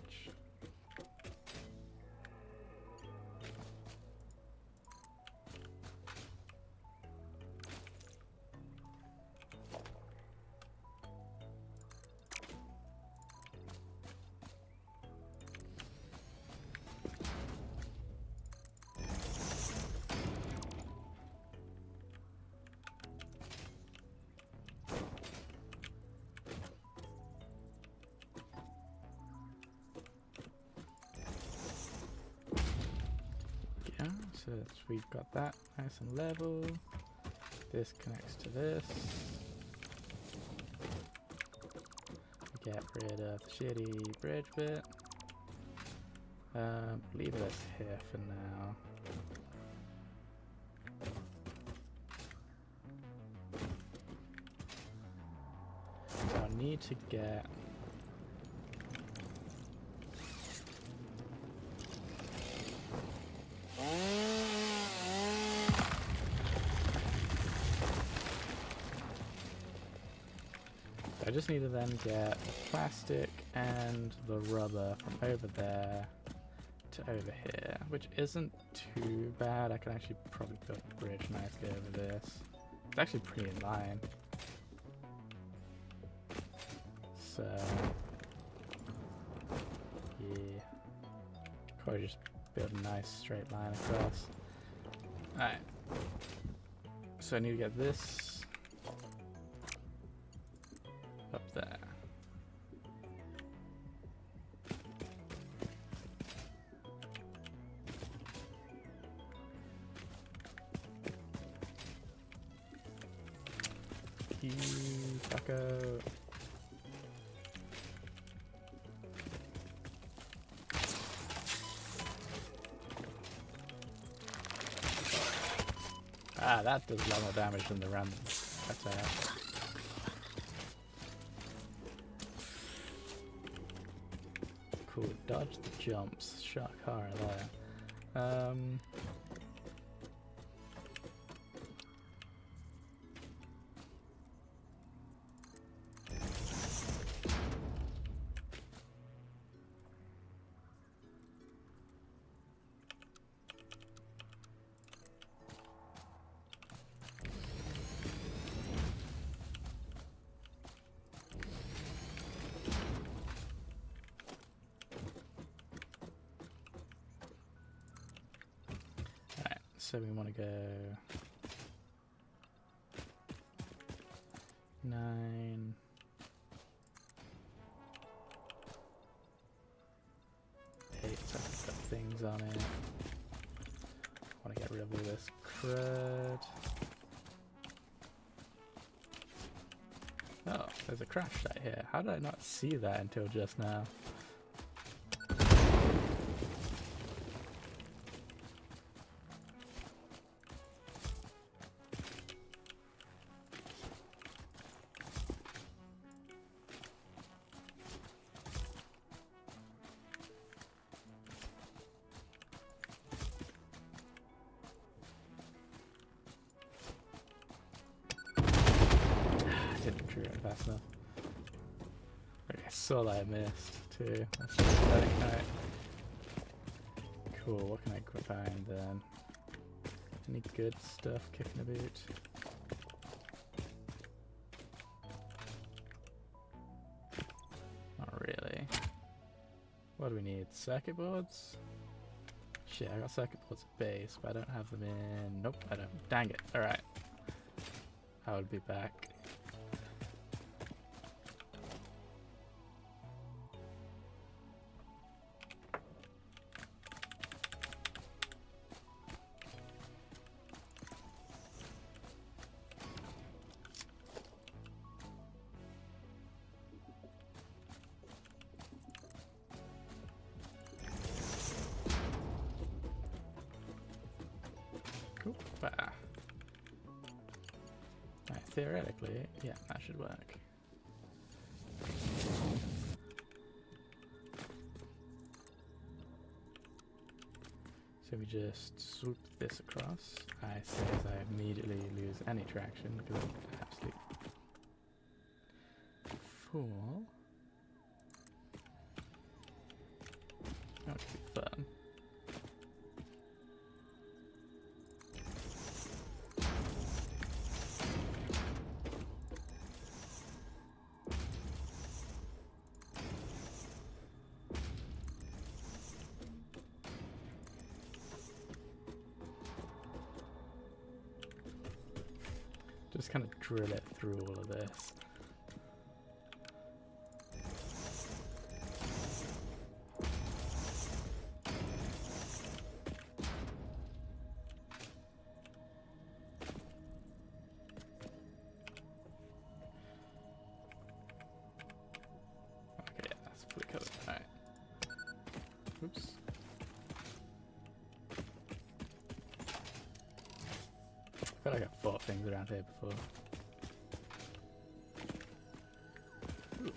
Speaker 1: So we've got that nice and level. This connects to this. Get rid of the shitty bridge bit. Leave this here for now. So I need to get I just need to then get the plastic and the rubber from over there to over here, which isn't too bad. I can actually probably build a bridge nicely over this. It's actually pretty in line. So, yeah. Probably just build a nice straight line across. Alright. So I need to get this up there. You fucko. Ah, that does a lot more damage than the random attack. Cool, dodge the jumps. Shark horror there. So we want to go 9. Eight, so I can put things on it. Want to get rid of all this crud. Oh, there's a crash site here. How did I not see that until just now? Didn't trigger it fast enough. Okay, I saw that I missed too. That's just pathetic. Alright. Cool, what can I find then? Any good stuff kicking about? Not really. What do we need? Circuit boards? Shit, I got circuit boards at base, but I don't have them in... Nope, I don't. Dang it. Alright. I will be back. Cool. Right, theoretically, yeah, that should work. So we just swoop this across. I say as I immediately lose any traction because I'm absolutely fool. That would be fun. Just kind of drill it through all of this. Okay, yeah, that's fully covered. Alright. Oops. I feel like I've fought things around here before. Ooh.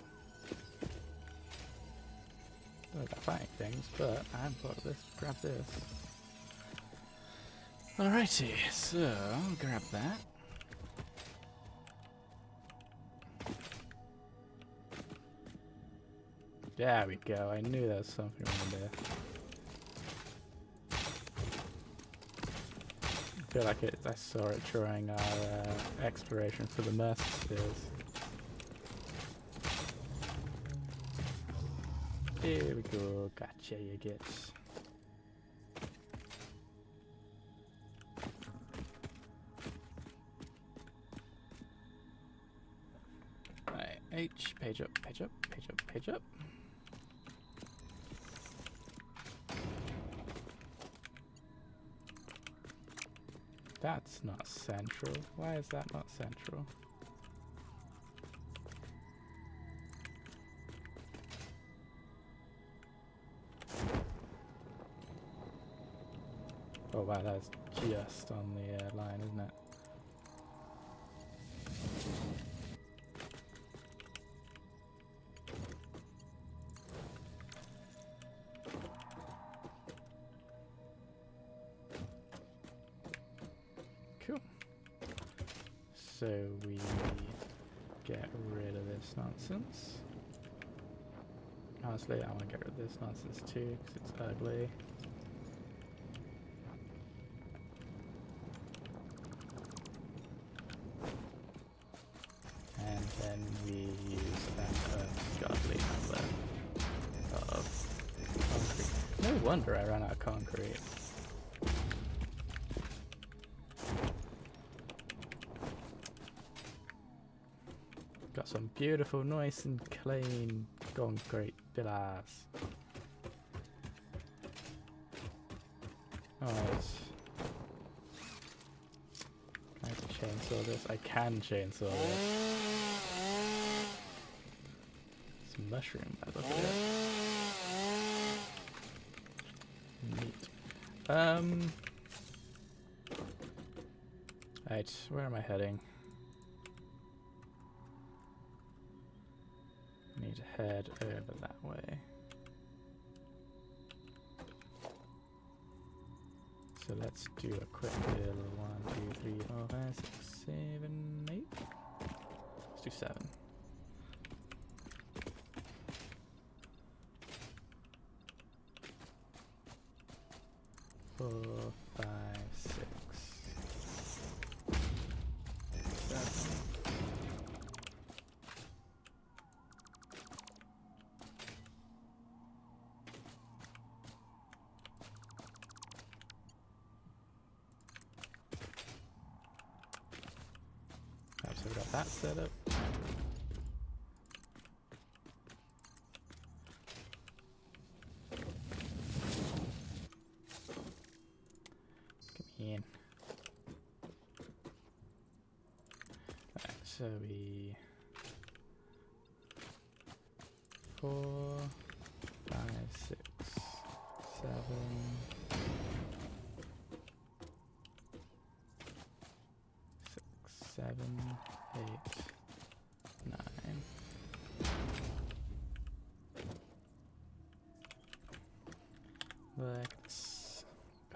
Speaker 1: I don't like fighting things, but I haven't thought of this. Grab this. Alrighty, so I'll grab that. There we go. I knew there was something wrong there. I feel like I saw it during our exploration for the Mercy Spears. Here we go. Gotcha, you gits. Right, H, page up, page up, page up, page up. That's not central. Why is that not central? Oh wow, that's just on the line, isn't it? Cool. So we get rid of this nonsense. Honestly, I want to get rid of this nonsense too, because it's ugly. And then we use an ungodly number of concrete. No wonder I ran out of concrete. some beautiful, nice and clean concrete pillars. Alright. Can I chainsaw this? I can chainsaw this. It's a mushroom by the look of it. Neat. Right, where am I heading? Need to head over that way. So let's do a quick little 1, 2, 3, 4, 5, 6, 7, 8. Let's do 7. 4, 5, 6, 7. Right, so we got that set up. Come in. Right, so we 4, 5, 6, 7. 7, 8, 9. Like this.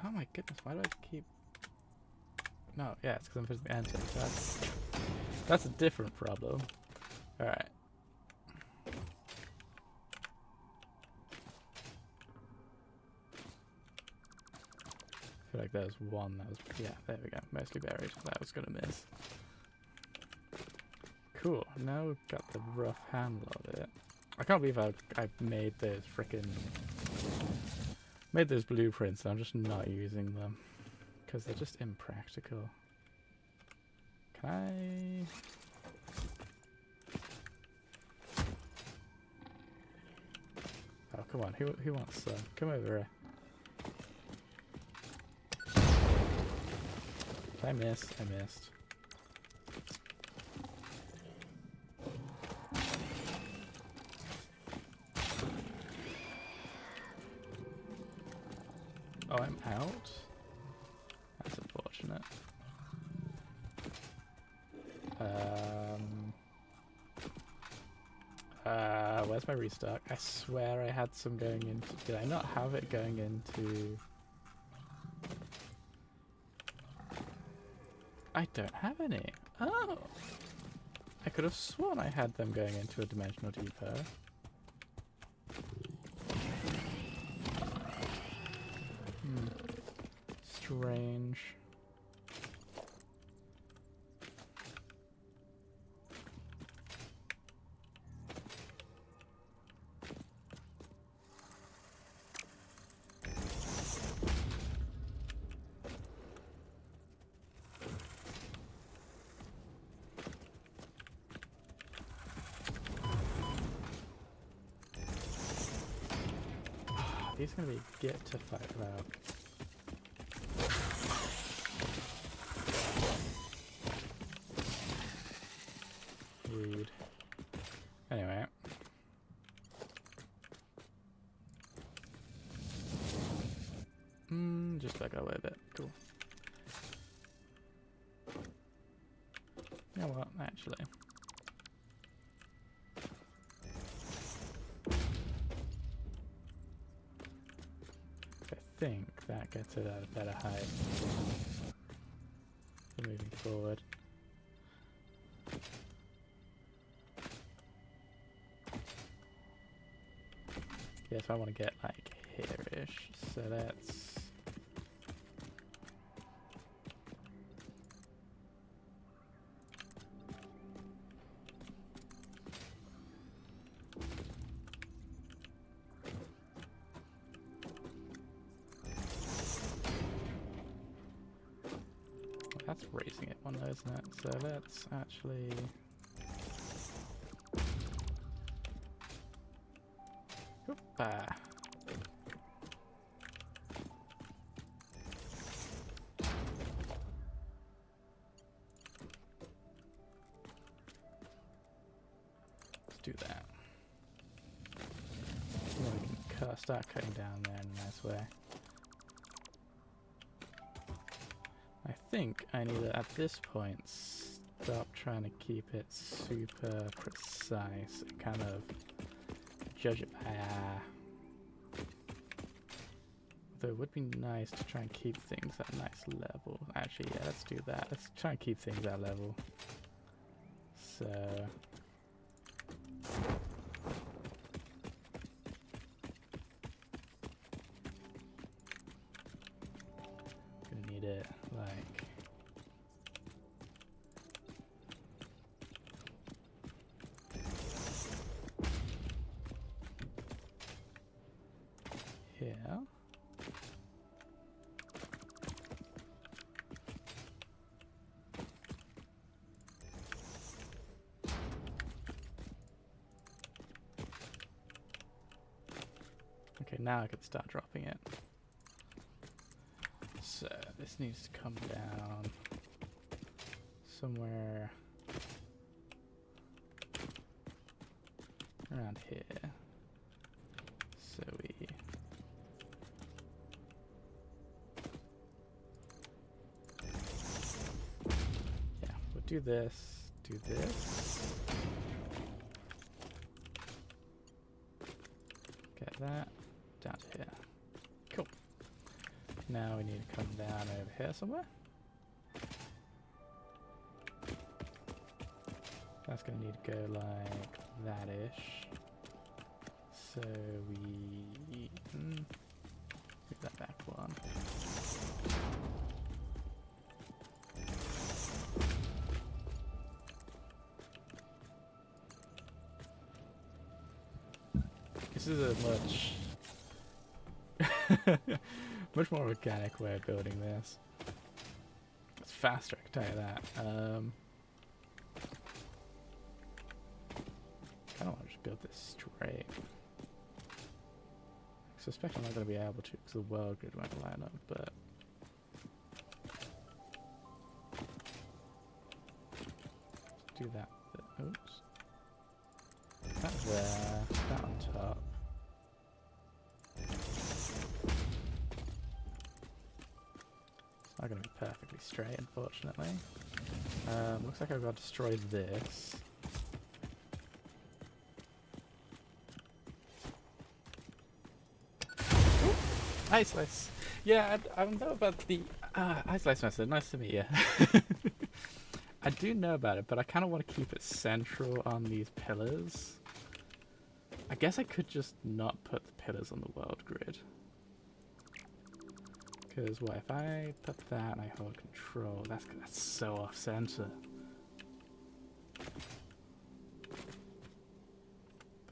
Speaker 1: Oh my goodness, why do I keep... No, yeah, it's because I'm pushing the enter. That's a different problem. Alright. I feel like there's one that was... Yeah, there we go. Mostly buried. That was gonna miss. Cool, now we've got the rough handle of it. I can't believe I've made those those blueprints and I'm just not using them. Because they're just impractical. Can I... Oh, come on, who wants some? Come over here. Did I miss? I missed. Oh, I'm out? That's unfortunate. Where's my restock? I swear I had some going into... Did I not have it going into... I don't have any. Oh! I could have sworn I had them going into a dimensional depot. Strange. These are gonna be get to fight about. Rude. Anyway. Just back away a bit. Cool. You know what, actually. I think that gets it at a better height for moving forward. Yeah, so I want to get like here-ish, so that's... That's raising it one though, isn't it? So let's actually... Bah. Let's do that. Then we can start cutting down there in a nice way. I think I need to, at this point, stop trying to keep it super precise and kind of judge it by Though it would be nice to try and keep things at a nice level. Actually, yeah, let's do that. Let's try and keep things at level. So... gonna need it, like... here. Okay, now I can start dropping it. So this needs to come down somewhere around here. So we we'll do this, do this. Get that down to here. Cool. Now we need to come down over here somewhere. That's going to need to go like that-ish. So we move that back one. This is a much more organic way of building this. It's faster, I can tell you that. I don't want to just build this straight. I suspect I'm not going to be able to because the world grid won't line up, but... do that. Oops. That there, that on top. It's not going to be perfectly straight, unfortunately. Looks like I've got to destroy this. Ice Slice! Yeah, I know about the Ice Slice method. Nice to meet you. I do know about it, but I kind of want to keep it central on these pillars. I guess I could just not put the pillars on the world grid. Because what if I put that and I hold control? That's so off center.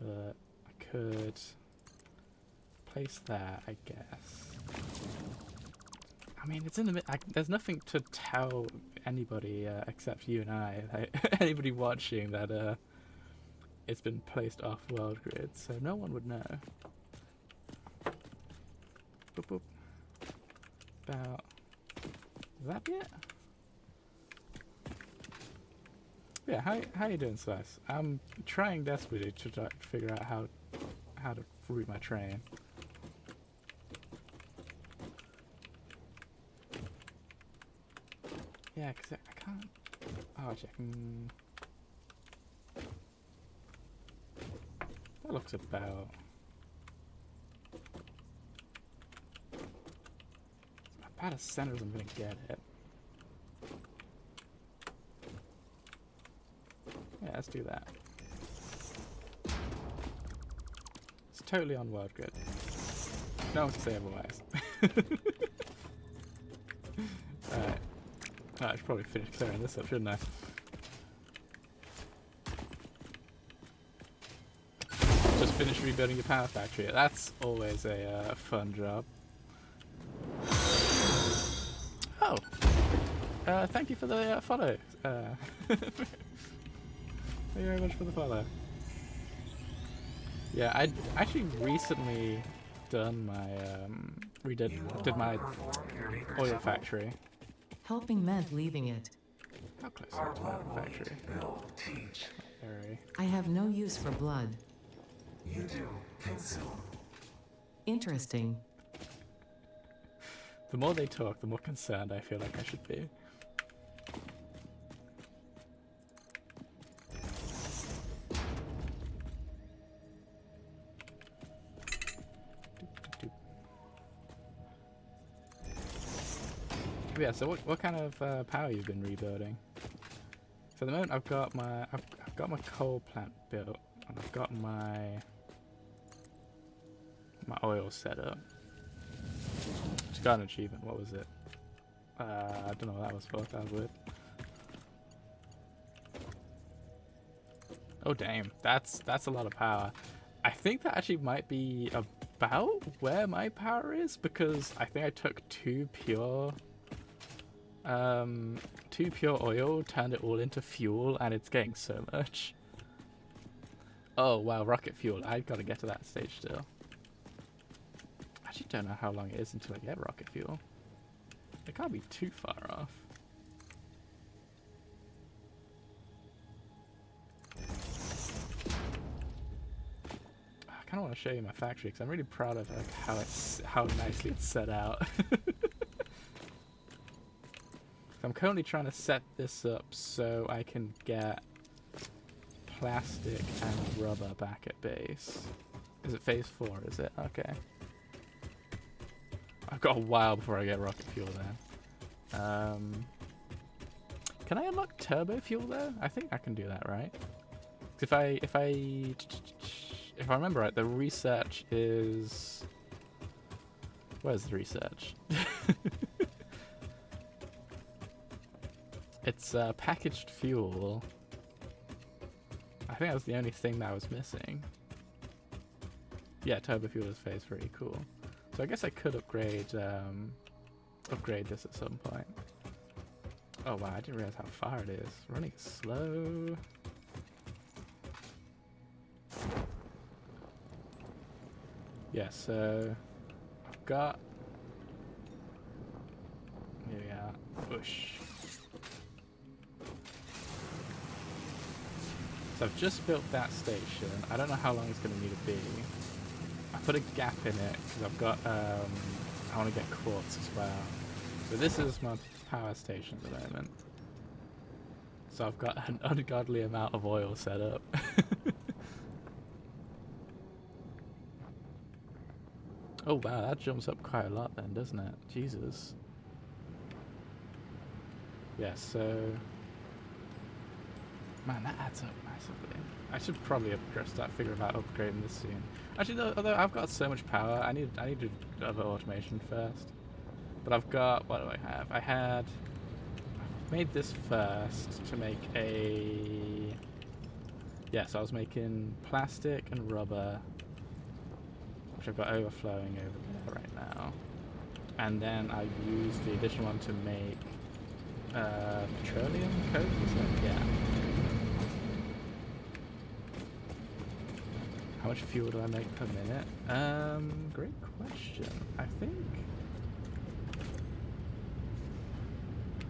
Speaker 1: But I could place that, I guess. I mean, it's in the mid. There's nothing to tell anybody except you and I, like, anybody watching, that it's been placed off world grid, so no one would know. Boop boop. About that be it? Yeah, how you doing, Slice? I'm trying desperately to figure out how to route my train. Yeah, because I can't... Oh, check. That looks about... about as center as I'm going to get it. Yeah, let's do that. It's totally on world grid. No one can say otherwise. Alright. Oh, I should probably finish clearing this up, shouldn't I? Just finish rebuilding your power factory. That's always a fun job. Oh! Thank you for the follow. Thank you very much for the follow. Yeah, I actually recently done my did my
Speaker 3: Perform your research
Speaker 1: oil
Speaker 3: sample.
Speaker 1: factory.
Speaker 2: Helping meant leaving it.
Speaker 1: How close
Speaker 3: Our
Speaker 1: are we to my
Speaker 3: blood
Speaker 1: oil
Speaker 3: will
Speaker 1: factory?
Speaker 3: build, teach.
Speaker 1: Very.
Speaker 2: I have no use for blood.
Speaker 3: You do. Consume.
Speaker 2: Interesting.
Speaker 1: The more they talk, the more concerned I feel like I should be. Yeah, so what kind of power you've been rebuilding? So at the moment I've got my coal plant built, and I've got my oil set up. Just got an achievement. What was it? I don't know what that was for. That was weird. Oh damn, that's a lot of power. I think that actually might be about where my power is, because I think I took two pure oil, turned it all into fuel, and it's getting so much. Oh wow, rocket fuel. I gotta get to that stage still. I actually don't know how long it is until I get rocket fuel. It can't be too far off. I kind of want to show you my factory because I'm really proud of like how nicely it's set out. I'm currently trying to set this up so I can get plastic and rubber back at base. Is it phase 4? Is it? Okay. I've got a while before I get rocket fuel then. Can I unlock turbo fuel though? I think I can do that, right? 'Cause if I remember right, the research is... Where's the research? It's packaged fuel. I think that was the only thing that was missing. Yeah, turbo fuel is phase 3, cool. So I guess I could upgrade this at some point. Oh wow, I didn't realize how far it is. Running slow. Yeah, so I've got... Here we are. Whoosh. So I've just built that station. I don't know how long it's going to need to be. I put a gap in it because I've got, I want to get quartz as well. So this is my power station at the moment. So I've got an ungodly amount of oil set up. Oh wow, that jumps up quite a lot then, doesn't it? Jesus. Yeah, so... Man, that adds up massively. I should probably start figuring out upgrading this soon. Actually, although I've got so much power, I need to do other automation first. But I've got... What do I have? I made this first to make a... Yeah, so I was making plastic and rubber, which I've got overflowing over there right now. And then I used the additional one to make petroleum coke, is it? Yeah. How much fuel do I make per minute? Great question. I think...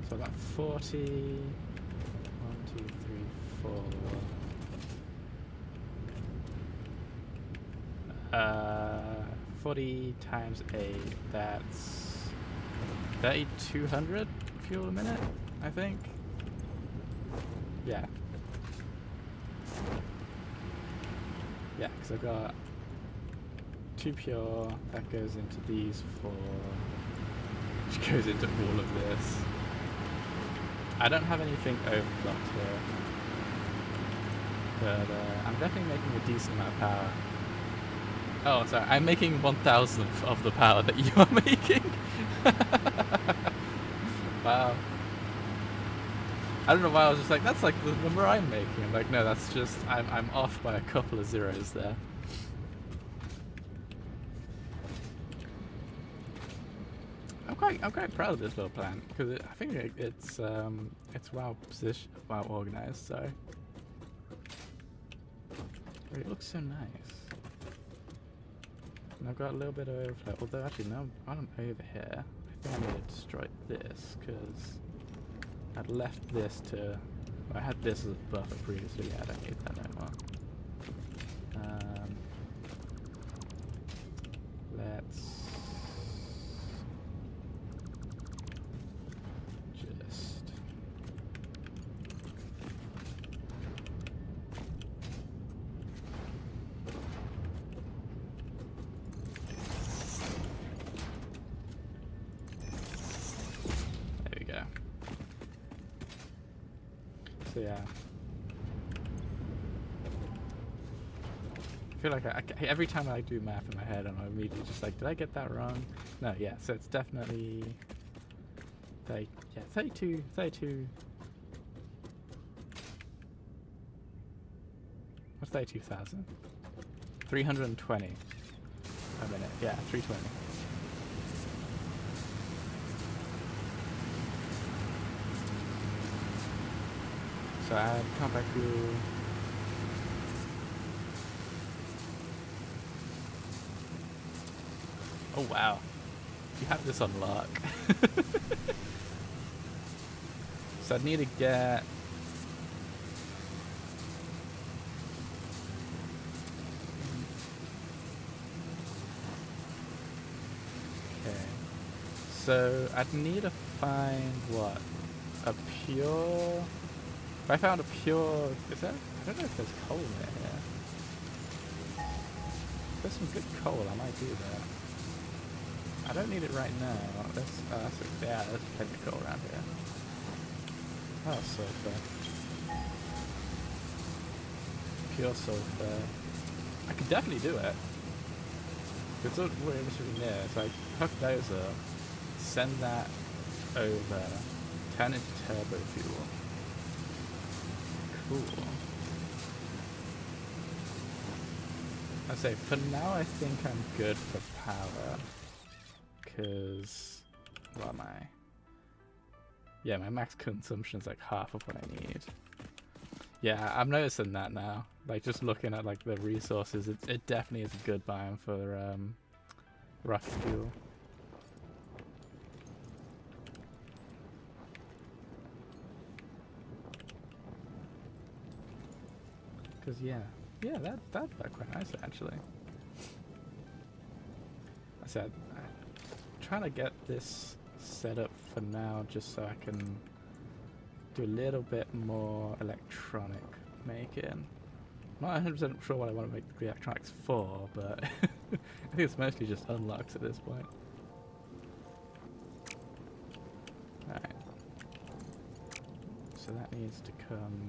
Speaker 1: So about 40... 1, 2, 3, 4... 40 times 8, that's 3,200 fuel a minute, I think. Yeah. Yeah, because I've got 2 pure, that goes into these 4, which goes into all of this. I don't have anything overclocked here, but I'm definitely making a decent amount of power. Oh, sorry, I'm making 1,000th of the power that you are making. Wow. I don't know why I was just like, that's like the number I'm making. I'm like, no, that's just, I'm off by a couple of zeros there. I'm quite proud of this little plant because I think it's well positioned, well organized. So it looks so nice. And I've got a little bit of overflow, although actually no, I'm over here. I think I need to destroy this, because I'd left this to... I had this as a buffer previously, yeah, I don't need that no more. Let's... just... There we go. So yeah. I feel like every time I do math in my head, I'm immediately just like, did I get that wrong? No, yeah, so it's definitely 30, yeah, 32. What's 32,000? 320 a minute, yeah, 320. So add compact fuel. Oh wow, you have this on lock. So I'd need to get... Okay. So I'd need to find what? A pure... If I found a pure... Is there... I don't know if there's coal near here. If there's some good coal, I might do that. I don't need it right now. Yeah, there's plenty of coal around here. Oh, sulfur. Pure sulfur. I could definitely do it. It's all really near, so I hook those up, send that over, turn it into turbo fuel. Cool. I say, for now I think I'm good for power. Because, what am I? Yeah, my max consumption is like half of what I need. Yeah, I'm noticing that now. Like, just looking at like the resources, it definitely is a good biome for rocket fuel. Because yeah, that'd work quite nice actually. I said, I'm trying to get this set up for now, just so I can do a little bit more electronic making. Not 100% sure what I want to make the electronics for, but I think it's mostly just unlocks at this point. Alright. So that needs to come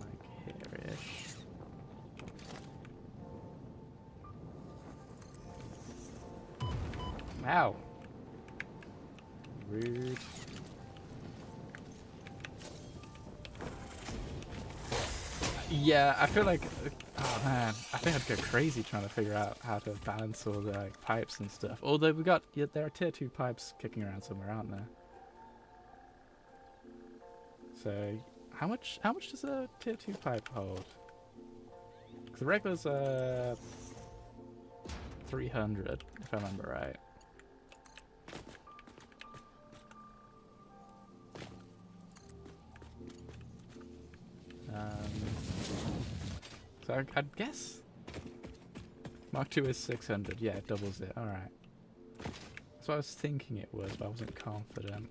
Speaker 1: like here-ish. Ow! Rude. Yeah, I feel like, oh man, I think I'd go crazy trying to figure out how to balance all the like, pipes and stuff. Although we got, yeah, there are tier 2 pipes kicking around somewhere, aren't there? So, how much does a tier 2 pipe hold? Because the regular's 300, if I remember right. So I'd guess Mark 2 is 600. Yeah, it doubles it. All right. That's what I was thinking it was, but I wasn't confident.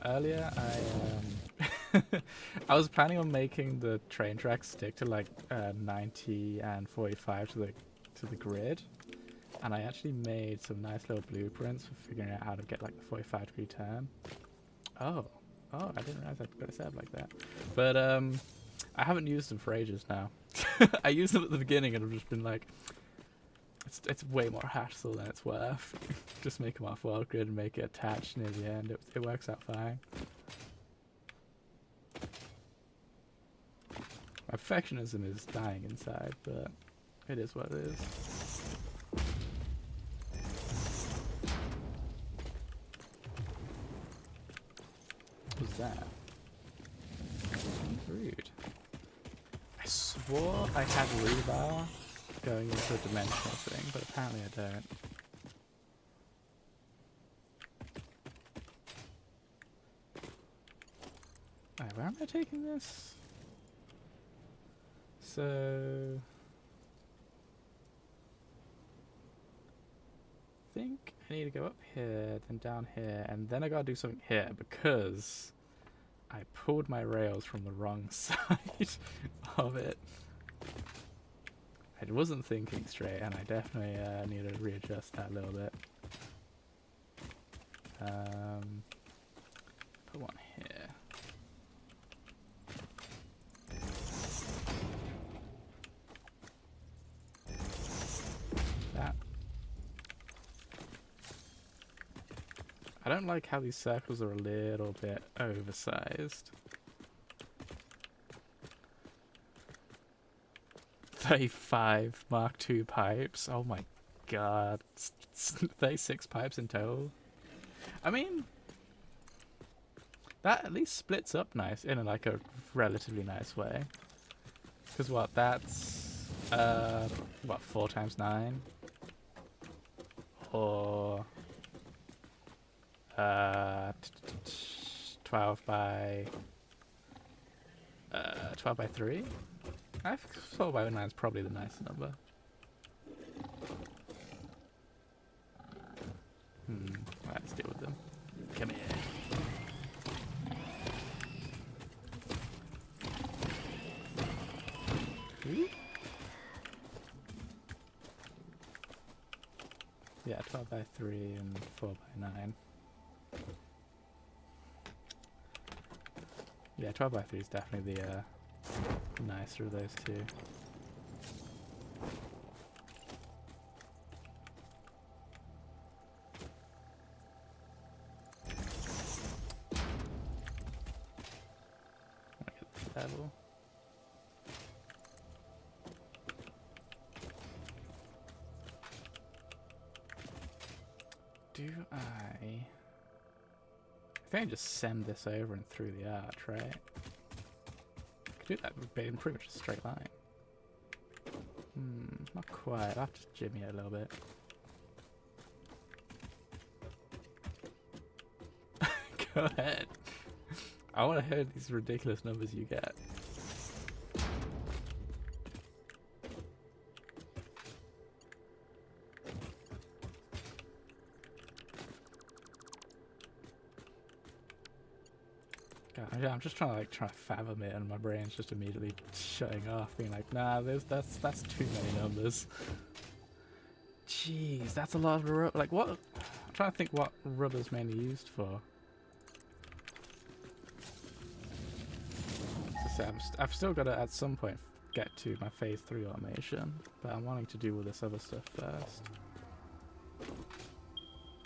Speaker 1: Earlier I was planning on making the train tracks stick to like 90 and 45 to the grid, and I actually made some nice little blueprints for figuring out how to get like the 45-degree turn. Oh, I didn't realize I could set up like that. But I haven't used them for ages now. I used them at the beginning and I've just been like, it's way more hassle than it's worth. Just make them off world grid and make it attached near the end. It works out fine. My perfectionism is dying inside, but it is what it is. that? Rude. I swore I had rebar going into a dimensional thing, but apparently I don't. Alright, where am I taking this? So... I think I need to go up here, then down here, and then I gotta do something here because I pulled my rails from the wrong side of it. I wasn't thinking straight, and I definitely need to readjust that a little bit. Put one here. That. I don't like how these circles are a little bit oversized. 35 Mark II pipes. Oh my god. 36 pipes in total. I mean, that at least splits up nice in like a relatively nice way. Because what, that's what, 4 times 9? Or 12 by 3? I think 12 by 9 is probably the nice number. Alright, let's deal with them. Come here. Ooh. Yeah, 12 by 3 and 4 by 9. Yeah, 12 by 3 is definitely the nicer of those two. I get the bevel. Do I think I just send this over and through the arch, right? I could do that in pretty much a straight line. Not quite. I'll have to jimmy it a little bit. Go ahead. I want to hear these ridiculous numbers you get. God, yeah, I'm just trying to fathom it, and my brain's just immediately shutting off, being like, nah, that's too many numbers. Jeez, that's a lot of rubber. Like, what? I'm trying to think what rubber's mainly used for. As I say, I've still got to at some point get to my phase 3 automation, but I'm wanting to do all this other stuff first.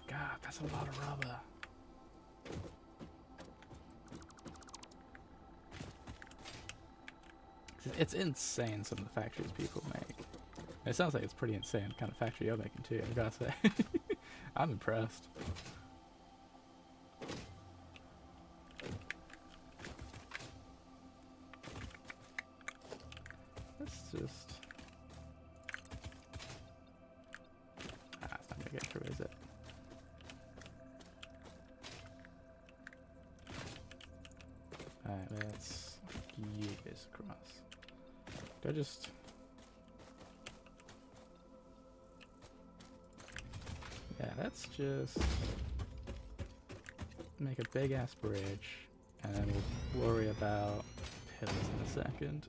Speaker 1: God, that's a lot of rubber. It's insane some of the factories people make. It sounds like it's pretty insane kind of factory you're making too, I gotta say. I'm impressed. Let's just... it's not gonna get through, is it? Alright, let's use this across. Do I just... Yeah, let's just make a big ass bridge, and then we'll worry about pillars in a second.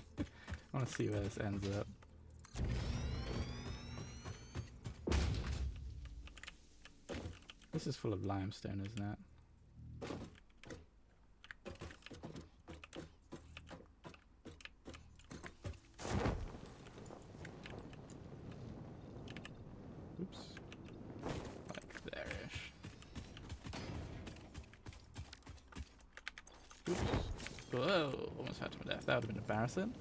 Speaker 1: I want to see where this ends up. This is full of limestone, isn't it? Oops. Like there-ish. Oops. Whoa, almost had to my death. That would have been embarrassing.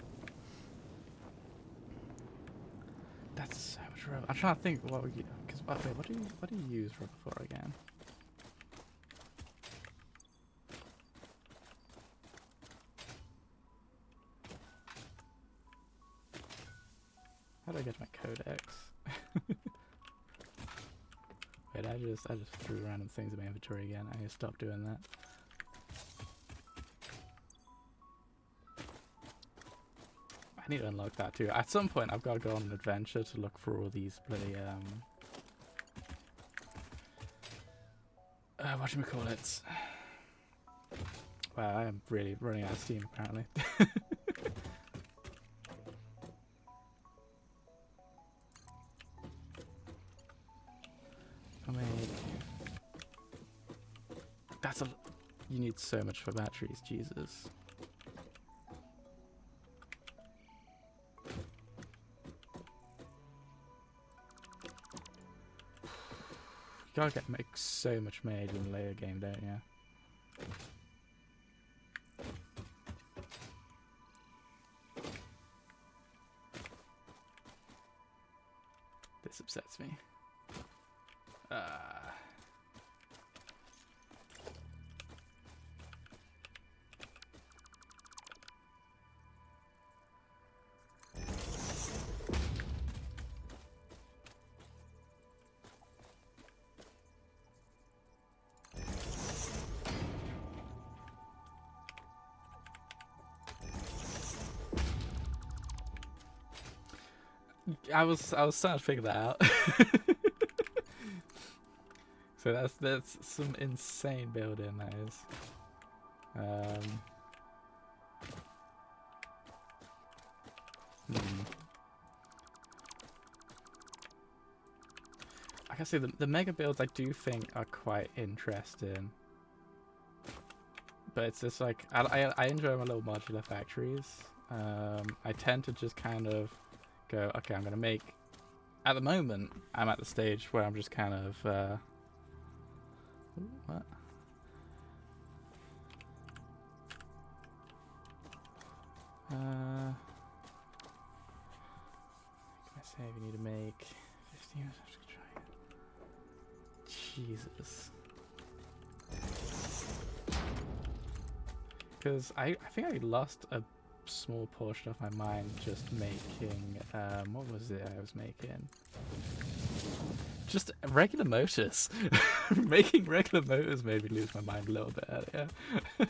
Speaker 1: That's so much rubber. I'm trying to think what we... Because, wait, what do you use rubber for again? I get my codex? Wait, I just threw random things in my inventory again. I need to stop doing that. I need to unlock that too. At some point, I've got to go on an adventure to look for all these bloody whatchamacallits. Wow, I am really running out of steam apparently. I mean, that's a. You need so much for batteries, Jesus. You gotta make so much made in the later game, don't you? This upsets me. I was trying to figure that out. So that's some insane building, that is. I can say the mega builds I do think are quite interesting, but it's just like I enjoy my little modular factories. I tend to just kind of go, okay, I'm gonna make. At the moment, I'm at the stage where I'm just kind of. What? Can I say we need to make 15? I'm just gonna try it. Jesus. Because I think I lost a small portion of my mind just making what was it I was making? Just regular motors. Making regular motors made me lose my mind a little bit earlier. It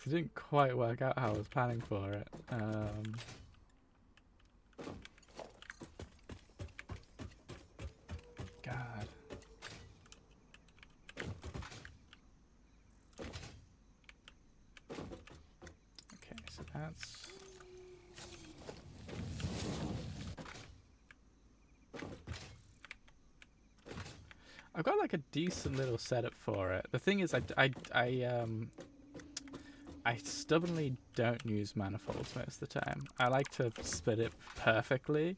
Speaker 1: didn't quite work out how I was planning for it. God. Okay, so that's. I've got like a decent little setup for it. The thing is, I stubbornly don't use manifolds most of the time. I like to split it perfectly.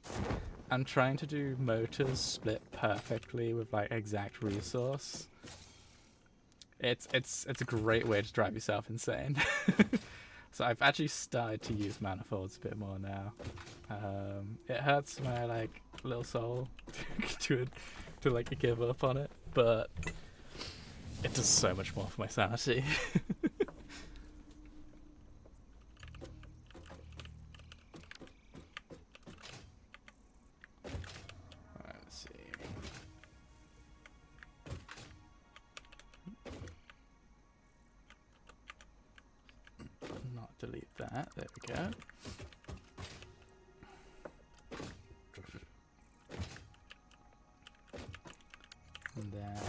Speaker 1: I'm trying to do motors split perfectly with like exact resource. It's a great way to drive yourself insane. So I've actually started to use manifolds a bit more now. It hurts my like little soul to like give up on it, but it does so much more for my sanity. Alright, let's see. Not delete that. There we go. And then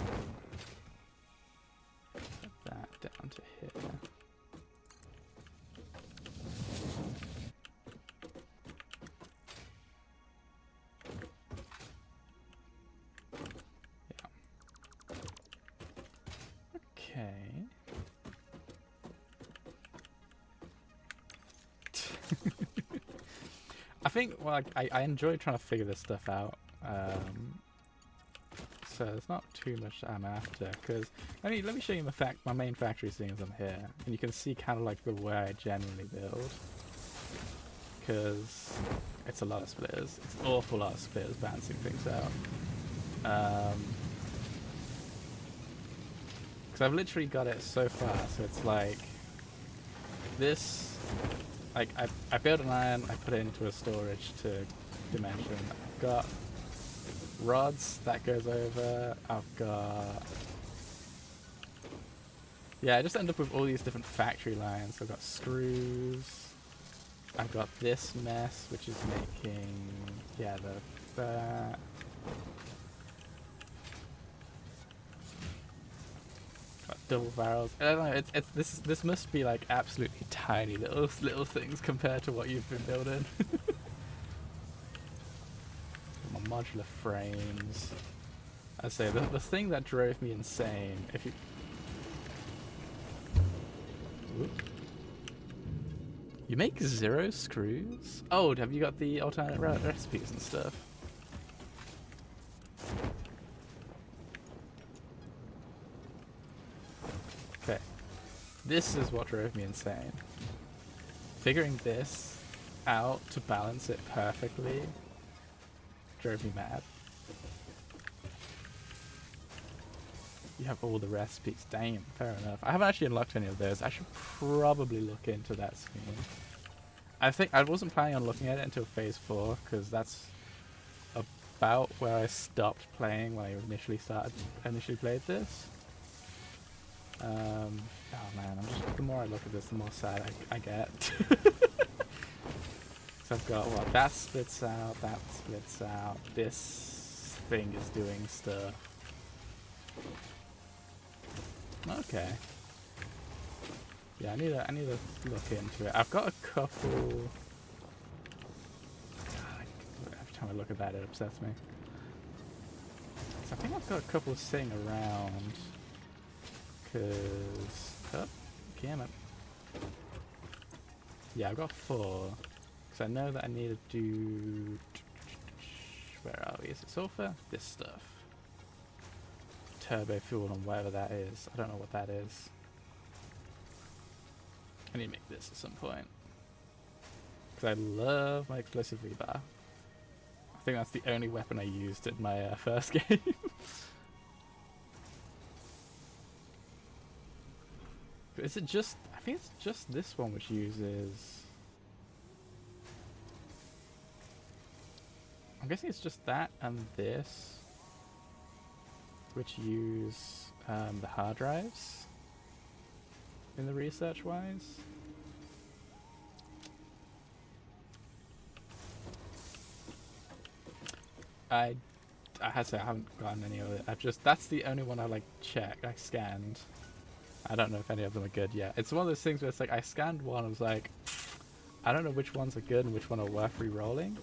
Speaker 1: put that down to here. Yeah. Okay. I think, well, I enjoy trying to figure this stuff out. So there's not too much that I'm after, because let me show you my main factory things on here, and you can see kind of like the way I generally build, because it's a lot of splitters. It's an awful lot of splitters balancing things out. Because I've literally got it so far, so it's like this like I build an iron, I put it into a storage to dimension. I've got rods that goes over. I've got, yeah, I just end up with all these different factory lines. So I've got screws. I've got this mess, which is making, yeah, that. Got double barrels. I don't know. This must be like absolutely tiny little things compared to what you've been building. My modular frames. I say the thing that drove me insane. If you. Whoop. You make 0 screws? Oh, have you got the alternate recipes and stuff? Okay. This is what drove me insane. Figuring this out to balance it perfectly drove me mad. You have all the recipes. Damn, fair enough. I haven't actually unlocked any of those. I should probably look into that soon. I think I wasn't planning on looking at it until phase 4 because that's about where I stopped playing when I initially played this. Oh man, the more I look at this, the more sad I get. So I've got what? That splits out. That splits out. This thing is doing stuff. Okay. Yeah, I need to look into it. I've got a couple. Every time I look at that, it upsets me. So I think I've got a couple sitting around. Cause damn it. Yeah, I've got 4. Because I know that I need to do. Where are we? Is it sulfur? This stuff. Turbo fuel and whatever that is. I don't know what that is. I need to make this at some point. Because I love my explosive rebar. I think that's the only weapon I used in my first game. But is it just... I think it's just this one which uses... I'm guessing it's just that and this. Which use the hard drives. In the research wise. I had to say I haven't gotten any of it. That's the only one I like checked. I scanned. I don't know if any of them are good yet. It's one of those things where it's like I scanned one, I was like, I don't know which ones are good and which one are worth re-rolling.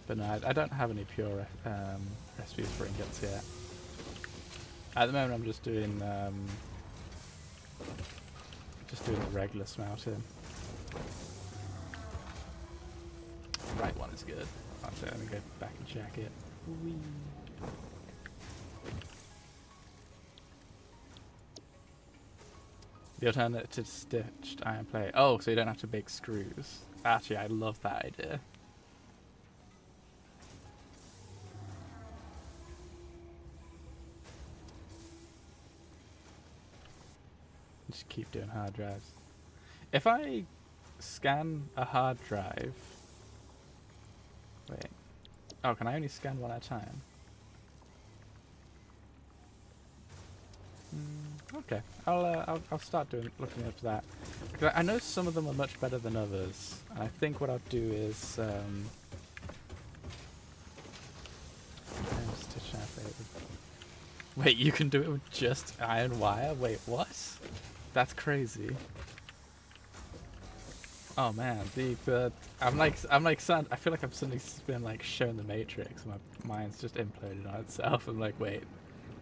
Speaker 1: But no, I don't have any pure recipes for ingots yet. At the moment I'm just doing the regular smelting. Right one is good. Actually, let me go back and check it. Whee. The alternative to stitched iron plate. Oh, so you don't have to make screws. Actually, I love that idea. Just keep doing hard drives. If I scan a hard drive... Wait. Oh, can I only scan one at a time? Okay, I'll start looking into that. Because I know some of them are much better than others, and I think what I'll do is wait, you can do it with just iron wire? Wait, what? That's crazy. Oh man, I'm like I feel like I've suddenly been like shown the Matrix. My mind's just imploded on itself. I'm like, wait,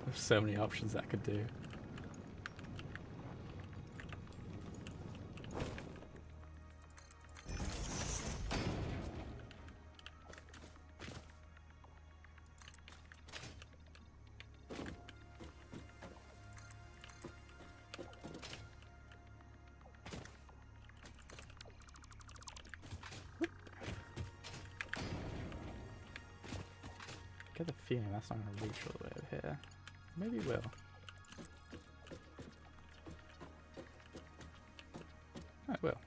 Speaker 1: there's so many options that I could do. I get the feeling that's not going to reach all the way over here. Maybe it will. will.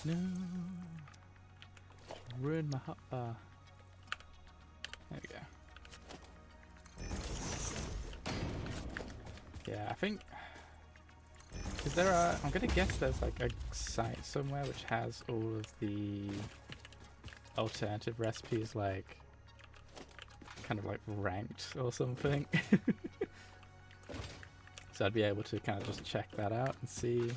Speaker 1: No. Ruined my hotbar. There we go. Yeah, I think... Is there a... I'm gonna guess there's like a site somewhere which has all of the alternative recipes like... kind of like ranked or something. So I'd be able to kind of just check that out and see...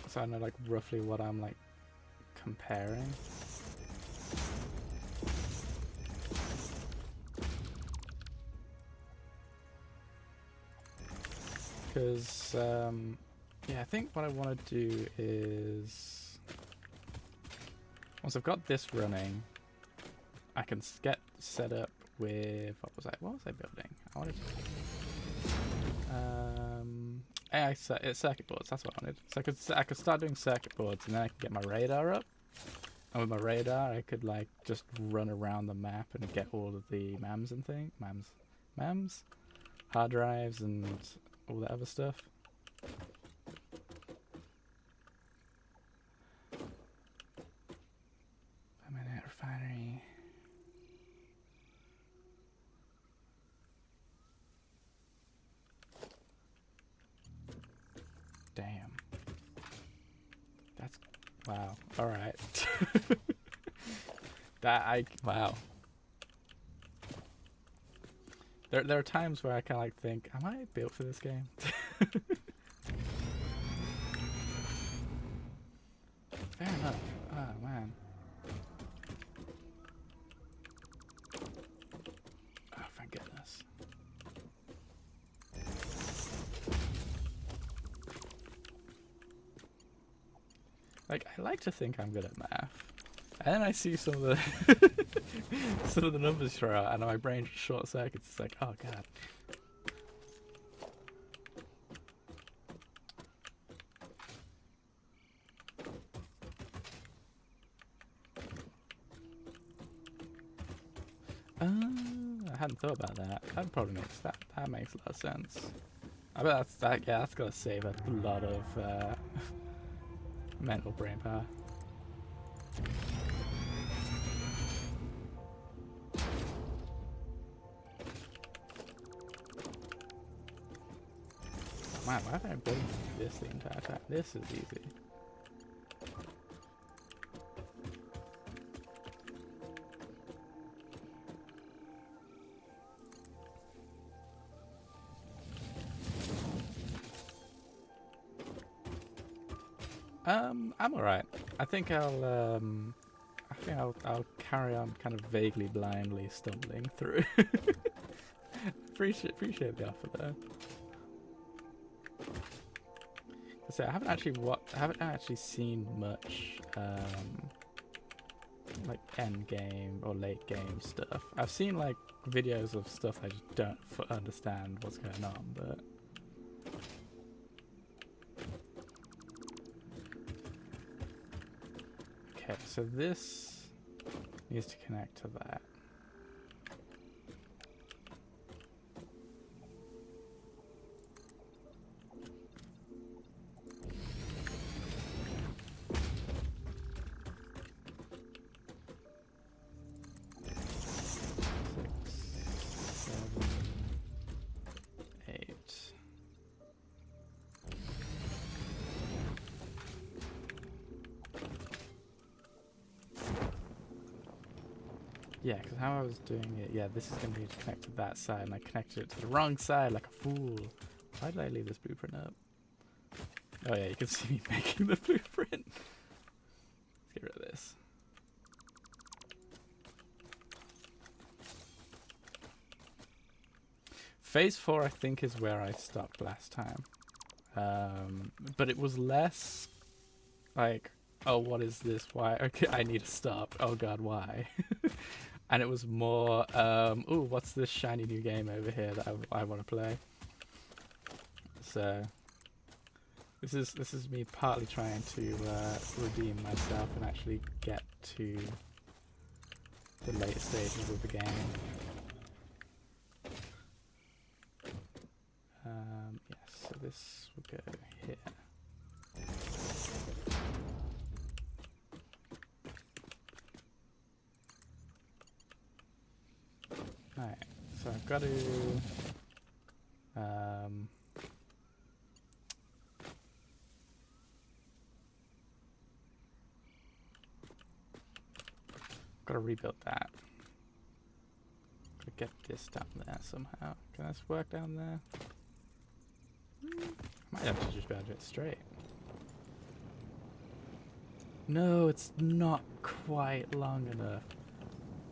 Speaker 1: So I know like roughly what I'm like comparing. Because yeah, I think what I want to do is once I've got this running, I can get set up with what was I building? I wanted to it's circuit boards, that's what I wanted. So I could start doing circuit boards and then I could get my radar up. And with my radar I could like just run around the map and get all of the MAMs and things. MAMs? Hard drives and all that other stuff. Permanent refinery. Damn. That's... wow. Alright. Wow. There are times where I kind of like think, am I built for this game? Fair enough. Oh man. Oh, thank goodness. Like, I like to think I'm good at math. And then I see some of the some of the numbers throw out and my brain just short circuits. It's like, oh god. I hadn't thought about that. That probably makes that makes a lot of sense. I bet that's gonna save a lot of mental brain power. Man, why have I been this the entire time? This is easy. I'm alright. I think I'll carry on kind of vaguely blindly stumbling through. appreciate the offer though. So I haven't actually seen much like end game or late game stuff. I've seen like videos of stuff I just don't understand what's going on, but okay, so this needs to connect to that. Yeah, because how I was doing it, yeah, this is going to be connected to that side, and I connected it to the wrong side like a fool. Why did I leave this blueprint up? Oh yeah, you can see me making the blueprint. Let's get rid of this. Phase 4, I think, is where I stopped last time. But it was less like, oh, what is this? Why? Okay, I need to stop. Oh god, why? And it was more, ooh, what's this shiny new game over here that I want to play? So this is me partly trying to redeem myself and actually get to the late stages of the game. Yes, so this will go here. Alright, so I've got to got to rebuild that. Gotta get this down there somehow. Can this work down there? Might have to just be able to do it straight. No, it's not quite long enough.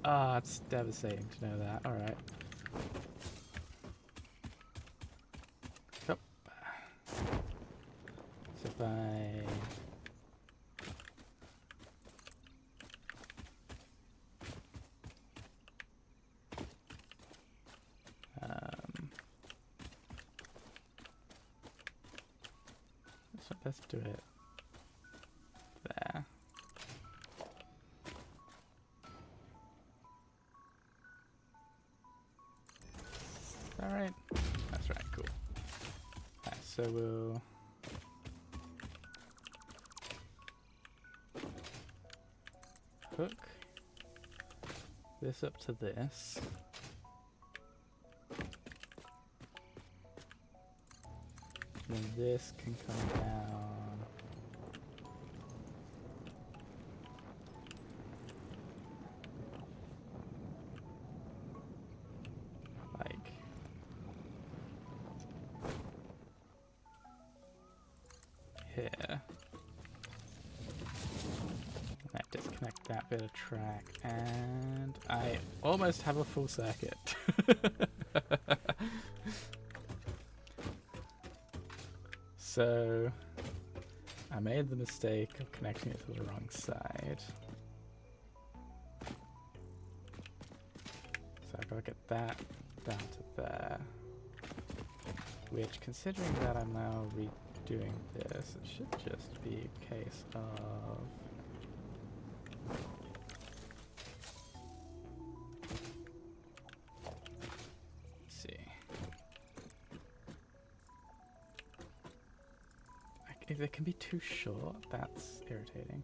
Speaker 1: Ah, it's devastating to know that. Alright. Yep. So if I... so let's do it there. Alright. That's right, cool. Alright, so we'll hook this up to this. And then this can come down. Like here. I disconnect that bit of track and I almost have a full circuit. So I made the mistake of connecting it to the wrong side. So I've got to get that down to there. Which, considering that I'm now redoing this, it should just be a case of... If it can be too short, that's irritating.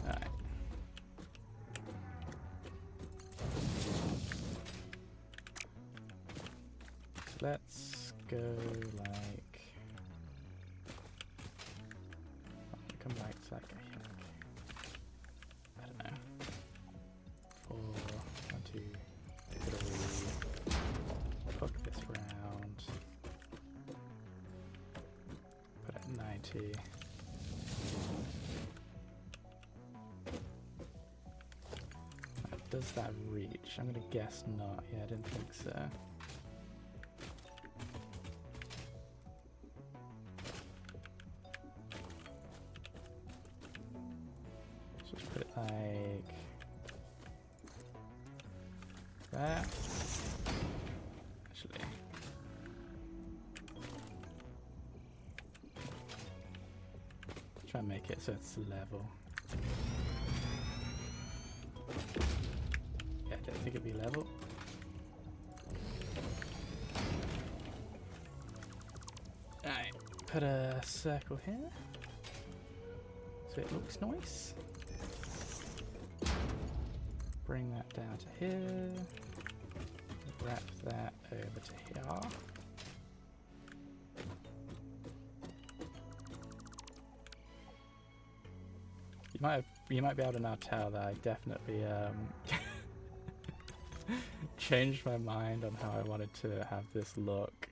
Speaker 1: Alright. Let's go like... come like it's like I don't know. 4, 1, 2, 3. Hook this round. Put it at 90. Does that reach? I'm gonna guess not. Yeah, I didn't think so. Let's just put it like that. Actually, try and make it so it's level. Yeah, I don't think it'd be level. Alright, put a circle here so it looks nice. Bring that down to here. Wrap that over to here. You might be able to now tell that I definitely changed my mind on how I wanted to have this look.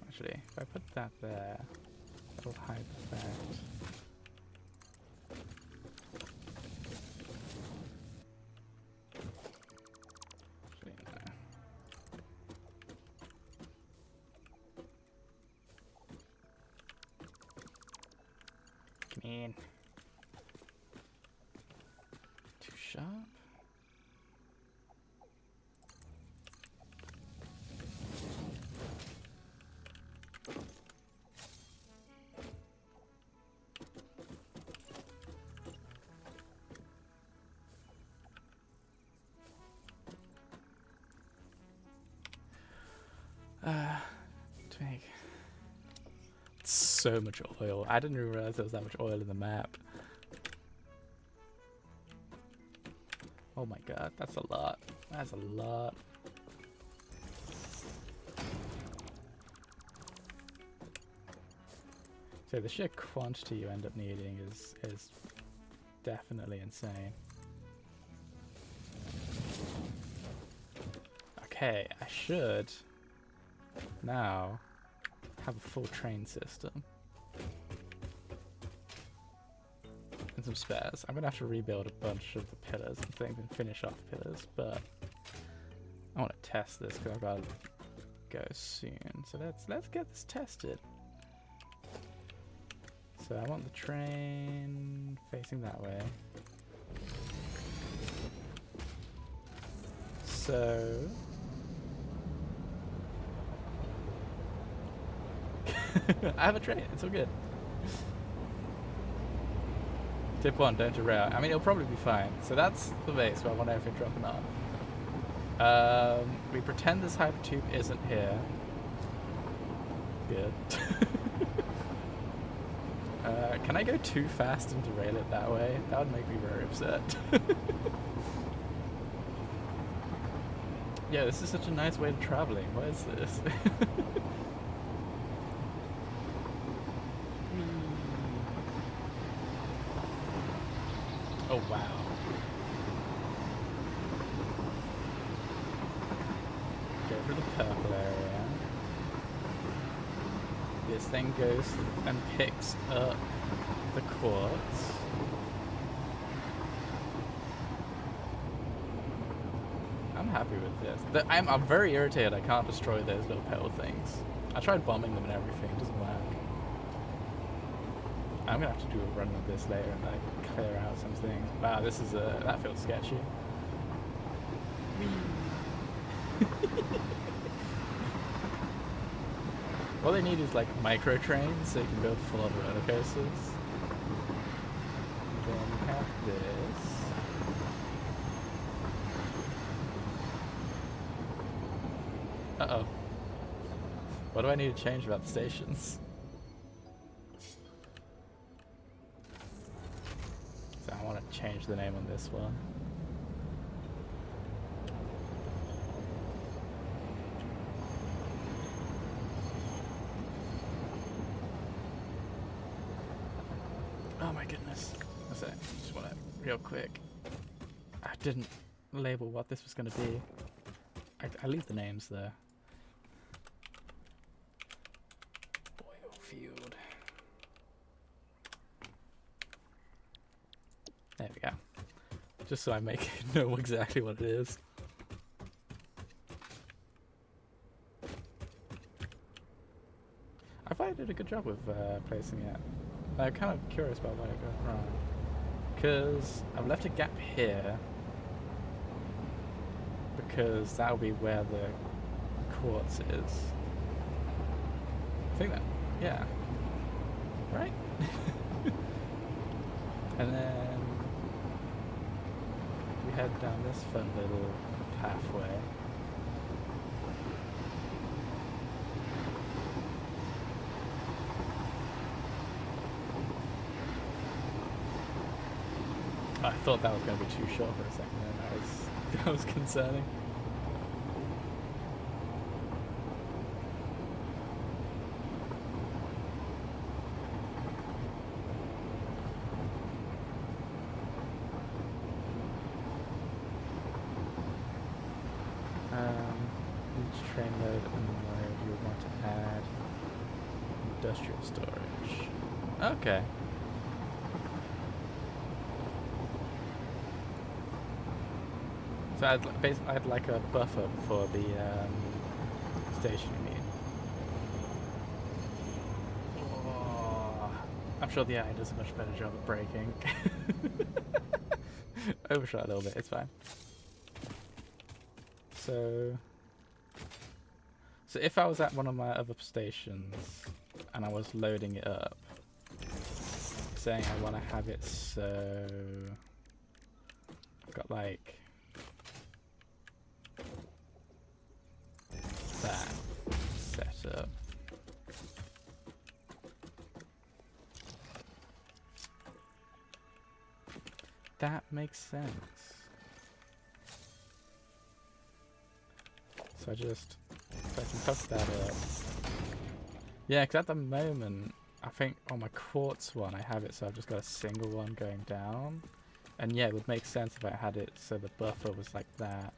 Speaker 1: Actually, if I put that there, that'll hide the fact. Actually, no. Come in. Too sharp. To make so much oil. I didn't even realize there was that much oil in the map. Oh my god, that's a lot. That's a lot. So the sheer quantity you end up needing is definitely insane. Okay, I should now have a full train system. And some spares. I'm gonna have to rebuild a bunch of the pillars and things and finish off pillars, but I want to test this because I've got to go soon. So let's get this tested. So I want the train facing that way. So I have a train, it's all good. Tip 1, don't derail. I mean, it'll probably be fine. So that's the base where I want everything dropping off. We pretend this hyper tube isn't here. Good. Can I go too fast and derail it that way? That would make me very upset. Yeah, this is such a nice way of traveling. What is this? Oh wow. Go for the purple area. This thing goes and picks up the quartz. I'm happy with this. I'm very irritated I can't destroy those little petal things. I tried bombing them and everything, it doesn't work. I'm gonna have to do a run of this later and like clear out some things. Wow, this is that feels sketchy. All they need is like micro trains so you can build full on roller coasters. Then you have this. Uh-oh. What do I need to change about the stations? So I want to change the name on this one. Oh my goodness. That's it. Just want to real quick. I didn't label what this was going to be. I leave the names there. Oil field. There we go. Just so I know exactly what it is. I thought I did a good job with placing it. I'm kind of curious about why it got wrong. Because I've left a gap here. Because that'll be where the quartz is. I think that, yeah. Right? And then we head down this fun little pathway. I thought that was going to be too short for a second, and that was concerning. Each train load and load you would want to add industrial storage. Okay. So I'd like a buffer for the station, you mean? Oh, I'm sure the AI does a much better job of braking. Overshot a little bit, it's fine. So if I was at one of my other stations and I was loading it up, saying I want to have it so I've got like that. That makes sense. So I can hook that up. Yeah, because at the moment, I think on my quartz one, I have it so I've just got a single one going down. And yeah, it would make sense if I had it so the buffer was like that.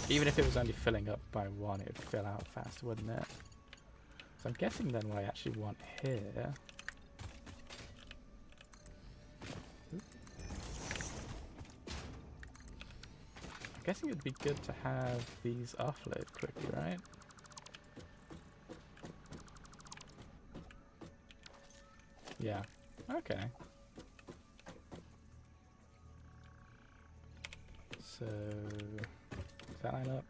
Speaker 1: Even if it was only filling up by one, it would fill out faster, wouldn't it? So I'm guessing then what I actually want here. I'm guessing it'd be good to have these offload quickly, right? Yeah. Okay. So, does that line up?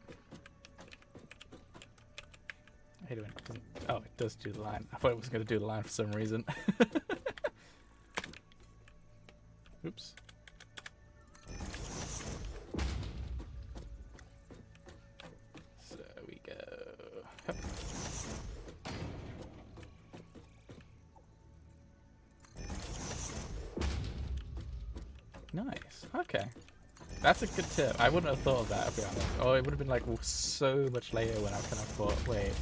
Speaker 1: I hate it when it doesn't. Oh, it does do the line. I thought it was going to do the line for some reason. Oops. So we go. Hup. Nice. Okay. That's a good tip. I wouldn't have thought of that, I'll be honest. Oh, it would have been like so much later when I kind of thought, wait.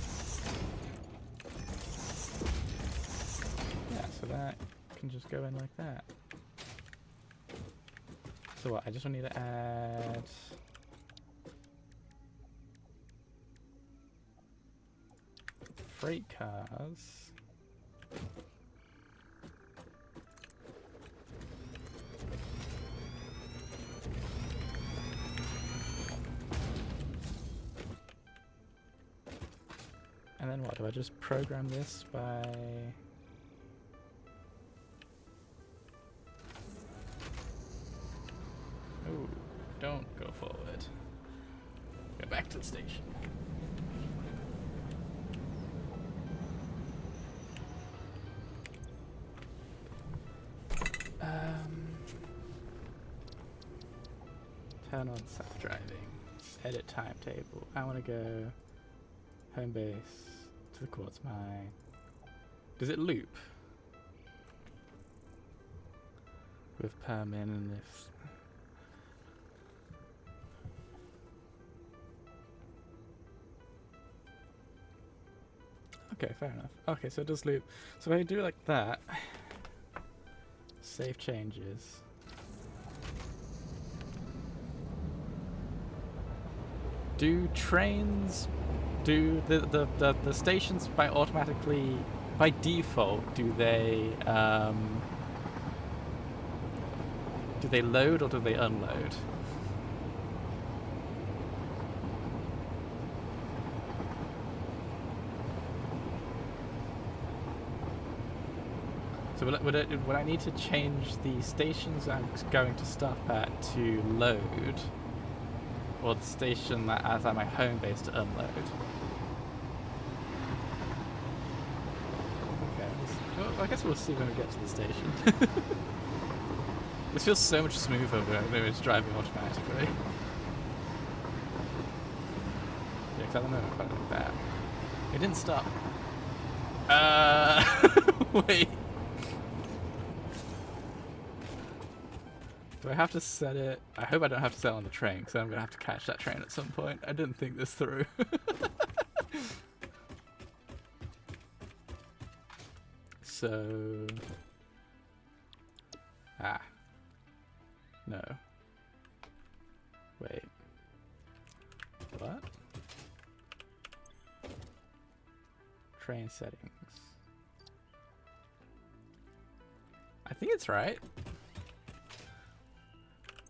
Speaker 1: Yeah, so that can just go in like that. So what, I just need to add... freight cars. And then what, do I just program this by... Ooh, don't go forward. Go back to the station. Turn on self-driving. Edit timetable. I want to go home base to the quartz mine. Does it loop? With permin and this. Okay, fair enough. Okay, so it does loop. So if I do it like that, save changes. Do trains, do the stations by default, do they load or do they unload? So would I need to change the stations I'm going to stop at to load? Or the station that as at my home base to unload. Okay, well, I guess we'll see when we get to the station. This feels so much smoother when it's driving automatically. Yeah, because at the moment I quite like that. It didn't stop. Wait. Do I have to set it? I hope I don't have to set it on the train, because I'm going to have to catch that train at some point. I didn't think this through. So... Ah. No. Wait. What? Train settings. I think it's right.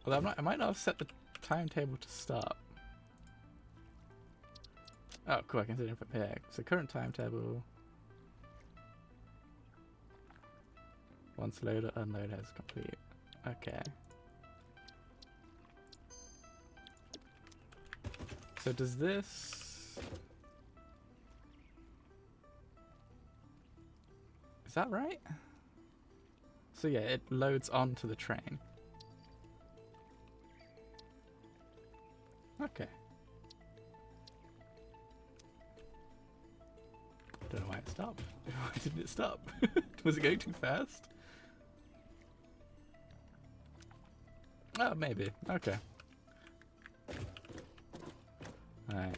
Speaker 1: Although I might not have set the timetable to stop. Oh, cool, I can set it for peg. So current timetable. Once load or unload has complete. Okay. So does this... Is that right? So yeah, it loads onto the train. Okay. Don't know why it stopped. Why didn't it stop? Was it going too fast? Oh, maybe. Okay. Alright,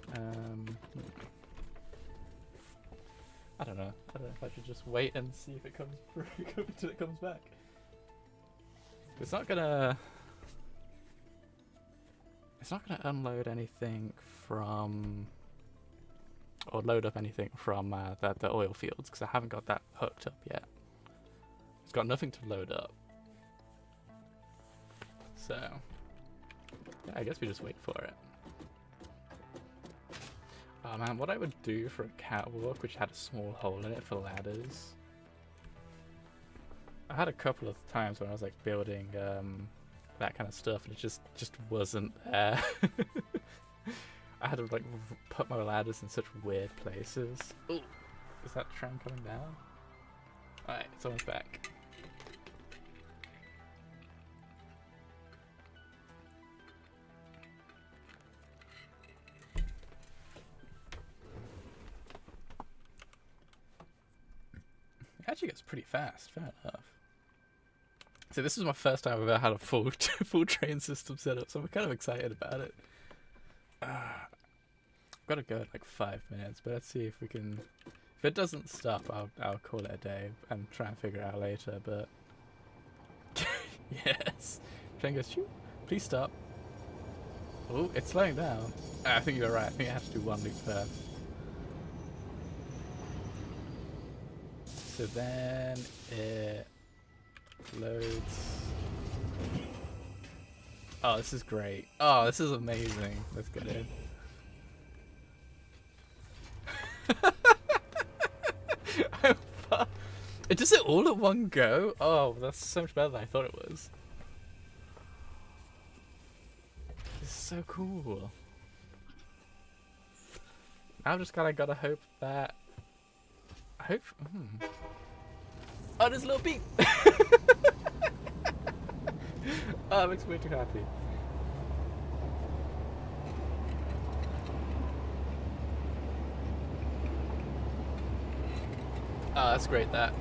Speaker 1: I don't know. I don't know if I should just wait and see if it comes through until it comes back. It's not gonna unload anything from, or load up anything from the oil fields, because I haven't got that hooked up yet. It's got nothing to load up. So, yeah, I guess we just wait for it. Oh man, what I would do for a catwalk which had a small hole in it for ladders. I had a couple of times when I was like building that kind of stuff and it just wasn't there. I had to like put my ladders in such weird places. Ooh, is that train coming down? Alright, it's almost back. It actually goes pretty fast, fair enough. So this is my first time I've ever had a full train system set up, so I'm kind of excited about it. I've got to go in like 5 minutes, but let's see if we can. If it doesn't stop, I'll call it a day and try and figure it out later. But yes, train goes. Shoo. Please stop. Oh, it's slowing down. I think you're right. I think I have to do one loop first. So then it loads. Oh, this is great. Oh, this is amazing. Let's get in. It does it all at one go? Oh, that's so much better than I thought it was. This is so cool. I've just kind of gotta hope that. I hope. Oh, there's a little beep. Oh, it makes me way too happy. Oh, that's great, that.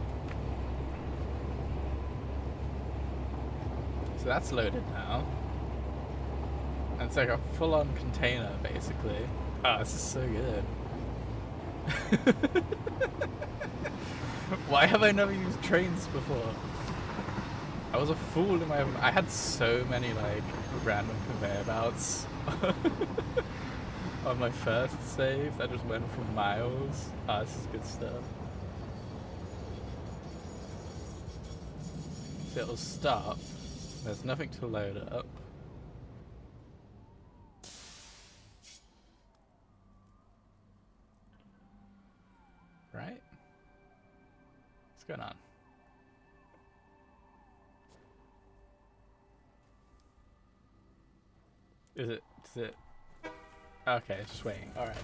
Speaker 1: So that's loaded now. And it's like a full-on container, basically. Oh, this is so good. Why have I never used trains before? I was a fool in my own. I had so many like random conveyor belts on my first save that just went for miles. Ah, this is good stuff. So it'll stop. There's nothing to load up. Right? What's going on? Is it? Okay, it's just waiting. Alright.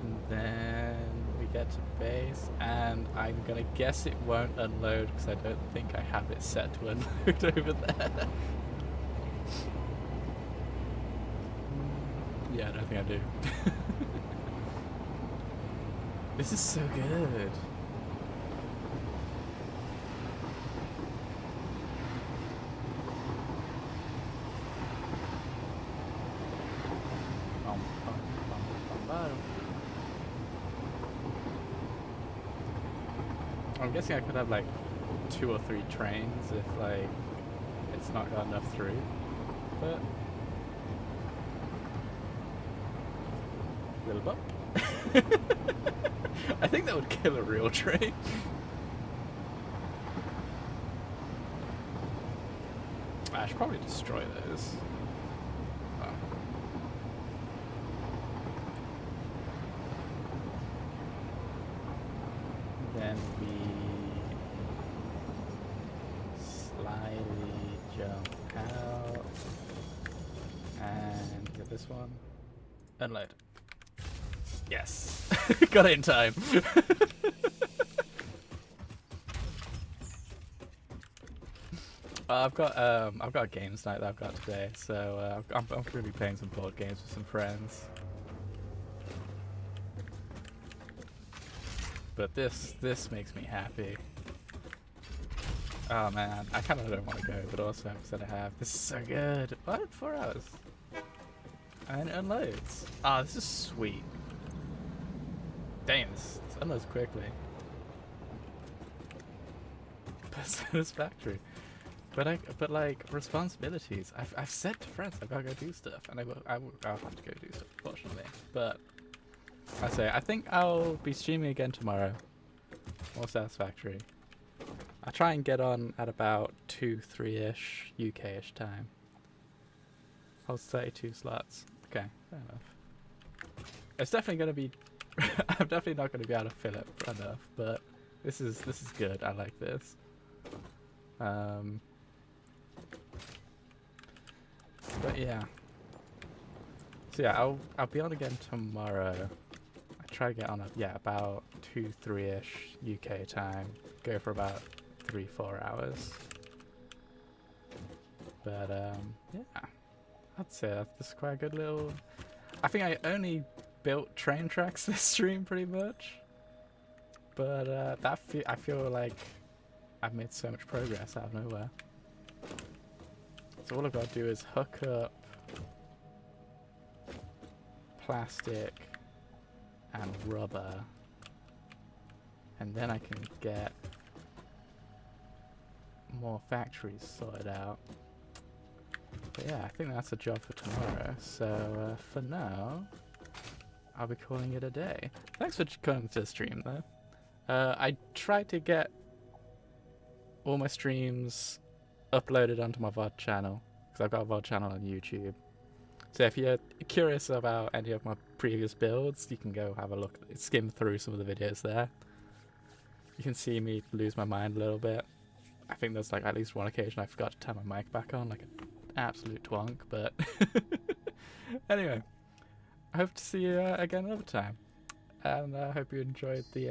Speaker 1: And then we get to base, and I'm gonna guess it won't unload because I don't think I have it set to unload over there. Yeah, I don't think I do. This is so good. I'm guessing I could have like 2 or 3 trains if like it's not got enough through, but little bump. I think that would kill a real train. I should probably destroy those. Oh. Then we slyly jump out and get this one. Unload. Yes, got it in time. I've got a games night that I've got today, so I'm going to be playing some board games with some friends. But this makes me happy. Oh man, I kind of don't want to go, but also I'm upset I have. This is so good. What? 4 hours? And it unloads. Ah, this is sweet. Damn, this unloads quickly. Satisfactory. But like responsibilities. I've said to friends I've got to go do stuff, and I'll have to go do stuff, fortunately. But I think I'll be streaming again tomorrow. More Satisfactory. I'll try and get on at about 2-3ish UK-ish time. Holds 32 slots. Okay, fair enough. It's definitely gonna be. I'm definitely not gonna be able to fill it enough, but this is good. I like this. But yeah. So yeah, I'll be on again tomorrow. I try to get on about 2-3ish UK time. Go for about 3-4 hours. But yeah, I'd say that's quite a good little. I think I only built train tracks this stream pretty much, but I feel like I've made so much progress out of nowhere. So all I've got to do is hook up plastic and rubber, and then I can get more factories sorted out. But yeah, I think that's a job for tomorrow. So for now, I'll be calling it a day. Thanks for coming to the stream though. I tried to get all my streams uploaded onto my VOD channel, because I've got a VOD channel on YouTube. So if you're curious about any of my previous builds, you can go have a look, skim through some of the videos there. You can see me lose my mind a little bit. I think there's like at least one occasion I forgot to turn my mic back on, like an absolute twonk, but anyway, I hope to see you again another time, and I hope you enjoyed the